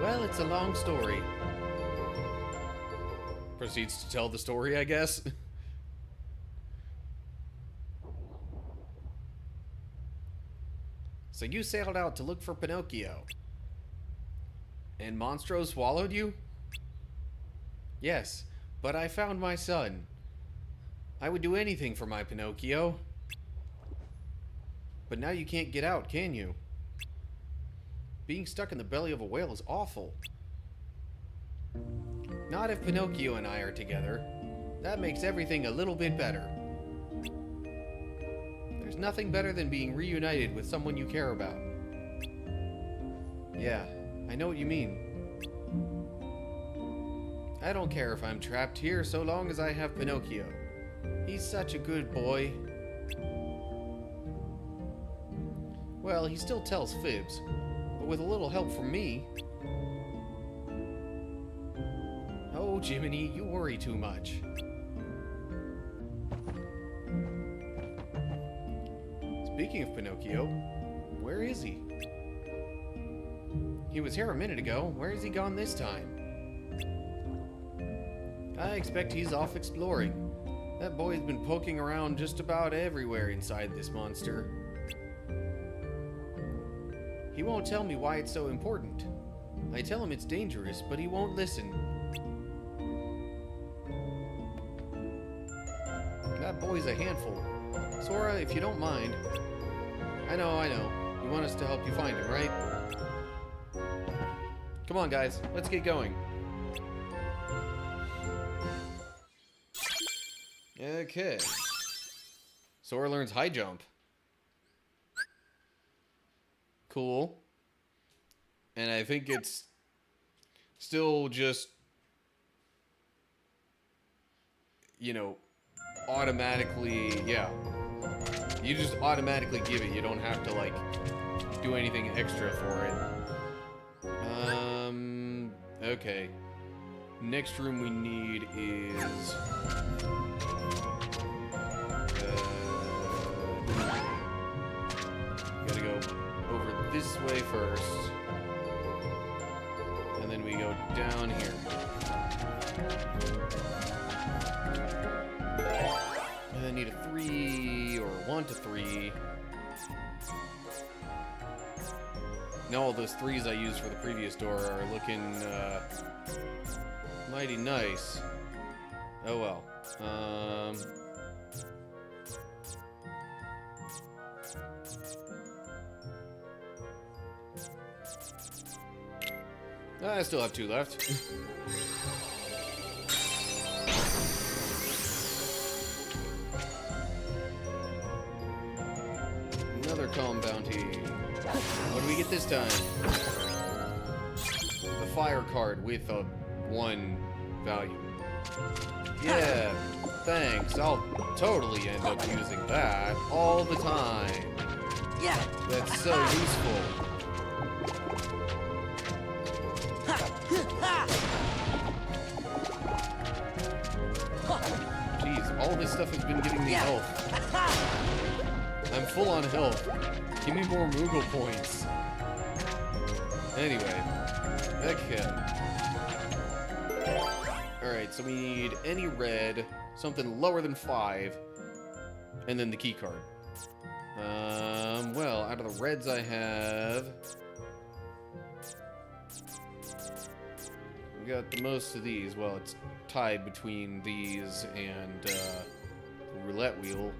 Well, it's a long story. Proceeds to tell the story, I guess. So you sailed out to look for Pinocchio. And Monstro swallowed you? Yes, but I found my son. I would do anything for my Pinocchio. But now you can't get out, can you? Being stuck in the belly of a whale is awful. Not if Pinocchio and I are together. That makes everything a little bit better. There's nothing better than being reunited with someone you care about. Yeah, I know what you mean. I don't care if I'm trapped here so long as I have Pinocchio. He's such a good boy. Well, he still tells fibs, but with a little help from me. Oh, Jiminy, you worry too much. Speaking of Pinocchio, where is he? He was here a minute ago. Where has he gone this time? I expect he's off exploring. That boy's been poking around just about everywhere inside this monster. He won't tell me why it's so important. I tell him it's dangerous, but he won't listen. That boy's a handful. Sora, if you don't mind. I know. You want us to help you find him, right? Come on, guys. Let's get going. Okay. Sora learns high jump. Cool. And I think it's still just, you know, automatically, yeah. You just automatically give it. You don't have to, like, do anything extra for it. Okay. Next room we need is... gotta go over this way first. And then we go down here. And then need a 3 or 1 to 3. Now all those 3s I used for the previous door are looking mighty nice. Oh well. I still have 2 left. Another calm bounty. What do we get this time? The fire card with a 1 value. Yeah, thanks. I'll totally end up using that all the time. Yeah. That's so useful. Jeez, all this stuff has been getting me health. I'm full on health. Give me more Moogle points. Anyway, okay. Alright, so we need any red, something lower than 5, and then the key card. Well, out of the reds I have, we got the most of these. Well, it's tied between these and the roulette wheel.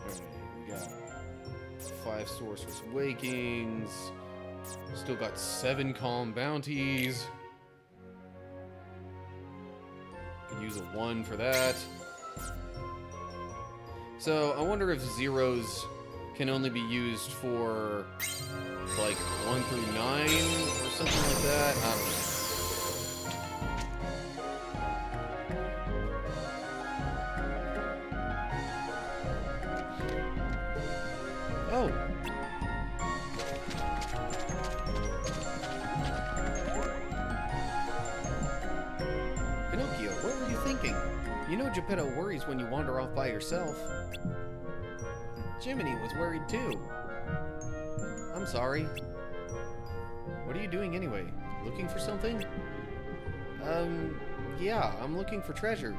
Alright, we got 5 Sorceress Wakings. Still got 7 Calm Bounties. Can use a 1 for that. So, I wonder if zeros can only be used for, like, 1 through 9 or something like that. I don't know. Oh. Pinocchio, what were you thinking? You know Geppetto worries when you wander off by yourself. Jiminy was worried too. I'm sorry. What are you doing anyway? Looking for something? Yeah, I'm looking for treasure.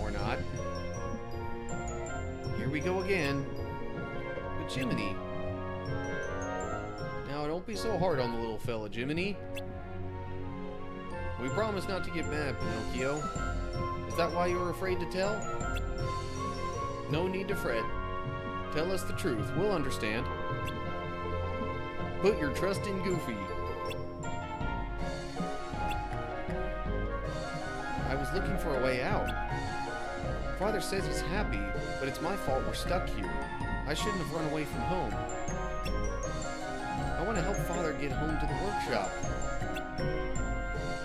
Or not. Here we go again. But Jiminy. Now, don't be so hard on the little fella, Jiminy. We promise not to get mad, Pinocchio. Is that why you were afraid to tell? No need to fret. Tell us the truth. We'll understand. Put your trust in Goofy. I was looking for a way out. Father says he's happy, but it's my fault we're stuck here. I shouldn't have run away from home. I want to help Father get home to the workshop.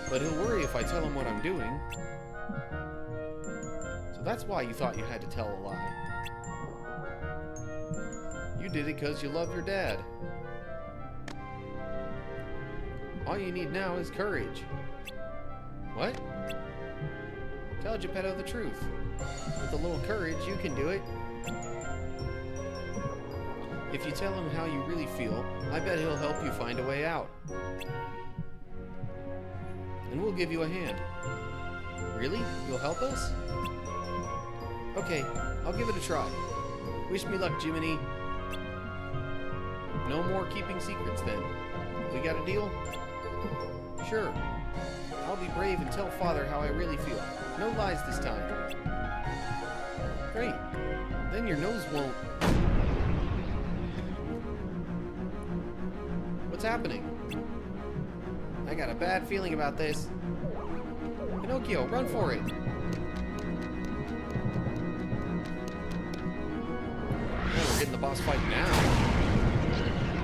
But he'll worry if I tell him what I'm doing. So that's why you thought you had to tell a lie. You did it because you love your dad. All you need now is courage. What? Tell Geppetto the truth. With a little courage, you can do it. If you tell him how you really feel, I bet he'll help you find a way out. And we'll give you a hand. Really? You'll help us? Okay, I'll give it a try. Wish me luck, Jiminy. No more keeping secrets then. We got a deal? Sure. I'll be brave and tell Father how I really feel. No lies this time. Great. Then your nose won't... What's happening? I got a bad feeling about this. Pinocchio, run for it. Oh, we're getting the boss fight now.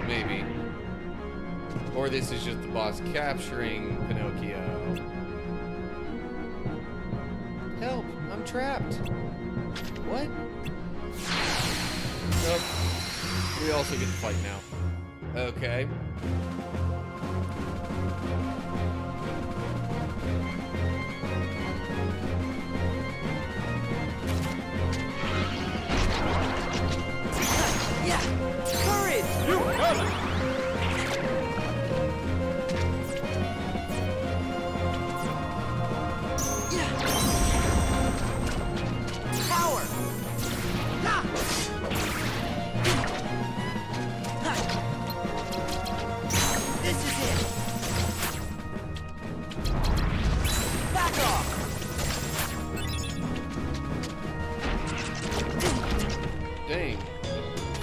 Maybe. Or this is just the boss capturing Pinocchio. Help! I'm trapped! What? Nope. We also get to fight now. Okay. Yeah! Courage! You got it!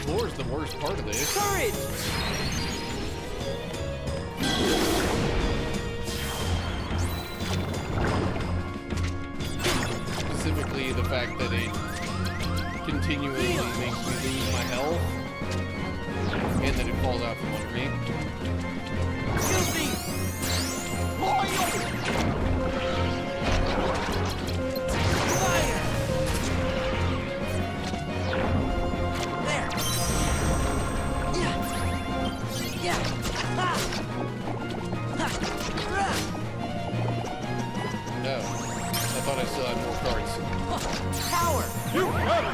floor is the worst part of this. Courage! Specifically, the fact that it continually makes me lose my health, and that it falls out from under me. Guilty! Fire! There! Yeah! Yeah! Ha! Ha! Rah! No, I thought I still had more cards. Power! You got it!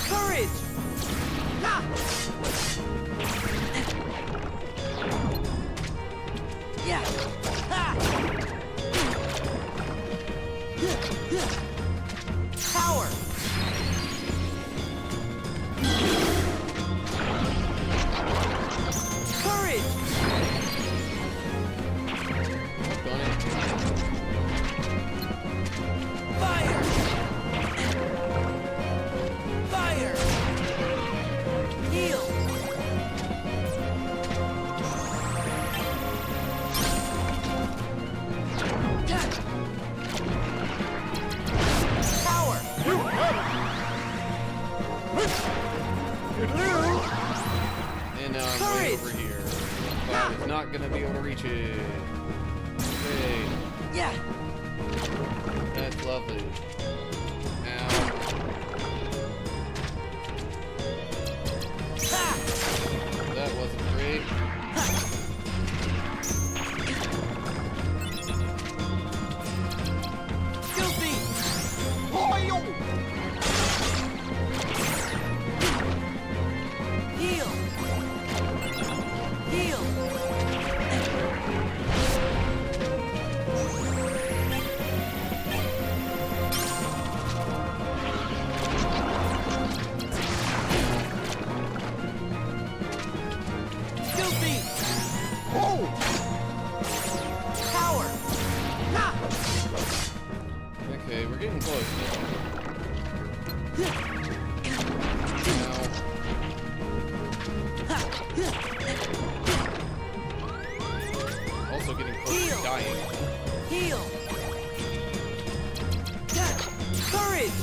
Courage! Ha! Yeah! Ha! Power! Courage! Got it. Fire! Fire! Heal! Power! You got it! Toodaloo! And now I'm way over here. But I was not gonna be able to reach it. Okay, Yeah! that's lovely. Now, Ha! that wasn't great. Guilty! Heal! Heal! Guilty! Power! Ha! Okay, we're getting close now. Also getting close Heal. to dying. Heal! Courage!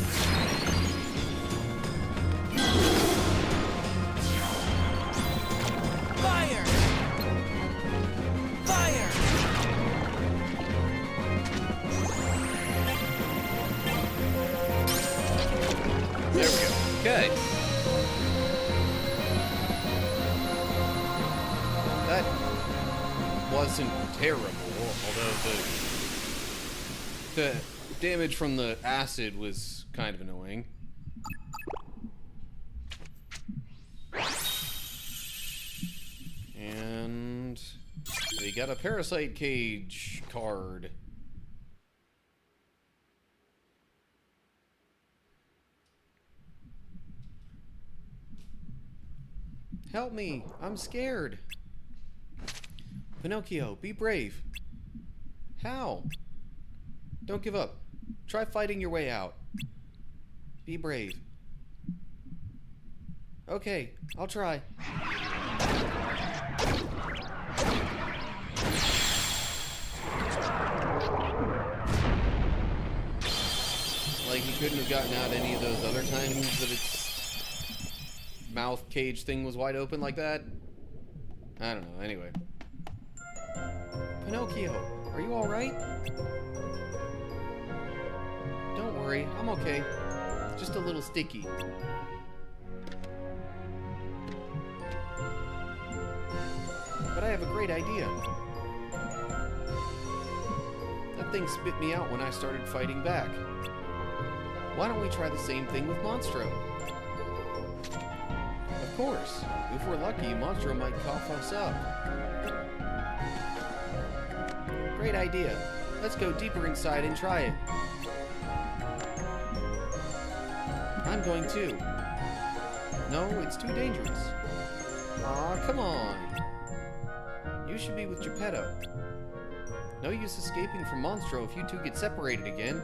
Fire! Fire! There we go. Okay. That wasn't terrible, although the damage from the acid was kind of annoying. And we got a parasite cage card. Help me, I'm scared. Pinocchio, be brave. How? Don't give up. Try fighting your way out. Be brave. Okay, I'll try. Like, he couldn't have gotten out any of those other times that its mouth cage thing was wide open like that? I don't know, anyway. Pinocchio, are you alright? Don't worry, I'm okay. Just a little sticky. But I have a great idea. That thing spit me out when I started fighting back. Why don't we try the same thing with Monstro? Of course. If we're lucky, Monstro might cough us up. Great idea. Let's go deeper inside and try it. I'm going too. No, it's too dangerous. Aw, come on. You should be with Geppetto. No use escaping from Monstro if you two get separated again.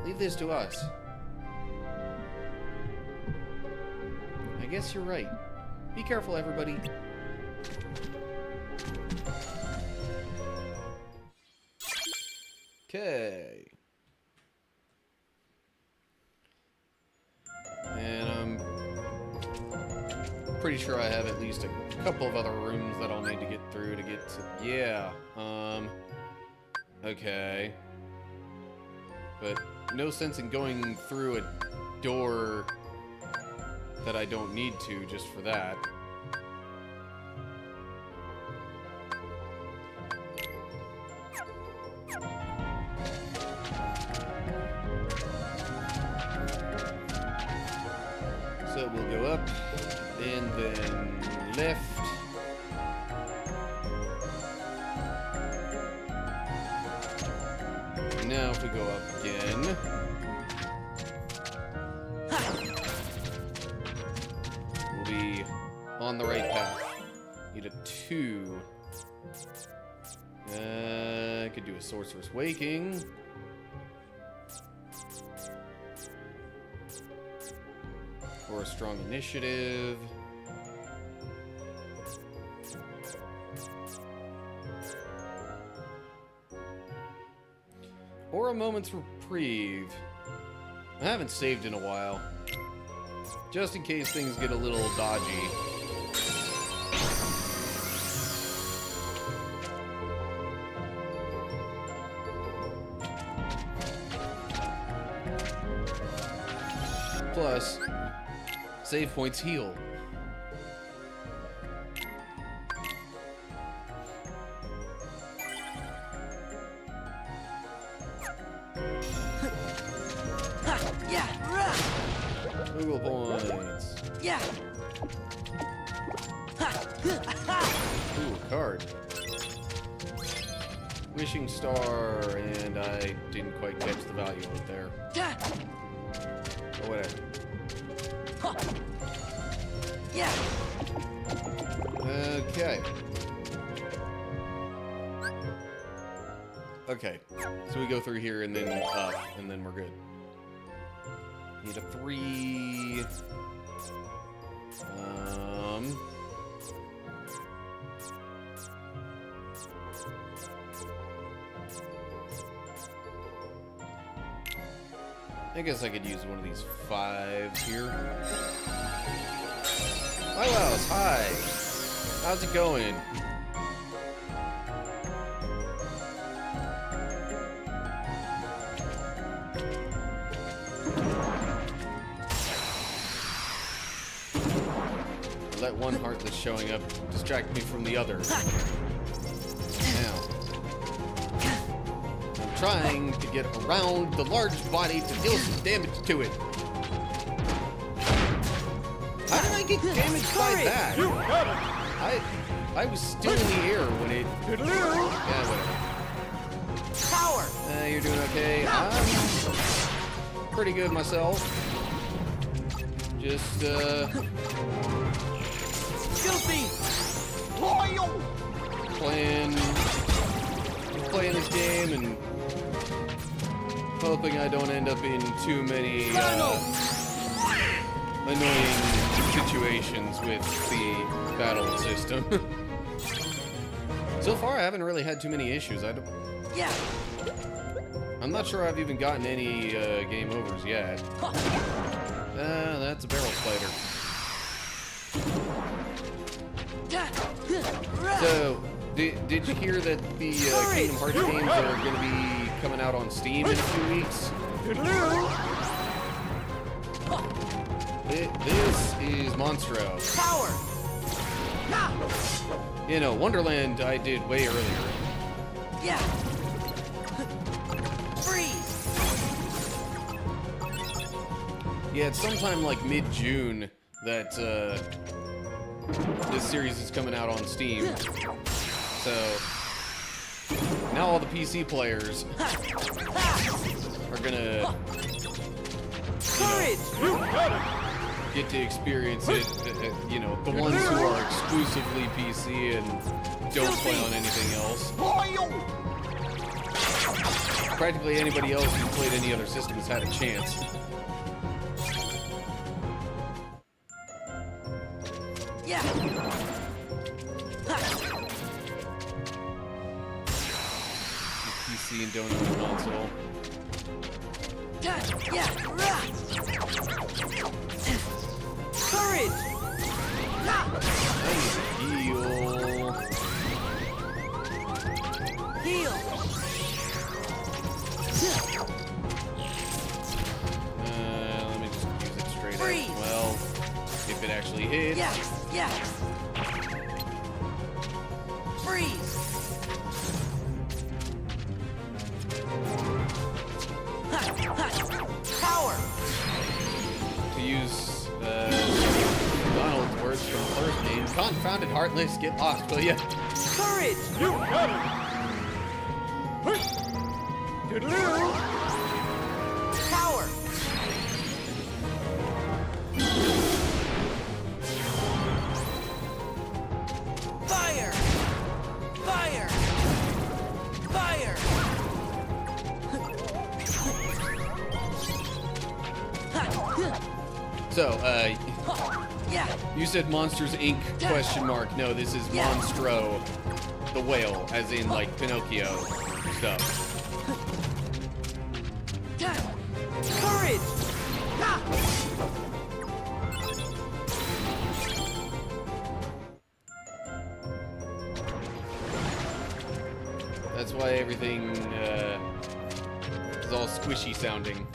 Leave this to us. guess you're right. Be careful, everybody. Okay. And I'm pretty sure I have at least a couple of other rooms that I'll need to get through to get to... Yeah, okay. But no sense in going through a door that I don't need to just for that. So we'll go up and then left. Now if we go up again. We'll be on the right path. Need a 2. I could do a Sorcerer's Waking. Or a strong initiative. Or a moment's reprieve. I haven't saved in a while. Just in case things get a little dodgy. Plus, save points heal. Google points. Yeah. Ooh, a card. Wishing Star, and I didn't quite catch the value of it there. Oh, whatever. Yeah. Okay. Okay. So we go through here and then up, and then we're good. Need a 3. I guess I could use one of these 5s here. Milos, hi! How's it going? I let one heart that's showing up distract me from the other. Now, I'm trying to get around the large body to deal some damage to it. How did I get damaged by that? You got it! I was still in the air when it... Toodaloo! Yeah, whatever. Power. You're doing okay. I'm pretty good myself. Just, Filthy. playing this game and hoping I don't end up in too many, annoying situations with the battle system. So far, I haven't really had too many issues. Yeah. I'm not sure I've even gotten any game overs yet. That's a barrel spider. So, did you hear that the Kingdom Hearts games are going to be coming out on Steam in a few weeks? Toodaloo! This is Monstro. Power. You know, Wonderland I did way earlier. Yeah. Freeze. Yeah, it's sometime like mid-June that this series is coming out on Steam. So now all the PC players are gonna get to experience it. You know, the ones who are exclusively PC and don't play on anything else. Practically anybody else who played any other system has had a chance. Yeah. PC and don't own a console. Yeah. Courage. Heal. Heal. Let me just use it straight Freeze. up. Well, if it actually hits. Yeah. Freeze. Power. To use Donald's words from the first name, confounded heartless, get lost, will ya? Courage. You got it. Toodaloo. Power. Fire. Fire. Fire. So, Yeah. you said Monsters Inc. question mark. No, this is Monstro, the whale, as in like Pinocchio stuff. Courage. That's why everything is all squishy sounding.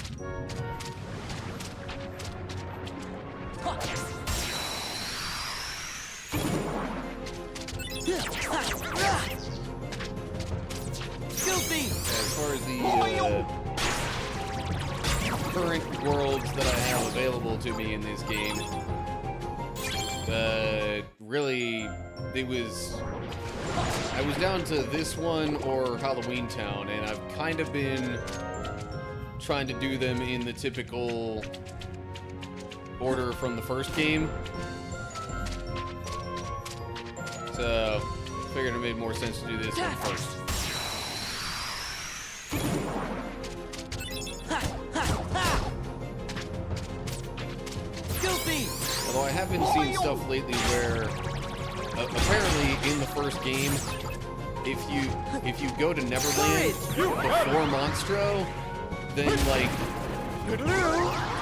Goofy. As far as the current worlds that I have available to me in this game, really, I was down to this one or Halloween Town, and I've kind of been trying to do them in the typical order from the first game. So, figured it made more sense to do this one first. Goofy. Although I have been seeing stuff lately where apparently in the first game, if you go to Neverland before Monstro, then like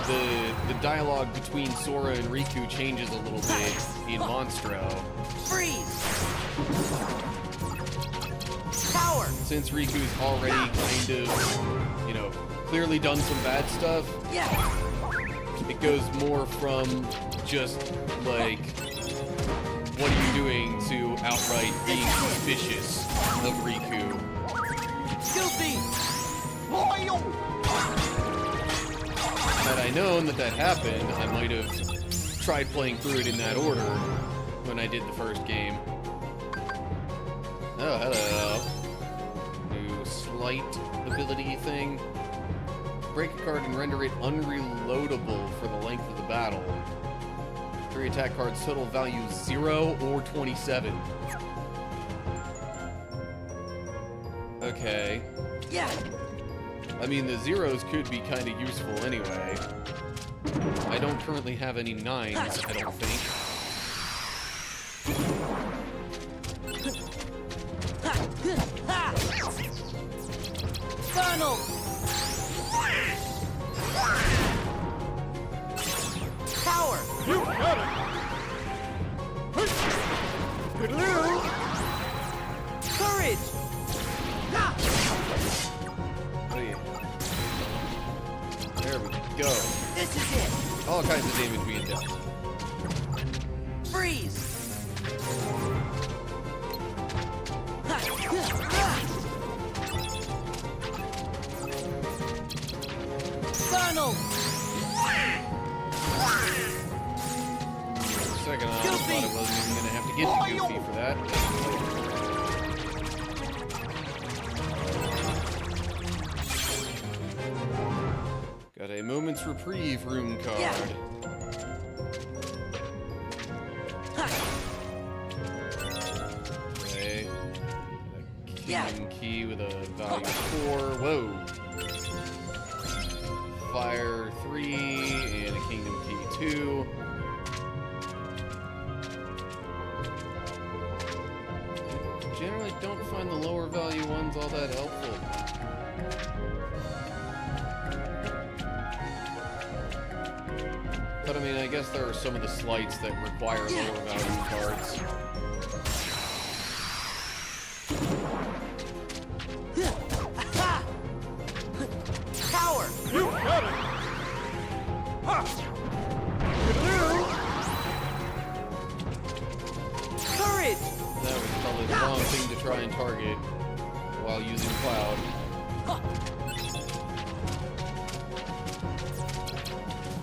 the dialogue between Sora and Riku changes a little bit in Monstro. Freeze. Power. Since Riku's already kind of, you know, clearly done some bad stuff, Yeah. it goes more from just like, what are you doing, to outright being suspicious of Riku. Goofy. Had I known that happened, I might have tried playing through it in that order when I did the first game. Oh, hello. New slight ability thing. Break a card and render it unreloadable for the length of the battle. 3 attack cards, total value 0 or 27. Okay. Yeah. I mean, the zeros could be kind of useful anyway. I don't currently have any 9s, I don't think. Funnel. Power. You got it. Toodaloo. Courage. What are you? There we go. This is it. All kinds of damage being dealt. Freeze. Funnel. For a second, I thought I wasn't even going to have to get to Goofy for that. Got a moment's reprieve room card. Yeah. Okay. A Yeah. kingdom key with a value 4. Whoa. Fire 3 and a kingdom key 2. all that helpful. But I mean, I guess there are some of the slights that require lower value cards. Power! You got it! Ha! Toodaloo! Courage! That was probably the wrong thing to try and target while using Cloud.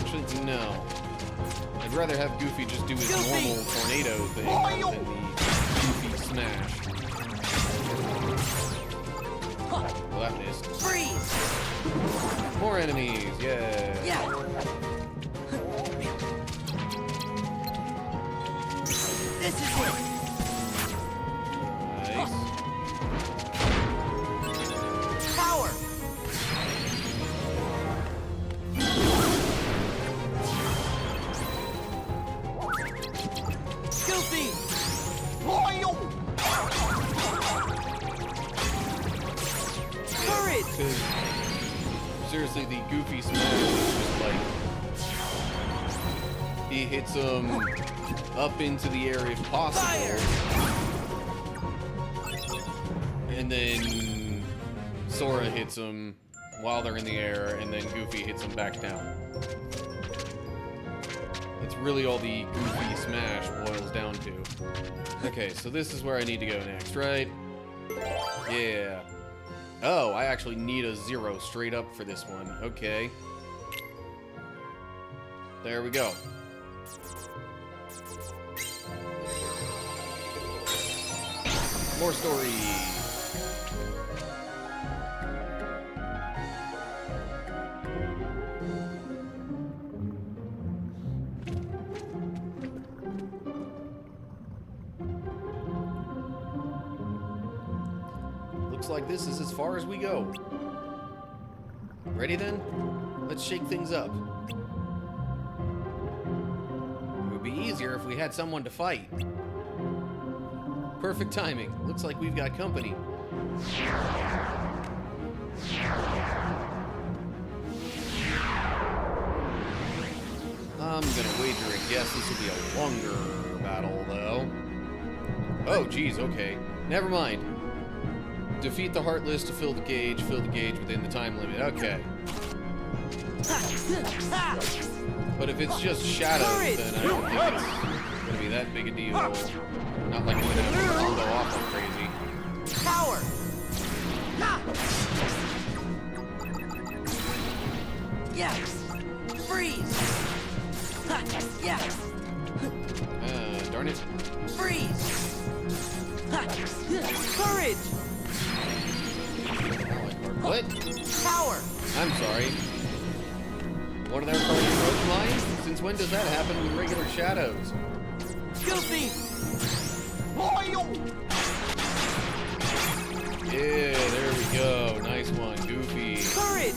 Actually, no. I'd rather have Goofy just do his normal tornado thing rather than the Goofy smash. Well, that missed. Freeze! More enemies, yeah. Yeah! This is it! Nice. Power! Goofy! Courage! Because, seriously, the Goofy smash is just like... He hits him up into the air if possible. Fire! And then Sora hits him while they're in the air, and then Goofy hits him back down. That's really all the Goofy smash boils down to. Okay, so this is where I need to go next, right? Yeah. Oh, I actually need a 0 straight up for this one. Okay. There we go. More story. Looks like this is as far as we go. Ready then? Let's shake things up. It would be easier if we had someone to fight. Perfect timing. Looks like we've got company. I'm gonna wager a guess this will be a longer battle, though. Oh, geez, okay. Never mind. Defeat the Heartless to fill the gauge within the time limit. Okay. But if it's just shadows, then I don't think it's gonna be that big a deal. Not like we're gonna have to combo off like crazy. Power! Yes! Freeze! Yes! Darn it. Freeze! Courage! What? Power! I'm sorry. One of their cards broke mine? Since when does that happen with regular shadows? Goofy! Yeah, there we go. Nice one, Goofy. Courage!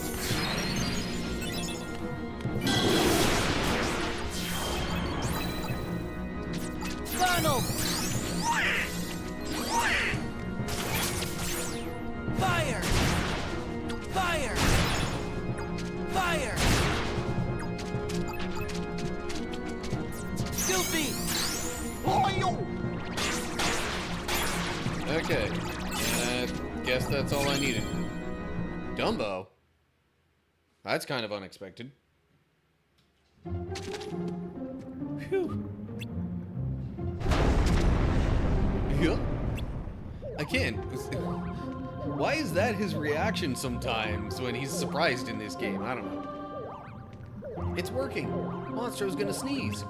Funnel! Fire! Fire! Fire! Goofy! Okay. Guess that's all I needed. Dumbo? That's kind of unexpected. Phew. Yeah. Again, why is that his reaction sometimes when he's surprised in this game? I don't know. It's working. Monstro's gonna sneeze.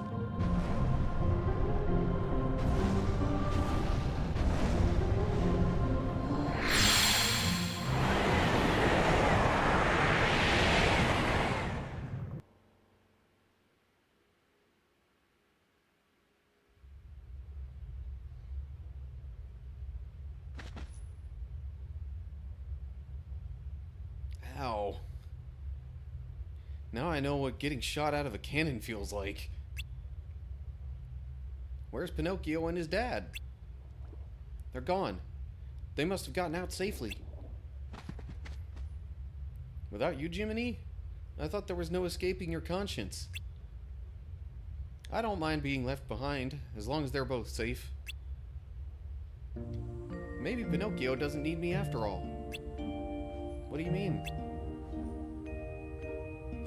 Ow. Now I know what getting shot out of a cannon feels like. Where's Pinocchio and his dad? They're gone. They must have gotten out safely. Without you, Jiminy? I thought there was no escaping your conscience. I don't mind being left behind, as long as they're both safe. Maybe Pinocchio doesn't need me after all. What do you mean?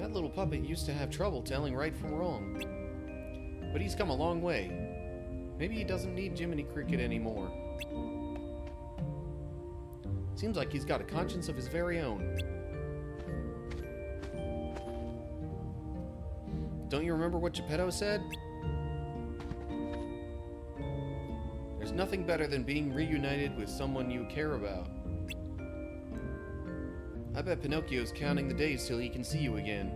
That little puppet used to have trouble telling right from wrong. But he's come a long way. Maybe he doesn't need Jiminy Cricket anymore. Seems like he's got a conscience of his very own. Don't you remember what Geppetto said? There's nothing better than being reunited with someone you care about. I bet Pinocchio's counting the days till he can see you again.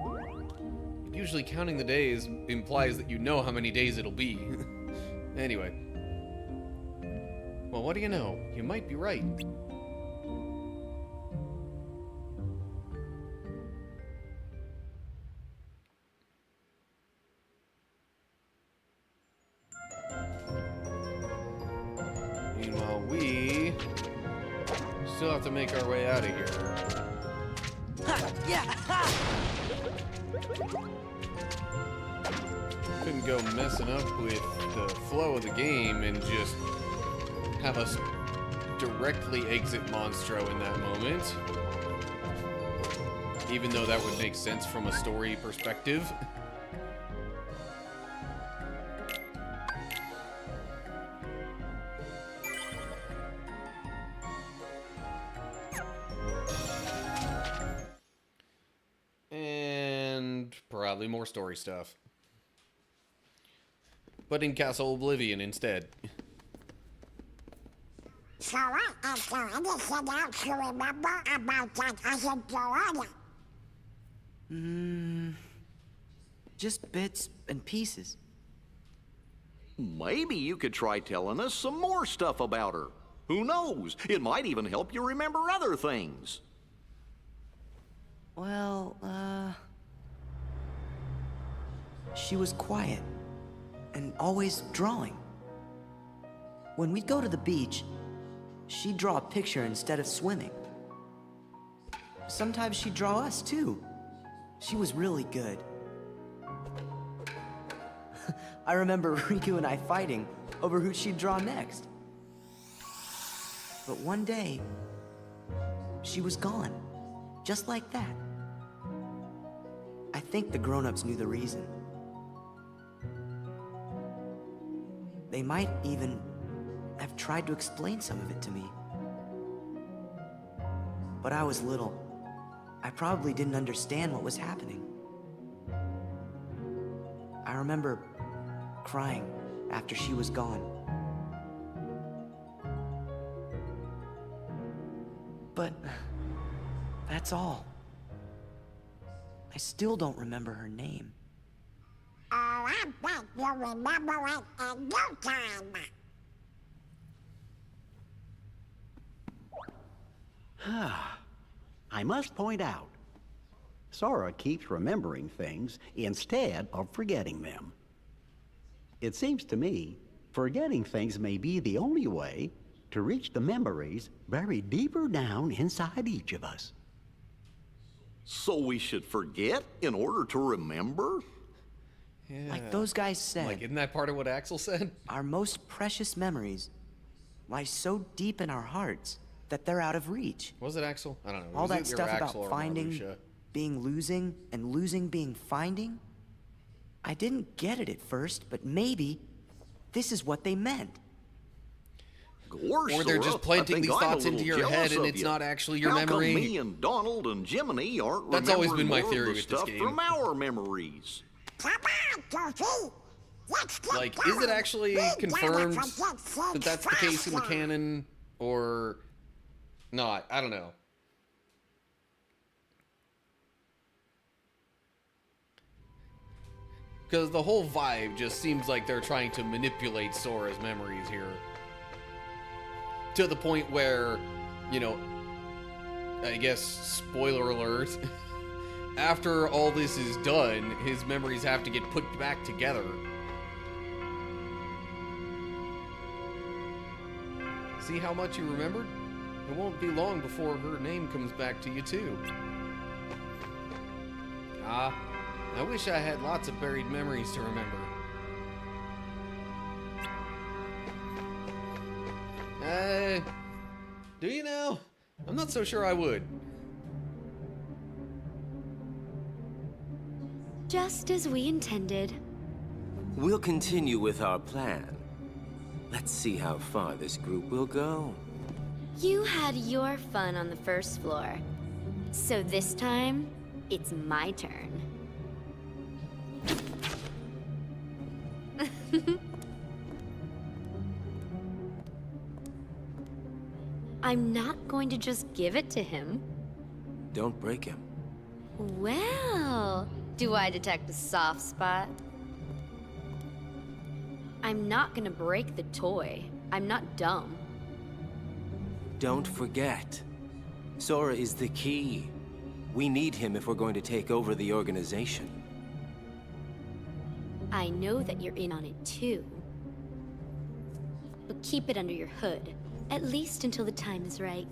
But usually counting the days implies that you know how many days it'll be. Anyway. Well, what do you know? You might be right. Meanwhile, we still have to make our way out of here. Ha! Yeah! Ha! Couldn't go messing up with the flow of the game and just have us directly exit Monstro in that moment. Even though that would make sense from a story perspective. And probably more story stuff. But in Castle Oblivion instead. Sora and Sora set out to remember about that other Sora. Just bits and pieces. Maybe you could try telling us some more stuff about her. Who knows? It might even help you remember other things. Well, she was quiet and always drawing. When we'd go to the beach, she'd draw a picture instead of swimming. Sometimes she'd draw us too. She was really good. I remember Riku and I fighting over who she'd draw next. But one day, she was gone, just like that. I think the grown-ups knew the reason. They might even have tried to explain some of it to me. But I was little. I probably didn't understand what was happening. I remember crying after she was gone. But that's all. I still don't remember her name. Oh, I bet you'll remember it in no time. I must point out, Sora keeps remembering things instead of forgetting them. It seems to me, forgetting things may be the only way to reach the memories buried deeper down inside each of us. So we should forget in order to remember? Yeah. Like those guys said, Like, isn't that part of what Axel said? our most precious memories lie so deep in our hearts that they're out of reach. Was it Axel? I don't know. All Was that it either stuff Axel about or finding Marluxia? being losing and losing being finding. I didn't get it at first, but maybe this is what they meant. Gosh, Or they're Sora, just planting I think these I'm a thoughts into little your head jealous and of it's you. not actually your How memory. Come me and Donald and Jiminy aren't That's always been my remembering more theory of the with this stuff game. from our memories? Come on, Goofy. Let's get Like, going. is it actually We never confirmed forget that things that's the case in the faster. canon, or not? I don't know. Because the whole vibe just seems like they're trying to manipulate Sora's memories here. To the point where, you know, I guess, spoiler alert, after all this is done, his memories have to get put back together. See how much you remembered? It won't be long before her name comes back to you, too. Ah, I wish I had lots of buried memories to remember. Do you know? I'm not so sure I would. Just as we intended. We'll continue with our plan. Let's see how far this group will go. You had your fun on the first floor. So this time, it's my turn. I'm not going to just give it to him. Don't break him. Well, do I detect a soft spot? I'm not gonna break the toy. I'm not dumb. Don't forget, Sora is the key. We need him if we're going to take over the organization. I know that you're in on it too. But keep it under your hood, at least until the time is right.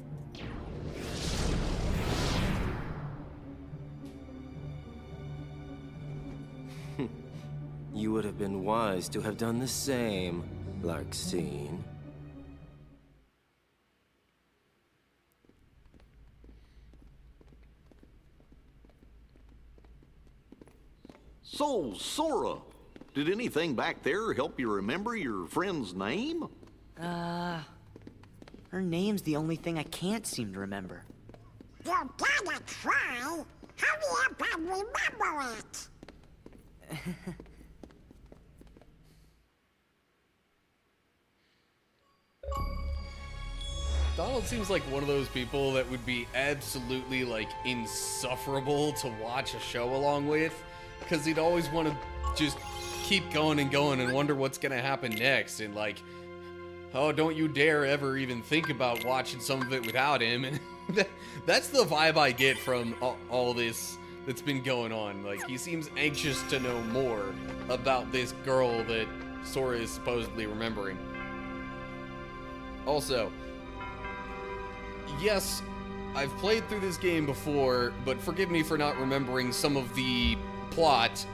You would have been wise to have done the same, Larxene. So, Sora, did anything back there help you remember your friend's name? Her name's the only thing I can't seem to remember. You gotta try. Hurry up and remember it. Donald seems like one of those people that would be absolutely, like, insufferable to watch a show along with, because he'd always want to just keep going and wonder what's gonna happen next, and like, oh, don't you dare ever even think about watching some of it without him. And that's the vibe I get from all this that's been going on. Like, he seems anxious to know more about this girl that Sora is supposedly remembering. Also, yes, I've played through this game before, but forgive me for not remembering some of the plot,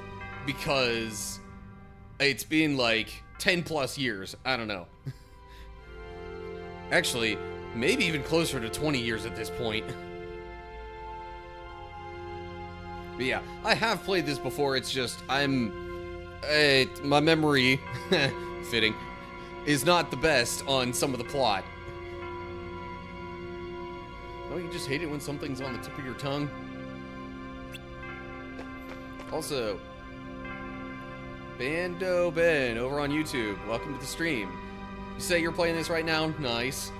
because it's been like 10 plus years. I don't know. Actually, maybe even closer to 20 years at this point. But yeah, I have played this before. It's just, my memory, fitting, is not the best on some of the plot. Oh, you just hate it when something's on the tip of your tongue? Also, Bando Ben over on YouTube, welcome to the stream. You say you're playing this right now? Nice.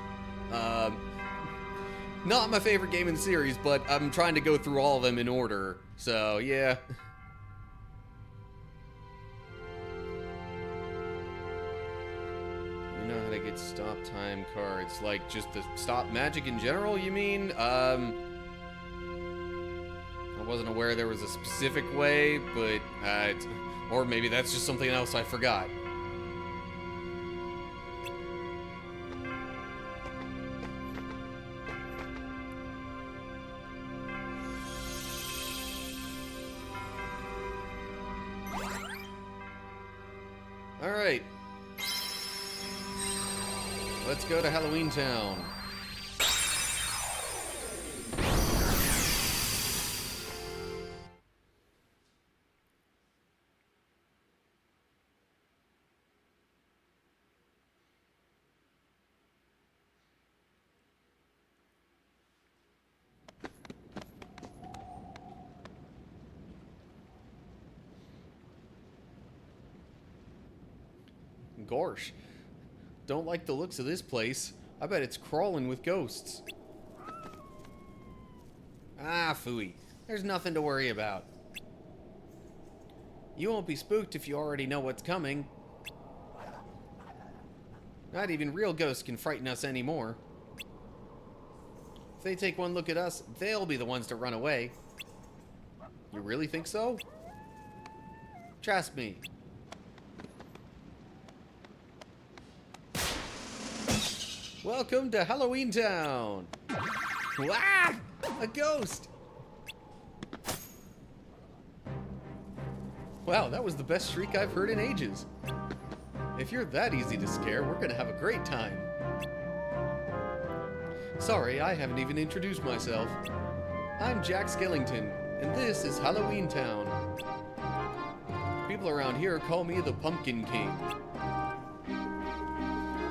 Not my favorite game in the series, but I'm trying to go through all of them in order, so yeah. You know how to get stop time cards, like just the stop magic in general, you mean? I wasn't aware there was a specific way, but, or maybe that's just something else I forgot. Alright. Let's go to Halloween Town. Gorsh. Don't like the looks of this place. I bet it's crawling with ghosts. Ah, phooey. There's nothing to worry about. You won't be spooked if you already know what's coming. Not even real ghosts can frighten us anymore. If they take one look at us, they'll be the ones to run away. You really think so? Trust me. Welcome to Halloween Town! Ah! A ghost! Wow, that was the best shriek I've heard in ages. If you're that easy to scare, we're gonna have a great time. Sorry, I haven't even introduced myself. I'm Jack Skellington, and this is Halloween Town. People around here call me the Pumpkin King.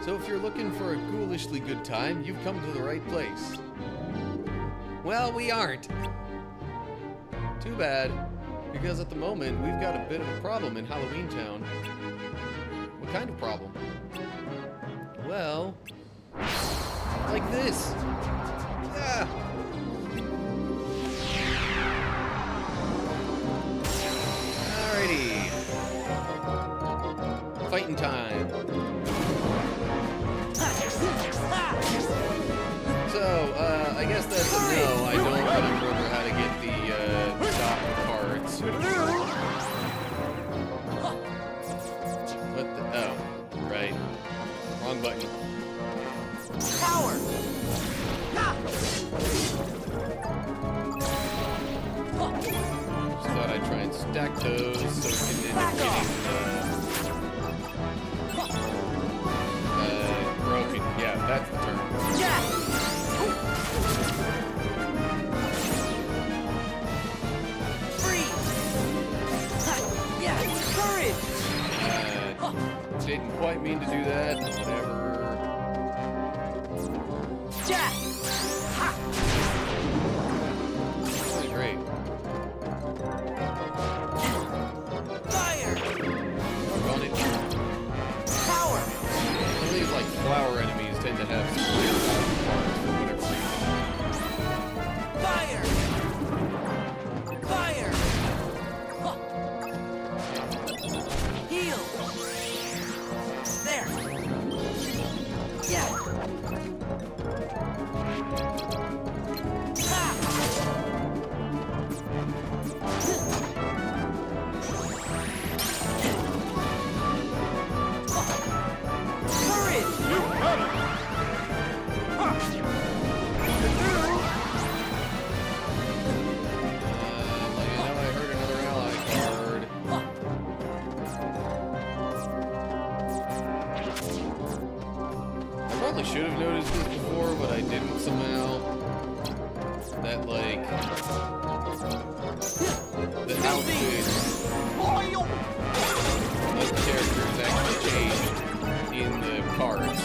So if you're looking for a ghoulishly good time, you've come to the right place. Well, we aren't. Too bad, because at the moment, we've got a bit of a problem in Halloween Town. What kind of problem? Well, like this. Ah. Alrighty. Fighting time. So, I guess that's a no. I don't remember how to get the stop cards. What the? Oh, right. Wrong button. Power! Just thought I'd try and stack those so we can end up getting broken. Yeah, that's the term. Didn't quite mean to do that. Whatever. Great. Fire! On it. Power! Some of these like flower enemies tend to have some weird parts for whatever reason. Fire! Fire! Heal! There! Yeah! Ha! Courage! You got it! Ha! Like I know I heard another ally card. I probably should have noticed this before, but I didn't somehow. That like the outfit of the characters actually change in the cards,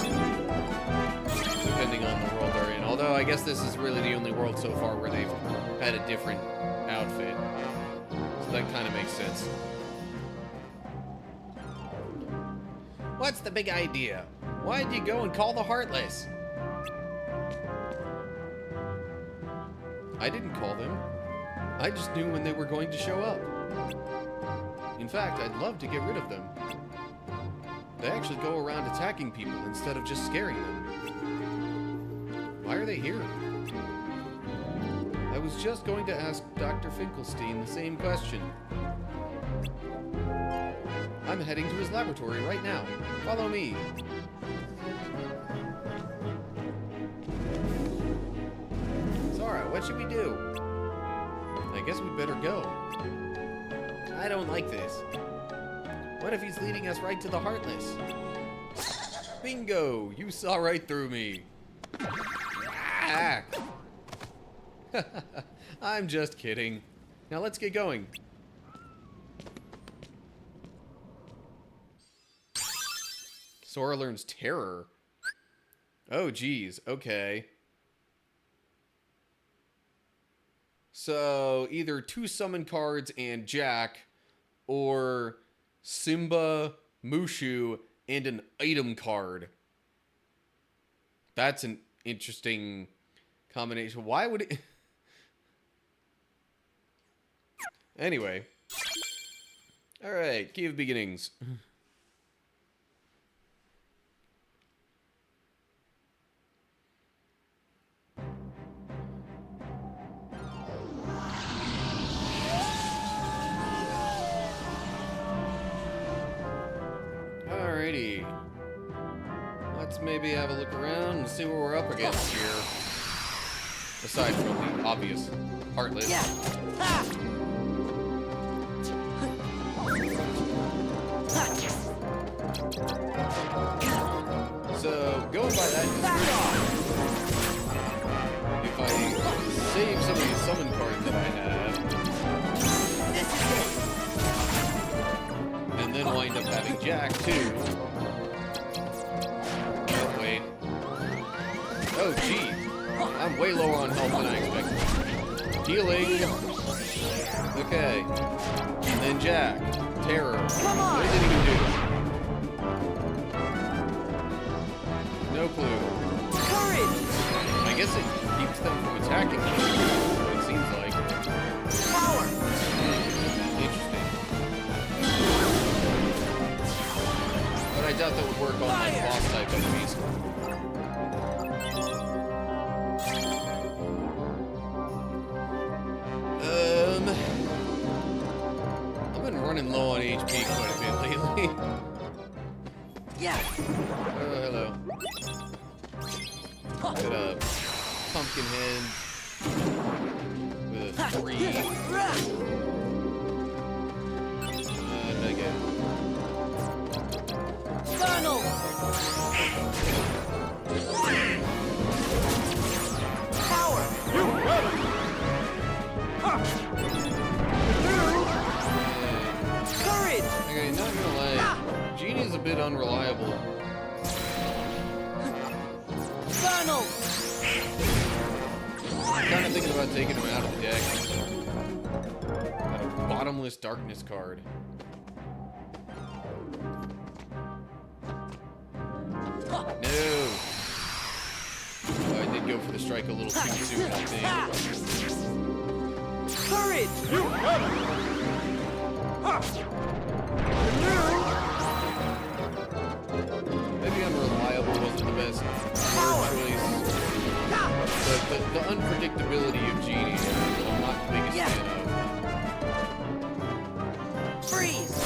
depending on the world they're in. Although I guess this is really the only world so far where they've had a different outfit. So that kind of makes sense. What's the big idea? Why'd you go and call the Heartless? I didn't call them. I just knew when they were going to show up. In fact, I'd love to get rid of them. They actually go around attacking people instead of just scaring them. Why are they here? I was just going to ask Dr. Finkelstein the same question. I'm heading to his laboratory right now. Follow me. Sora, what should we do? I guess we better go. I don't like this. What if he's leading us right to the Heartless? Bingo! You saw right through me. Ah! I'm just kidding. Now let's get going. Sora learns terror. Oh, geez. Okay. So, either 2 summon cards and Jack, or Simba, Mushu, and an item card. That's an interesting combination. Why would it... Anyway. Alright, Key of Beginnings. Alrighty. Let's let's maybe have a look around and see what we're up against here. Aside from the obvious Heartless. Yeah. Ha! So, going by that description, if I save some of these summon cards that I have, and then wind up having Jack too. Oh, wait. Oh, gee. I'm way lower on health than I expected. Healing. Okay. And then Jack. Terror. Come on. What did he do? No clue. Courage! I guess it keeps them from attacking me. It seems like. Power! Interesting. But I doubt that would work on like boss type enemies. I've been running low on HP quite a bit lately. Yeah. Oh, hello. Got a pumpkin head with a 3. Again. Funnel! Power! You have it! Ha! Courage! Okay, not gonna lie. Genie's a bit unreliable. Funnel! I'm kind of thinking about taking him out of the deck. Got a bottomless darkness card. No! Oh, I did go for the strike a little too soon, I think. Courage! You have it! Ha! Maybe unreliable wasn't the best word choice. The unpredictability of Genie is what I'm not the biggest fan of. Freeze!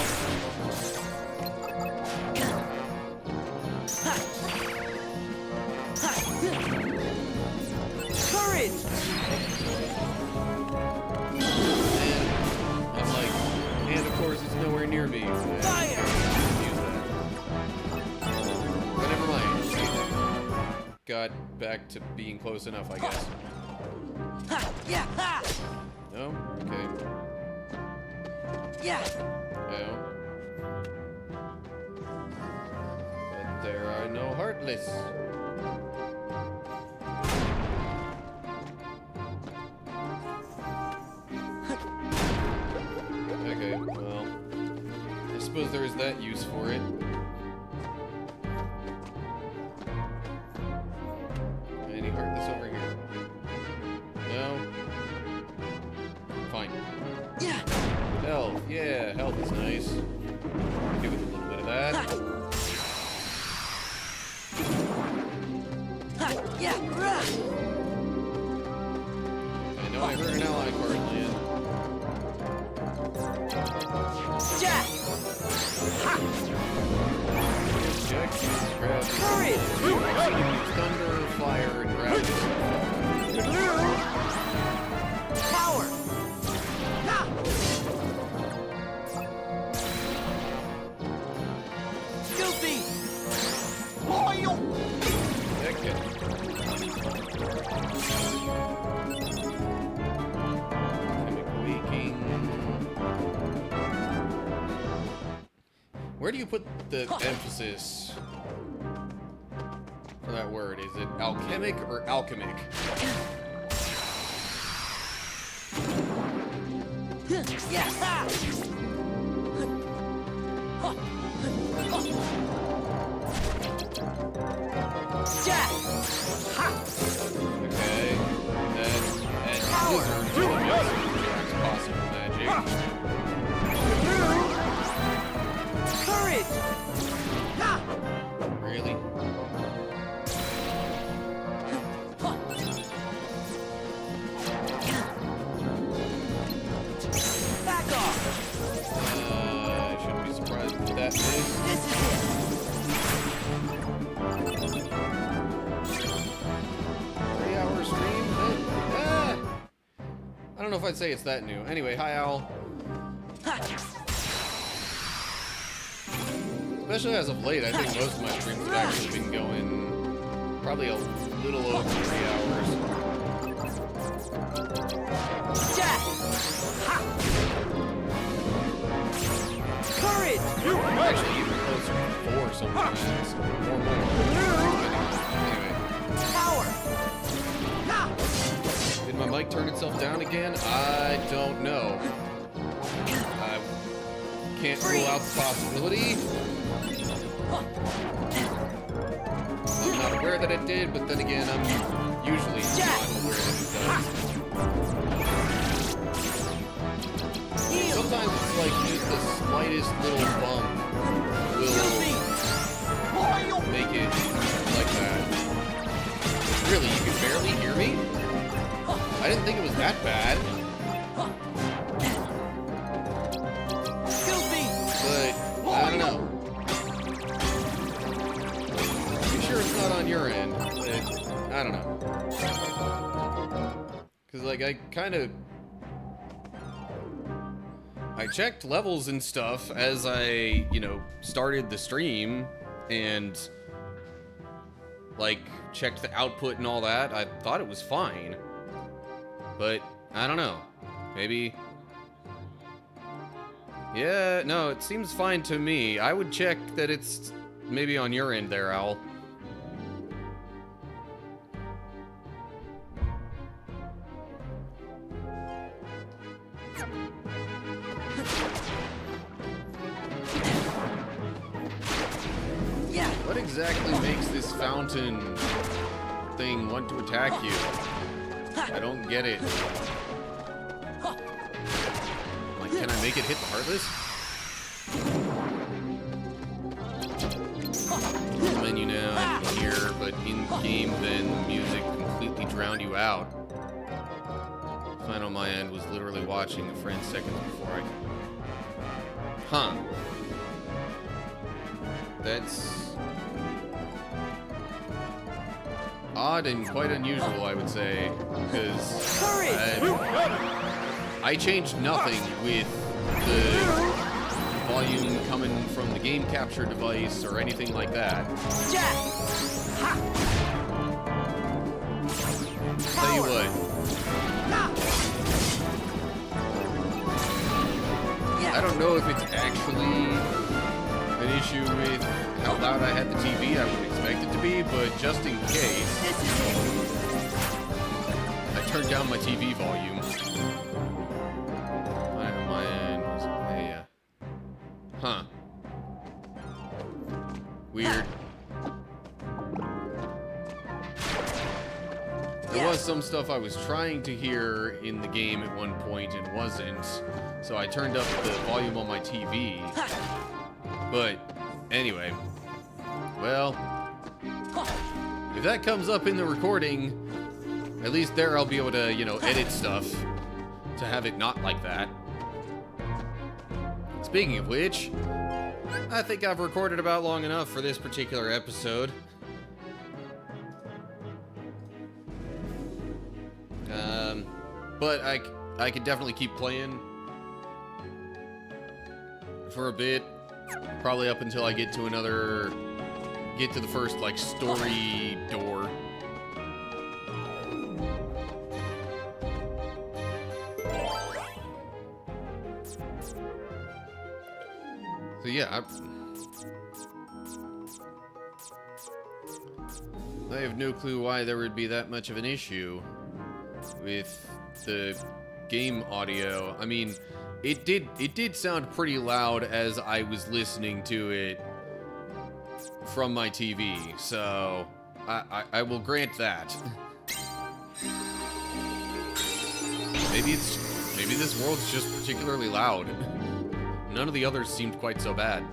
Courage! And I'm like, and of course it's nowhere near me. So I Fire! can't use that. But never mind. Got back to being close enough, I guess. Ha! Yeah! Ha! No? Okay. Yeah! No. But there are no Heartless. Okay, well, I suppose there is that use for it. Any Heartless over here? No? Fine. Yeah! Health, yeah, health is nice. Do with a little bit of that. Ha! Yeah! Rah! I know I heard an ally card land. Jack! Ha! Jack uses gravity. Courage! I've seen him use thunder, fire, and gravity. Power! Ha! Goofy! Heck yeah. Chemic waking. Where do you put the emphasis for that word? Is it alchemic or alchemic? Yeah! Ha! Jack! Ha! Okay. And Blizzard to Jack's possible magic. Courage! Ha! Really? Back off! I shouldn't be surprised if that is. This is it! if I'd say it's that new. Anyway, hi, Owl. Especially as of late, I think most of my streams have actually been going probably a little over 3 hours. Courage! Actually, even closer to 4 sometimes. Or more. Anyway. Power! Did my mic turn itself down again? I don't know. I can't rule out the possibility. I'm not aware that it did, but then again, I'm usually not aware that it does. Sometimes it's like just the slightest little bump will make it like that. Really, you can barely hear me? I didn't think it was that bad. But, I don't know. I'm sure it's not on your end, but I don't know. Because, like, I checked levels and stuff as I, started the stream, and, like, checked the output and all that. I thought it was fine. But, I don't know. Maybe... Yeah, no, it seems fine to me. I would check that it's maybe on your end there, Owl. What exactly makes this fountain thing want to attack you? I don't get it. Like, can I make it hit the Heartless? Menu now, and here, but in-game then the music completely drowned you out. Fine on my end was literally watching a friend seconds before I... Huh. That's... odd and quite unusual, I would say, because I changed nothing with the volume coming from the game capture device or anything like that. Tell you what. I don't know if it's actually an issue with how loud I had the TV. I wouldn't expect it to be, but just in case, I turned down my TV volume. My end was, yeah. Huh. Weird. There was some stuff I was trying to hear in the game at one point and wasn't, so I turned up the volume on my TV. But anyway, well, if that comes up in the recording, at least there I'll be able to, edit stuff to have it not like that. Speaking of which, I think I've recorded about long enough for this particular episode. But I could definitely keep playing for a bit. Probably up until I get to the first, like, story door. So yeah, I have no clue why there would be that much of an issue with the game audio. I mean, it did sound pretty loud as I was listening to it from my TV, so I will grant that. Maybe this world's just particularly loud. None of the others seemed quite so bad.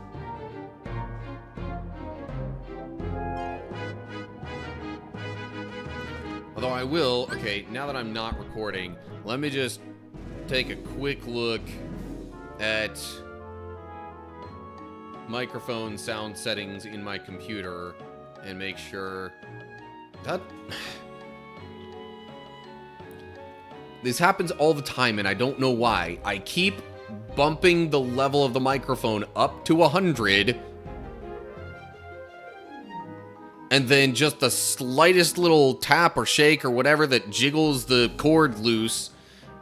Although I will, okay, now that I'm not recording, let me just take a quick look at microphone sound settings in my computer and make sure that... This happens all the time, and I don't know why. I keep bumping the level of the microphone up to 100, and then just the slightest little tap or shake or whatever that jiggles the cord loose,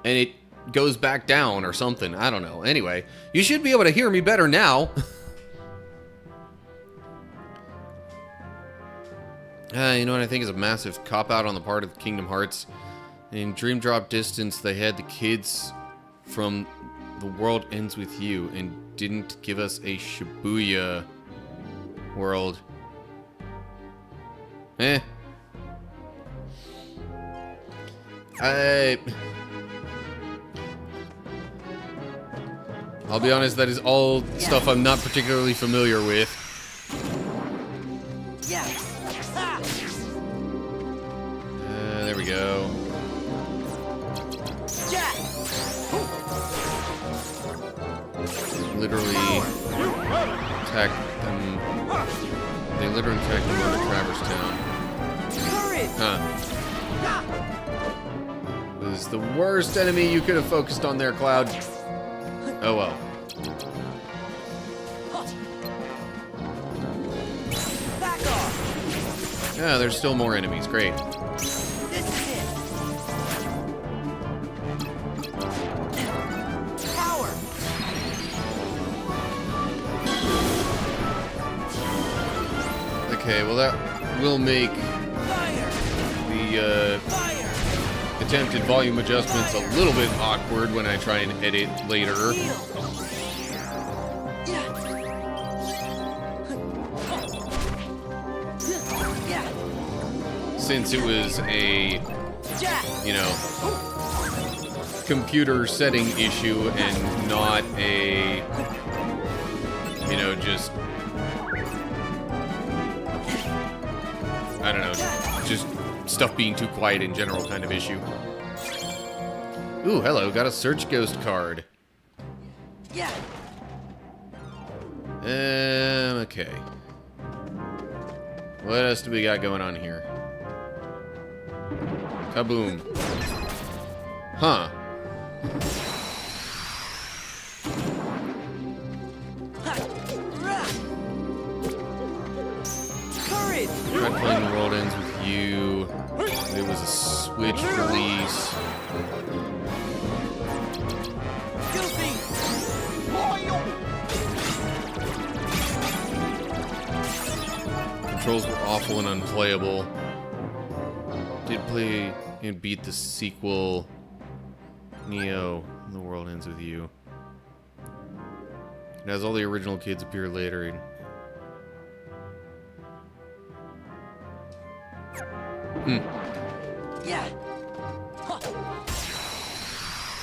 and it goes back down or something. I don't know. Anyway, you should be able to hear me better now. You know what I think is a massive cop-out on the part of Kingdom Hearts? In Dream Drop Distance, they had the kids from The World Ends With You and didn't give us a Shibuya world. I'll be honest, that is all stuff I'm not particularly familiar with. There we go. Literally attack them. They literally attacked them on the Traverse Town. Huh. This is the worst enemy you could have focused on there, Cloud. Oh well. Yeah, there's still more enemies. Great. Okay, well that will make the attempted volume adjustments a little bit awkward when I try and edit later. Since it was a, you know, computer setting issue and not a, you know, just, I don't know, just stuff being too quiet in general kind of issue. Ooh, hello, got a Search Ghost card. Okay. What else do we got going on here? Kaboom. Huh. Tried playing The World Ends With You. It was a Switch release. Controls were awful and unplayable. Did play and beat the sequel, Neo, The World Ends With You. It has all the original kids appear later.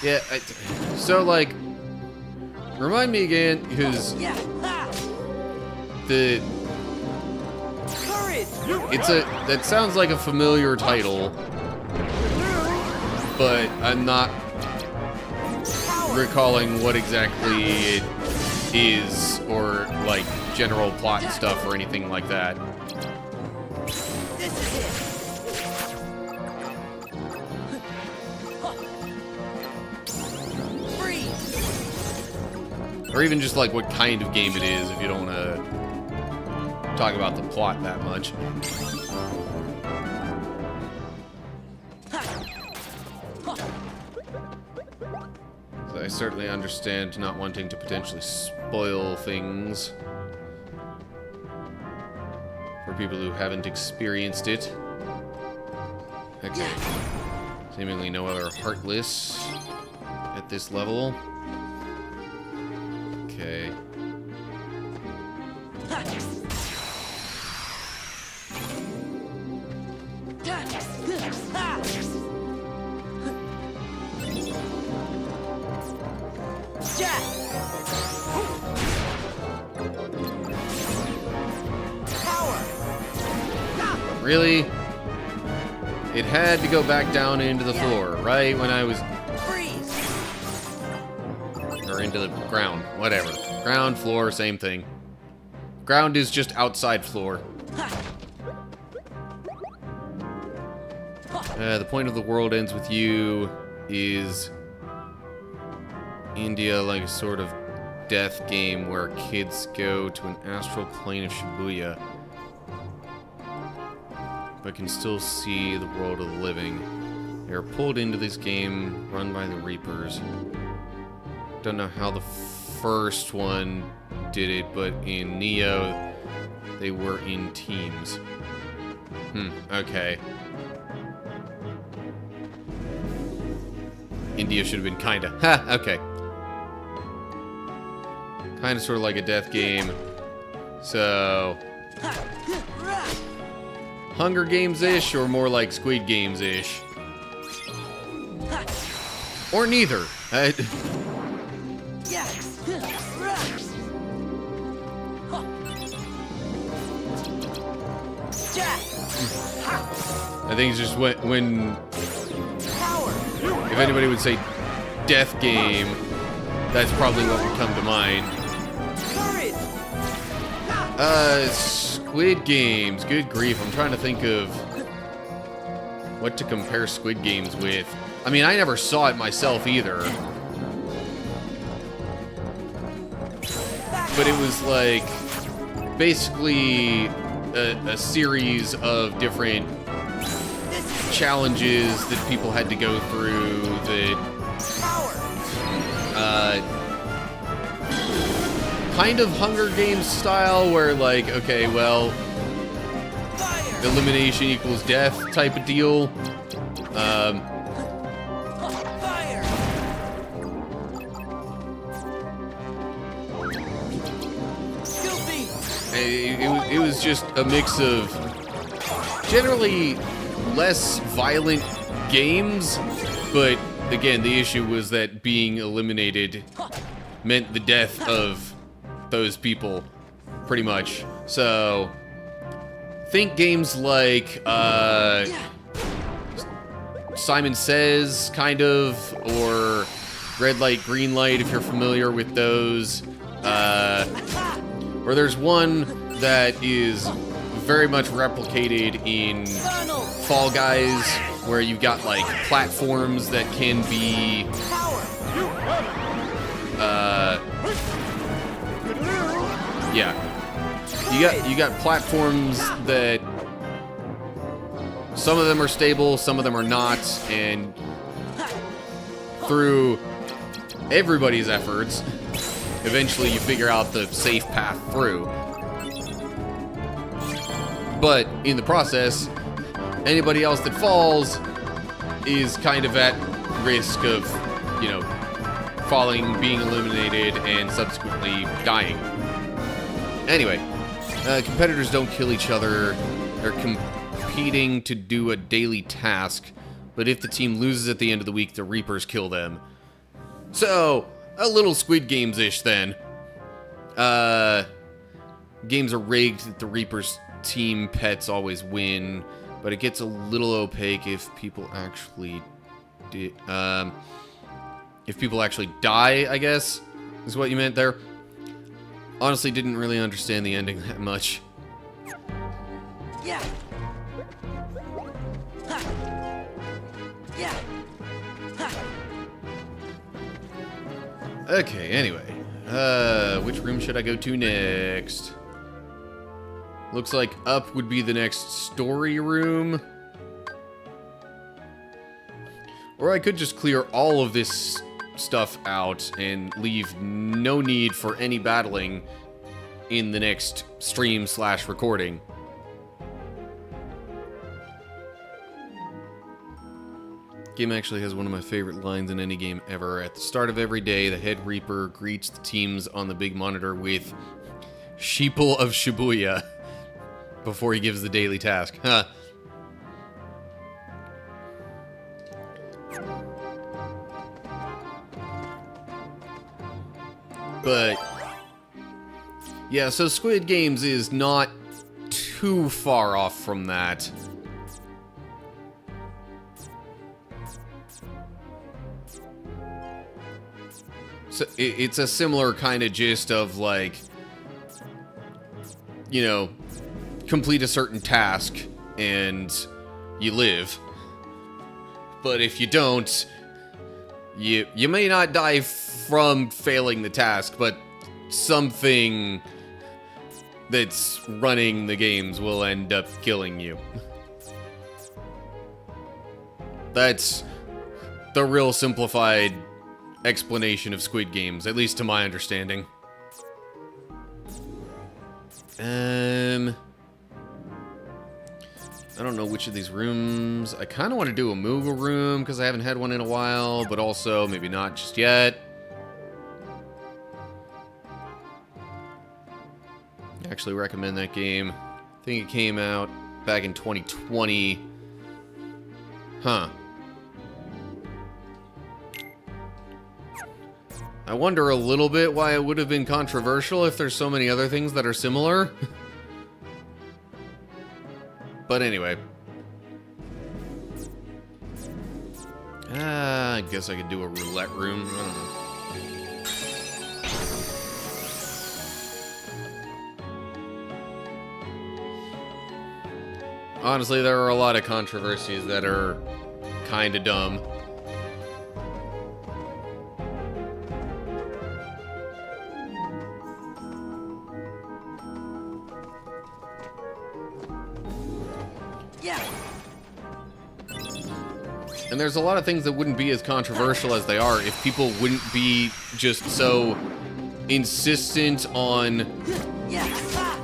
Yeah, so like, remind me again, because that sounds like a familiar title, but I'm not recalling what exactly it is, or like general plot stuff or anything like that. Or even just like what kind of game it is, if you don't want to talk about the plot that much. So I certainly understand not wanting to potentially spoil things for people who haven't experienced it. Okay. Seemingly no other Heartless at this level. Okay. Really? It had to go back down into the floor, right when I was... Or into the ground, whatever. Ground, floor, same thing. Ground is just outside floor. The point of The World Ends With You is India like a sort of death game where kids go to an astral plane of Shibuya but can still see the world of the living. They are pulled into this game run by the Reapers. Don't know how the first one did it, but in Neo, they were in teams. Okay. India should have been kinda. Ha, okay. Kinda sort of like a death game. So... Hunger Games-ish, or more like Squid Games-ish? Or neither. I think it's just when if anybody would say death game, that's probably what would come to mind. Squid Games. Good grief. I'm trying to think of what to compare Squid Games with. I mean, I never saw it myself either. But it was like basically a series of different challenges that people had to go through that kind of Hunger Games style, where like, okay, well, elimination equals death type of deal. It was just a mix of generally less violent games, but again, the issue was that being eliminated meant the death of those people, pretty much. So, think games like Simon Says, kind of, or Red Light, Green Light, if you're familiar with those. Or there's one that is very much replicated in Fall Guys, where you've got like platforms that can be you got platforms that some of them are stable, some of them are not, and through everybody's efforts, eventually you figure out the safe path through. But in the process, anybody else that falls is kind of at risk of, you know, falling, being eliminated, and subsequently dying. Anyway, competitors don't kill each other. They're competing to do a daily task, but if the team loses at the end of the week, the Reapers kill them. So, a little Squid Games-ish then. Games are rigged that the Reapers team pets always win, but it gets a little opaque if people actually if people actually die, I guess, is what you meant there. Honestly, didn't really understand the ending that much. Yeah. Yeah. Okay, anyway. Which room should I go to next? Looks like up would be the next story room. Or I could just clear all of this stuff out and leave no need for any battling in the next stream/recording. Game actually has one of my favorite lines in any game ever. At the start of every day, the head Reaper greets the teams on the big monitor with "Sheeple of Shibuya" before he gives the daily task. Huh. But yeah, so Squid Games is not too far off from that. So it's a similar kind of gist of like, you know, complete a certain task and you live. But if you don't, you may not die from failing the task, but something that's running the games will end up killing you. That's the real simplified explanation of Squid Games, at least to my understanding. I don't know which of these rooms. I kind of want to do a Moogle room because I haven't had one in a while, but also maybe not just yet. I actually recommend that game. I think it came out back in 2020. Huh. I wonder a little bit why it would have been controversial if there's so many other things that are similar. But anyway. I guess I could do a roulette room. I don't know. Honestly, there are a lot of controversies that are kind of dumb. And there's a lot of things that wouldn't be as controversial as they are if people wouldn't be just so insistent on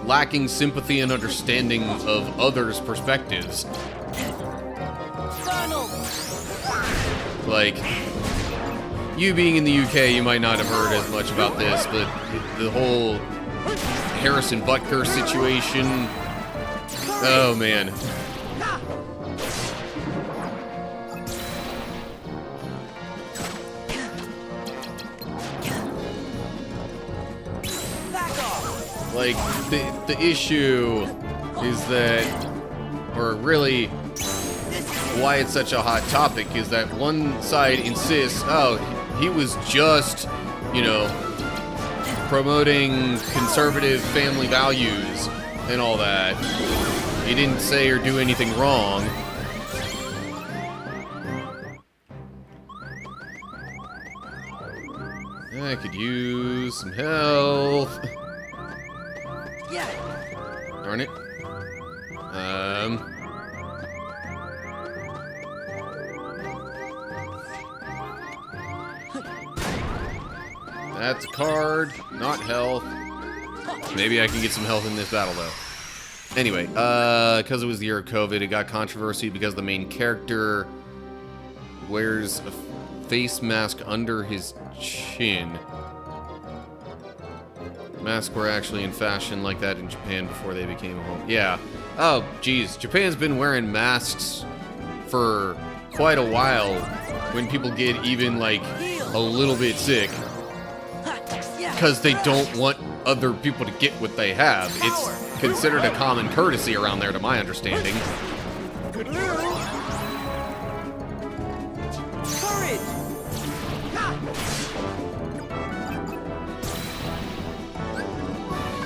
lacking sympathy and understanding of others' perspectives. Like, you being in the UK, you might not have heard as much about this, but the whole Harrison Butker situation. Oh, man. Like, the issue is that, or really why it's such a hot topic, is that one side insists, oh, he was just, you know, promoting conservative family values and all that. He didn't say or do anything wrong. I could use some health. Darn it. That's a card, not health. Maybe I can get some health in this battle, though. Anyway, because it was the year of COVID, it got controversy because the main character wears a face mask under his chin. Masks were actually in fashion like that in Japan before they became a home. Yeah. Oh, geez. Japan's been wearing masks for quite a while when people get even, like, a little bit sick. Because they don't want other people to get what they have. It's considered a common courtesy around there, to my understanding.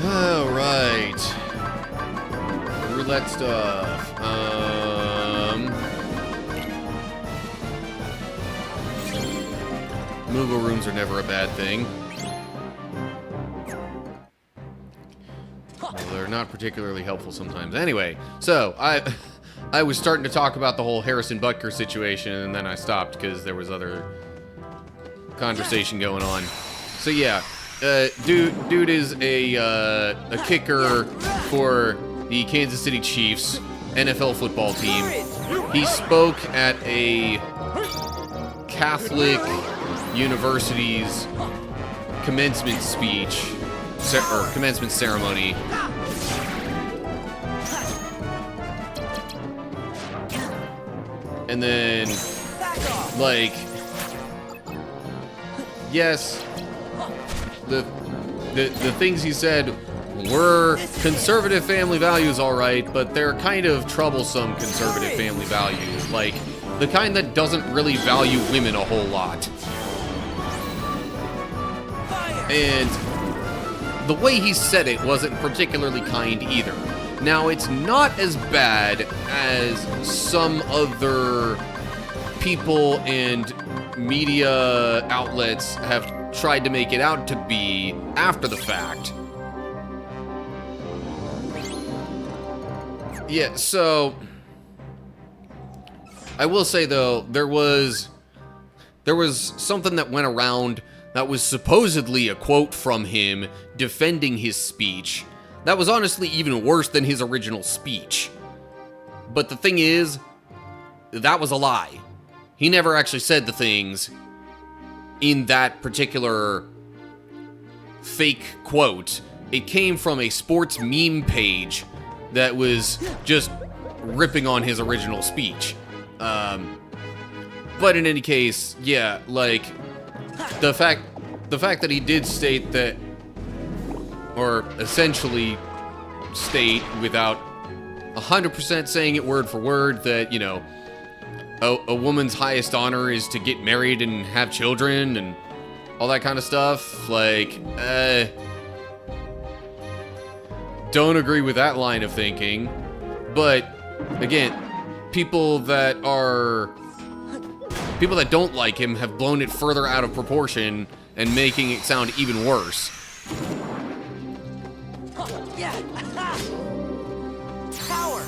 Alright. Roulette stuff. Moogle rooms are never a bad thing. Well, they're not particularly helpful sometimes. Anyway, so I was starting to talk about the whole Harrison Butker situation, and then I stopped because there was other conversation going on. So yeah. Dude is a kicker for the Kansas City Chiefs NFL football team. He spoke at a Catholic university's commencement speech, or commencement ceremony. And then, like, yes, the things he said were conservative family values, all right, but they're kind of troublesome conservative family values, like the kind that doesn't really value women a whole lot. And the way he said it wasn't particularly kind either. Now, it's not as bad as some other people and media outlets have tried to make it out to be after the fact. Yeah, so I will say though, there was something that went around that was supposedly a quote from him defending his speech. That was honestly even worse than his original speech. But the thing is, that was a lie. He never actually said the things in that particular fake quote. It came from a sports meme page that was just ripping on his original speech. But in any case, yeah, like, the fact that he did state that, or essentially state without 100% saying it word for word, that, you know, a woman's highest honor is to get married and have children and all that kind of stuff, like, don't agree with that line of thinking. But again, people that don't like him have blown it further out of proportion and making it sound even worse. Yeah. Power.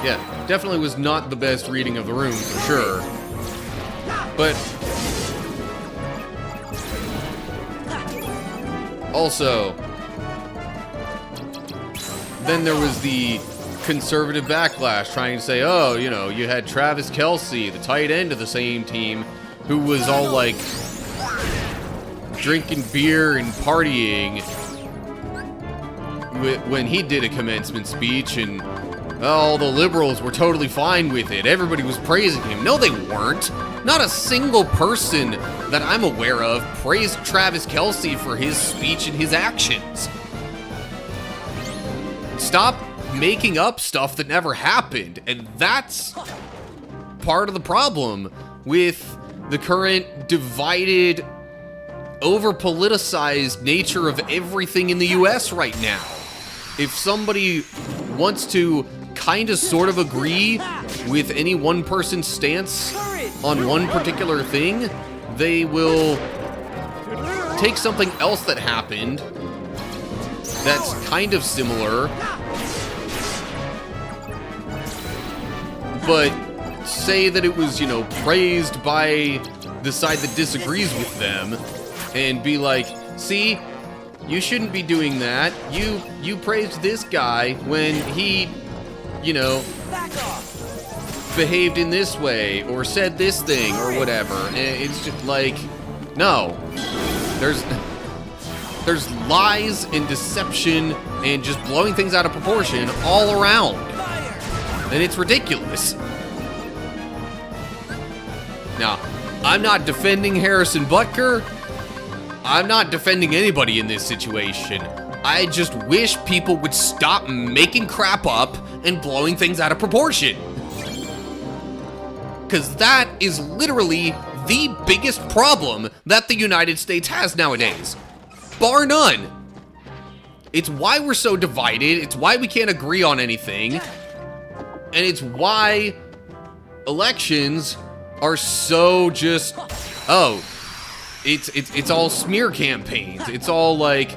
Yeah, definitely was not the best reading of the room for sure. But also, then there was the conservative backlash trying to say, oh, you know, you had Travis Kelce, the tight end of the same team, who was all like drinking beer and partying when he did a commencement speech, and all the liberals were totally fine with it. Everybody was praising him. No, they weren't. Not a single person that I'm aware of praised Travis Kelce for his speech and his actions. Stop making up stuff that never happened. And that's part of the problem with the current divided, over-politicized nature of everything in the US right now. If somebody wants to kind of sort of agree with any one person's stance on one particular thing, they will take something else that happened that's kind of similar, but say that it was, you know, praised by the side that disagrees with them, and be like, see, you shouldn't be doing that. You praised this guy when he, you know, behaved in this way or said this thing or whatever. And it's just like, no. There's lies and deception and just blowing things out of proportion all around. And it's ridiculous. Now, I'm not defending Harrison Butker. I'm not defending anybody in this situation. I just wish people would stop making crap up and blowing things out of proportion. Because that is literally the biggest problem that the United States has nowadays. Bar none. It's why we're so divided. It's why we can't agree on anything. And it's why elections are so just, oh, it's all smear campaigns. It's all like,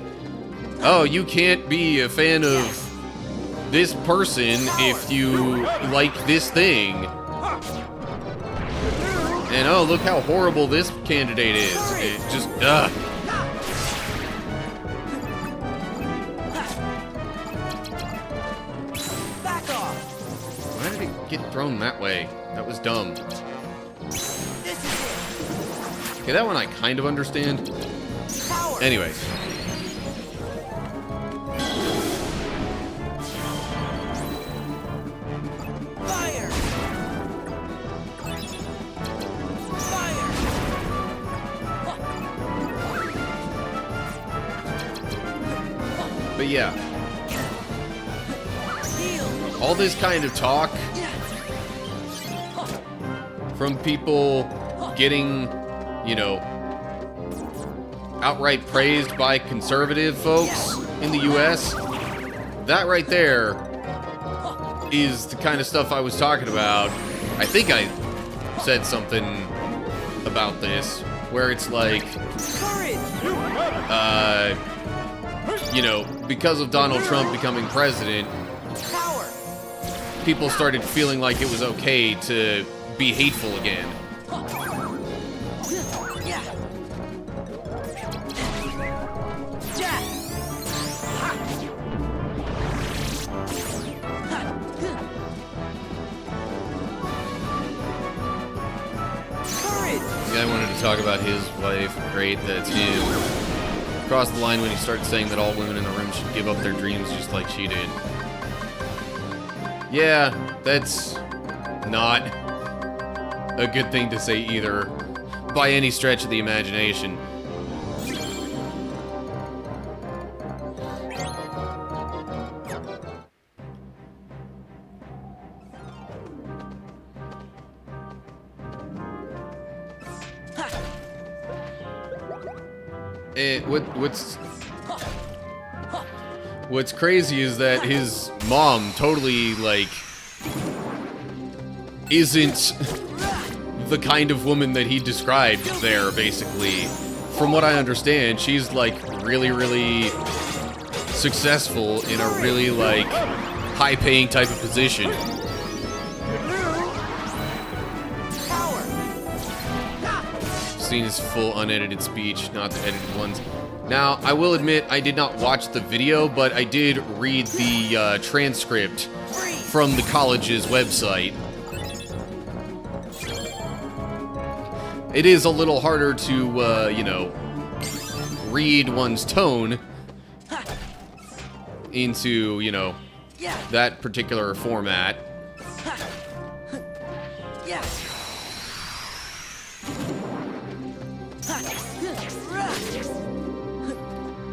oh, you can't be a fan of this person if you like this thing. And oh, look how horrible this candidate is. It just, ugh. Why did it get thrown that way? That was dumb. Okay, that one I kind of understand. Anyway. Fire! Fire! But yeah. All this kind of talk from people getting, you know, outright praised by conservative folks in the US, that right there is the kind of stuff I was talking about. I think I said something about this, where it's like, you know, because of Donald Trump becoming president, people started feeling like it was okay to be hateful again. The guy wanted to talk about his wife. Great, that's him. Crossed the line when he started saying that all women in the room should give up their dreams just like she did. Yeah, that's not a good thing to say either, by any stretch of the imagination. What's crazy is that his mom totally, like, isn't the kind of woman that he described there, basically. From what I understand, she's, like, really, really successful in a really, like, high-paying type of position. Seen his full unedited speech, not the edited ones. Now, I will admit I did not watch the video, but I did read the transcript from the college's website. It is a little harder to, you know, read one's tone into, you know, that particular format.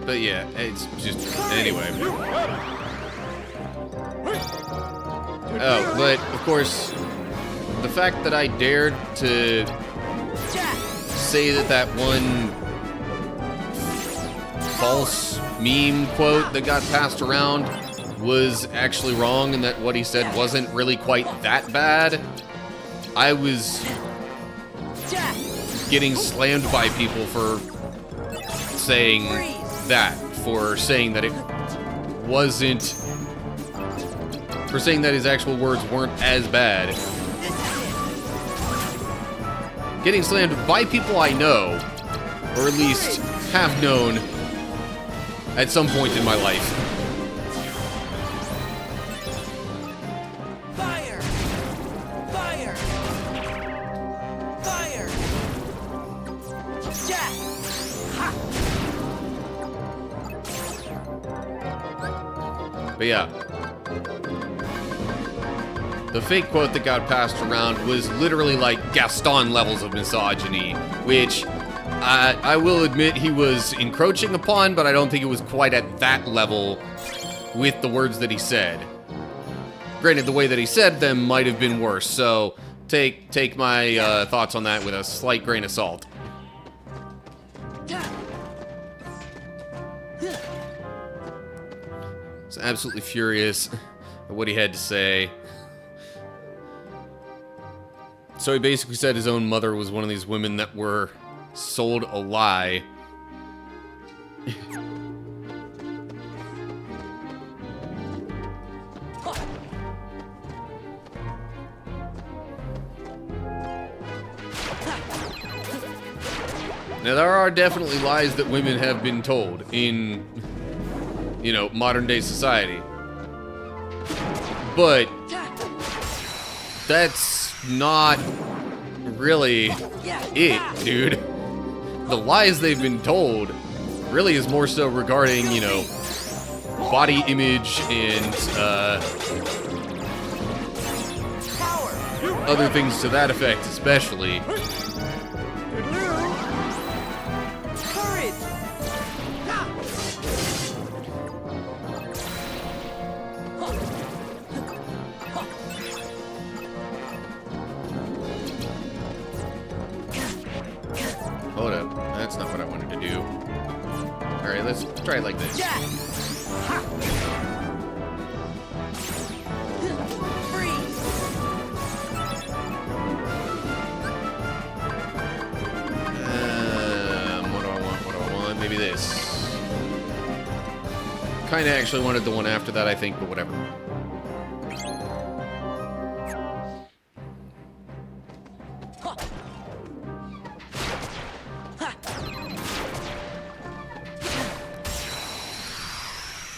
But yeah, it's just, anyway. Oh, but of course, the fact that I dared to say that that one false meme quote that got passed around was actually wrong and that what he said wasn't really quite that bad, I was getting slammed by people for saying that, for saying that it wasn't, for saying that his actual words weren't as bad. Getting slammed by people I know, or at least have known at some point in my life. Fire! Fire! Fire! Jack! Ha! But yeah, the fake quote that got passed around was literally like Gaston levels of misogyny, which I will admit he was encroaching upon, but I don't think it was quite at that level with the words that he said. Granted, the way that he said them might have been worse, so take my thoughts on that with a slight grain of salt. I was absolutely furious at what he had to say. So he basically said his own mother was one of these women that were sold a lie. Now, there are definitely lies that women have been told in, you know, modern day society. But that's not really it, dude. The lies they've been told really is more so regarding, you know, body image and other things to that effect, especially. Hold up, that's not what I wanted to do. Alright, let's try it like this. maybe this. Kinda actually wanted the one after that, I think, but whatever.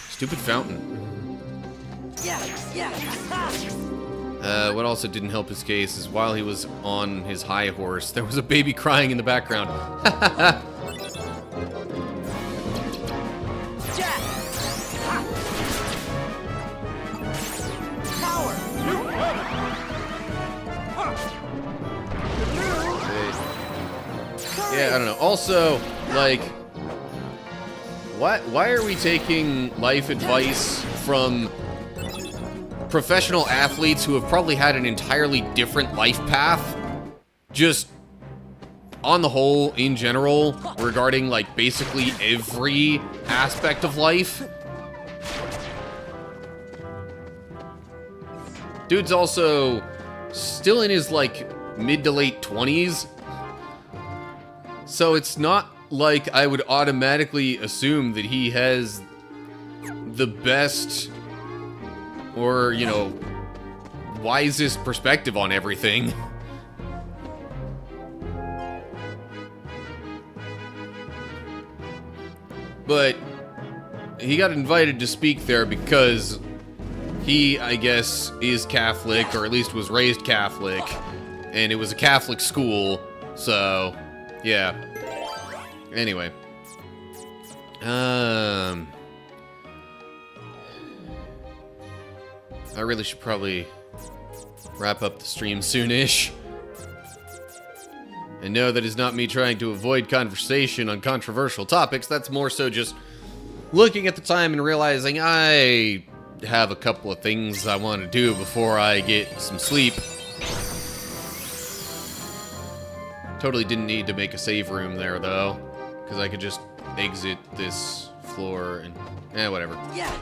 Stupid fountain. What also didn't help his case is while he was on his high horse, there was a baby crying in the background. Yeah, I don't know. Also, like, why are we taking life advice from professional athletes who have probably had an entirely different life path? Just on the whole, in general, regarding, like, basically every aspect of life. Dude's also still in his, like, mid to late 20s. So it's not like I would automatically assume that he has the best or, you know, wisest perspective on everything. But he got invited to speak there because he, I guess, is Catholic, or at least was raised Catholic, and it was a Catholic school, so... yeah. Anyway. I really should probably wrap up the stream soon-ish. And no, that is not me trying to avoid conversation on controversial topics. That's more so just looking at the time and realizing I have a couple of things I want to do before I get some sleep. Totally didn't need to make a save room there, though, because I could just exit this floor and... whatever. Yeah.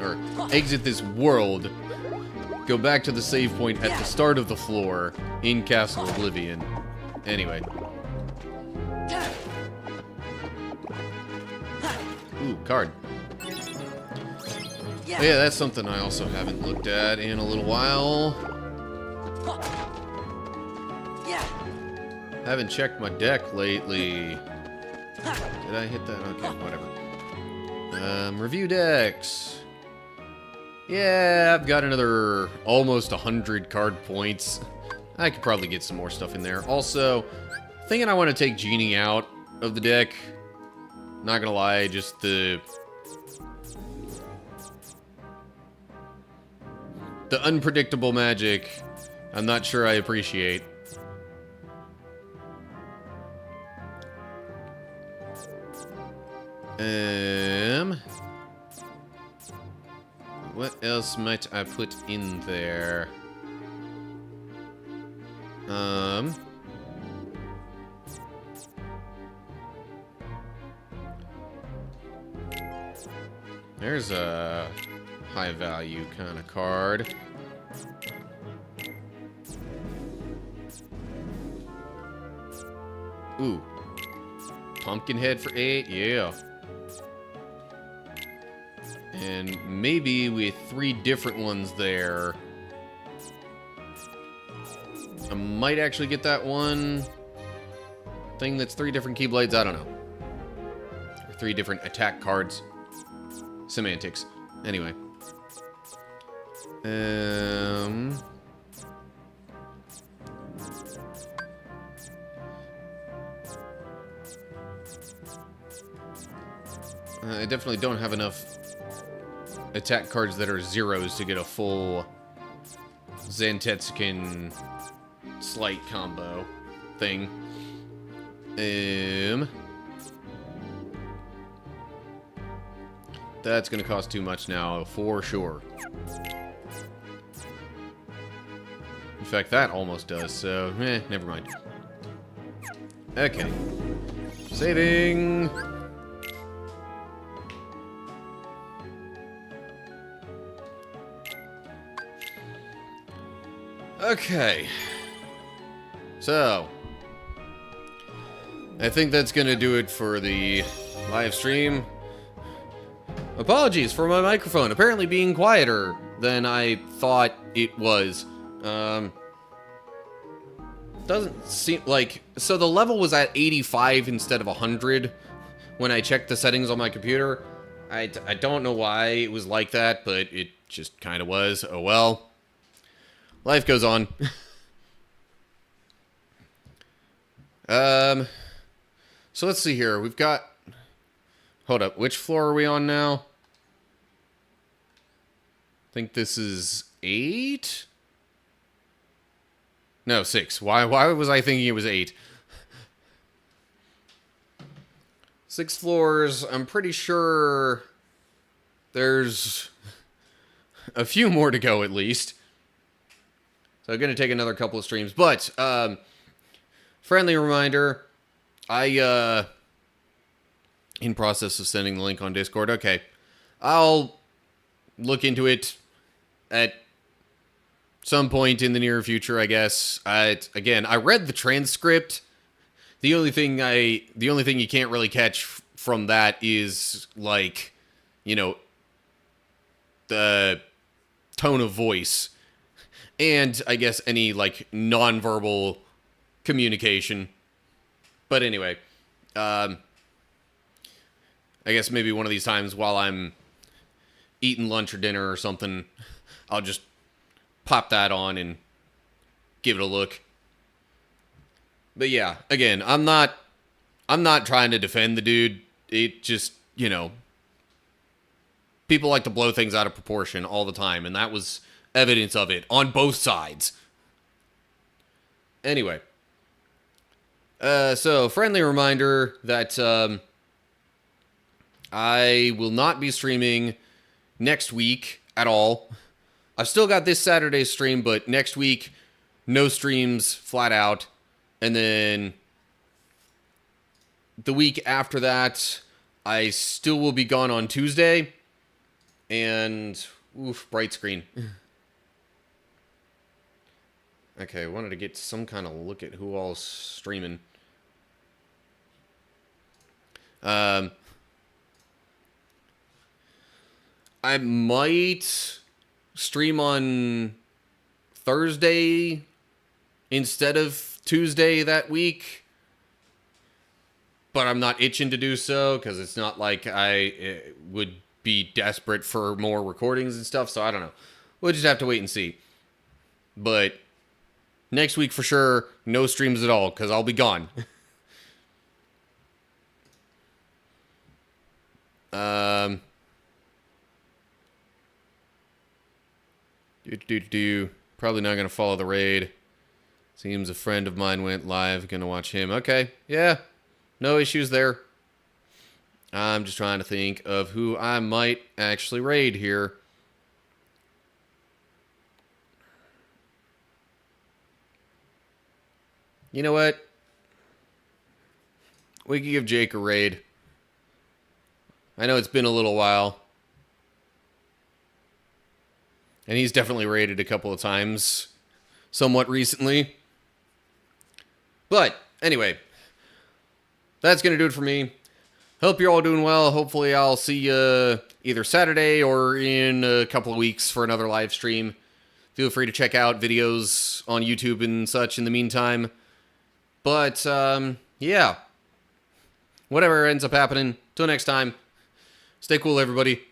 Or exit this world, go back to the save point at the start of the floor in Castle Oblivion. Anyway. Ooh, card. Yeah, that's something I also haven't looked at in a little while. Haven't checked my deck lately. Did I hit that? Okay, whatever. Review decks. Yeah, I've got another almost 100 card points. I could probably get some more stuff in there. Also, thinking I want to take Genie out of the deck. Not gonna lie, just the unpredictable magic, I'm not sure I appreciate. What else might I put in there? There's a high value kind of card. Ooh. Pumpkinhead for 8, yeah. And maybe with 3 different ones there, I might actually get that one thing that's 3 different Keyblades, I don't know. Or 3 different attack cards. Semantics. Anyway. I definitely don't have enough attack cards that are zeros to get a full Zantetsuken slight combo thing. That's gonna cost too much now, for sure. In fact, that almost does, so, never mind. Okay. Saving! Okay. So, I think that's gonna do it for the live stream. Apologies for my microphone apparently being quieter than I thought it was. Doesn't seem like... So the level was at 85 instead of 100 when I checked the settings on my computer. I don't know why it was like that, but it just kind of was. Oh well. Life goes on. So let's see here. We've got... Hold up. Which floor are we on now? I think this is 8? No, 6. Why was I thinking it was 8? 6 floors. I'm pretty sure there's a few more to go at least. So I'm going to take another couple of streams. But, friendly reminder, in process of sending the link on Discord. Okay. I'll look into it at some point in the near future, I guess. Again, I read the transcript. The only thing you can't really catch from that is, like, you know, the tone of voice. And, I guess, any, like, nonverbal communication. But anyway, I guess maybe one of these times while I'm eating lunch or dinner or something, I'll just pop that on and give it a look. But yeah, again, I'm not trying to defend the dude. It just, you know, people like to blow things out of proportion all the time, and that was evidence of it on both sides. Anyway, so friendly reminder that I will not be streaming next week at all. I've still got this Saturday stream, but next week, no streams flat out. And then the week after that, I still will be gone on Tuesday. And, oof, bright screen. Okay, I wanted to get some kind of look at who all's streaming. I might stream on Thursday instead of Tuesday that week, but I'm not itching to do so because it's not like I would be desperate for more recordings and stuff, so I don't know. We'll just have to wait and see. But next week for sure, no streams at all because I'll be gone. Probably not gonna follow the raid. Seems a friend of mine went live. Gonna watch him. Okay, yeah, no issues there. I'm just trying to think of who I might actually raid here. You know what? We could give Jake a raid. I know it's been a little while. And he's definitely raided a couple of times somewhat recently. But anyway, that's going to do it for me. Hope you're all doing well. Hopefully I'll see you either Saturday or in a couple of weeks for another live stream. Feel free to check out videos on YouTube and such in the meantime. But, yeah. Whatever ends up happening. Till next time. Stay cool, everybody.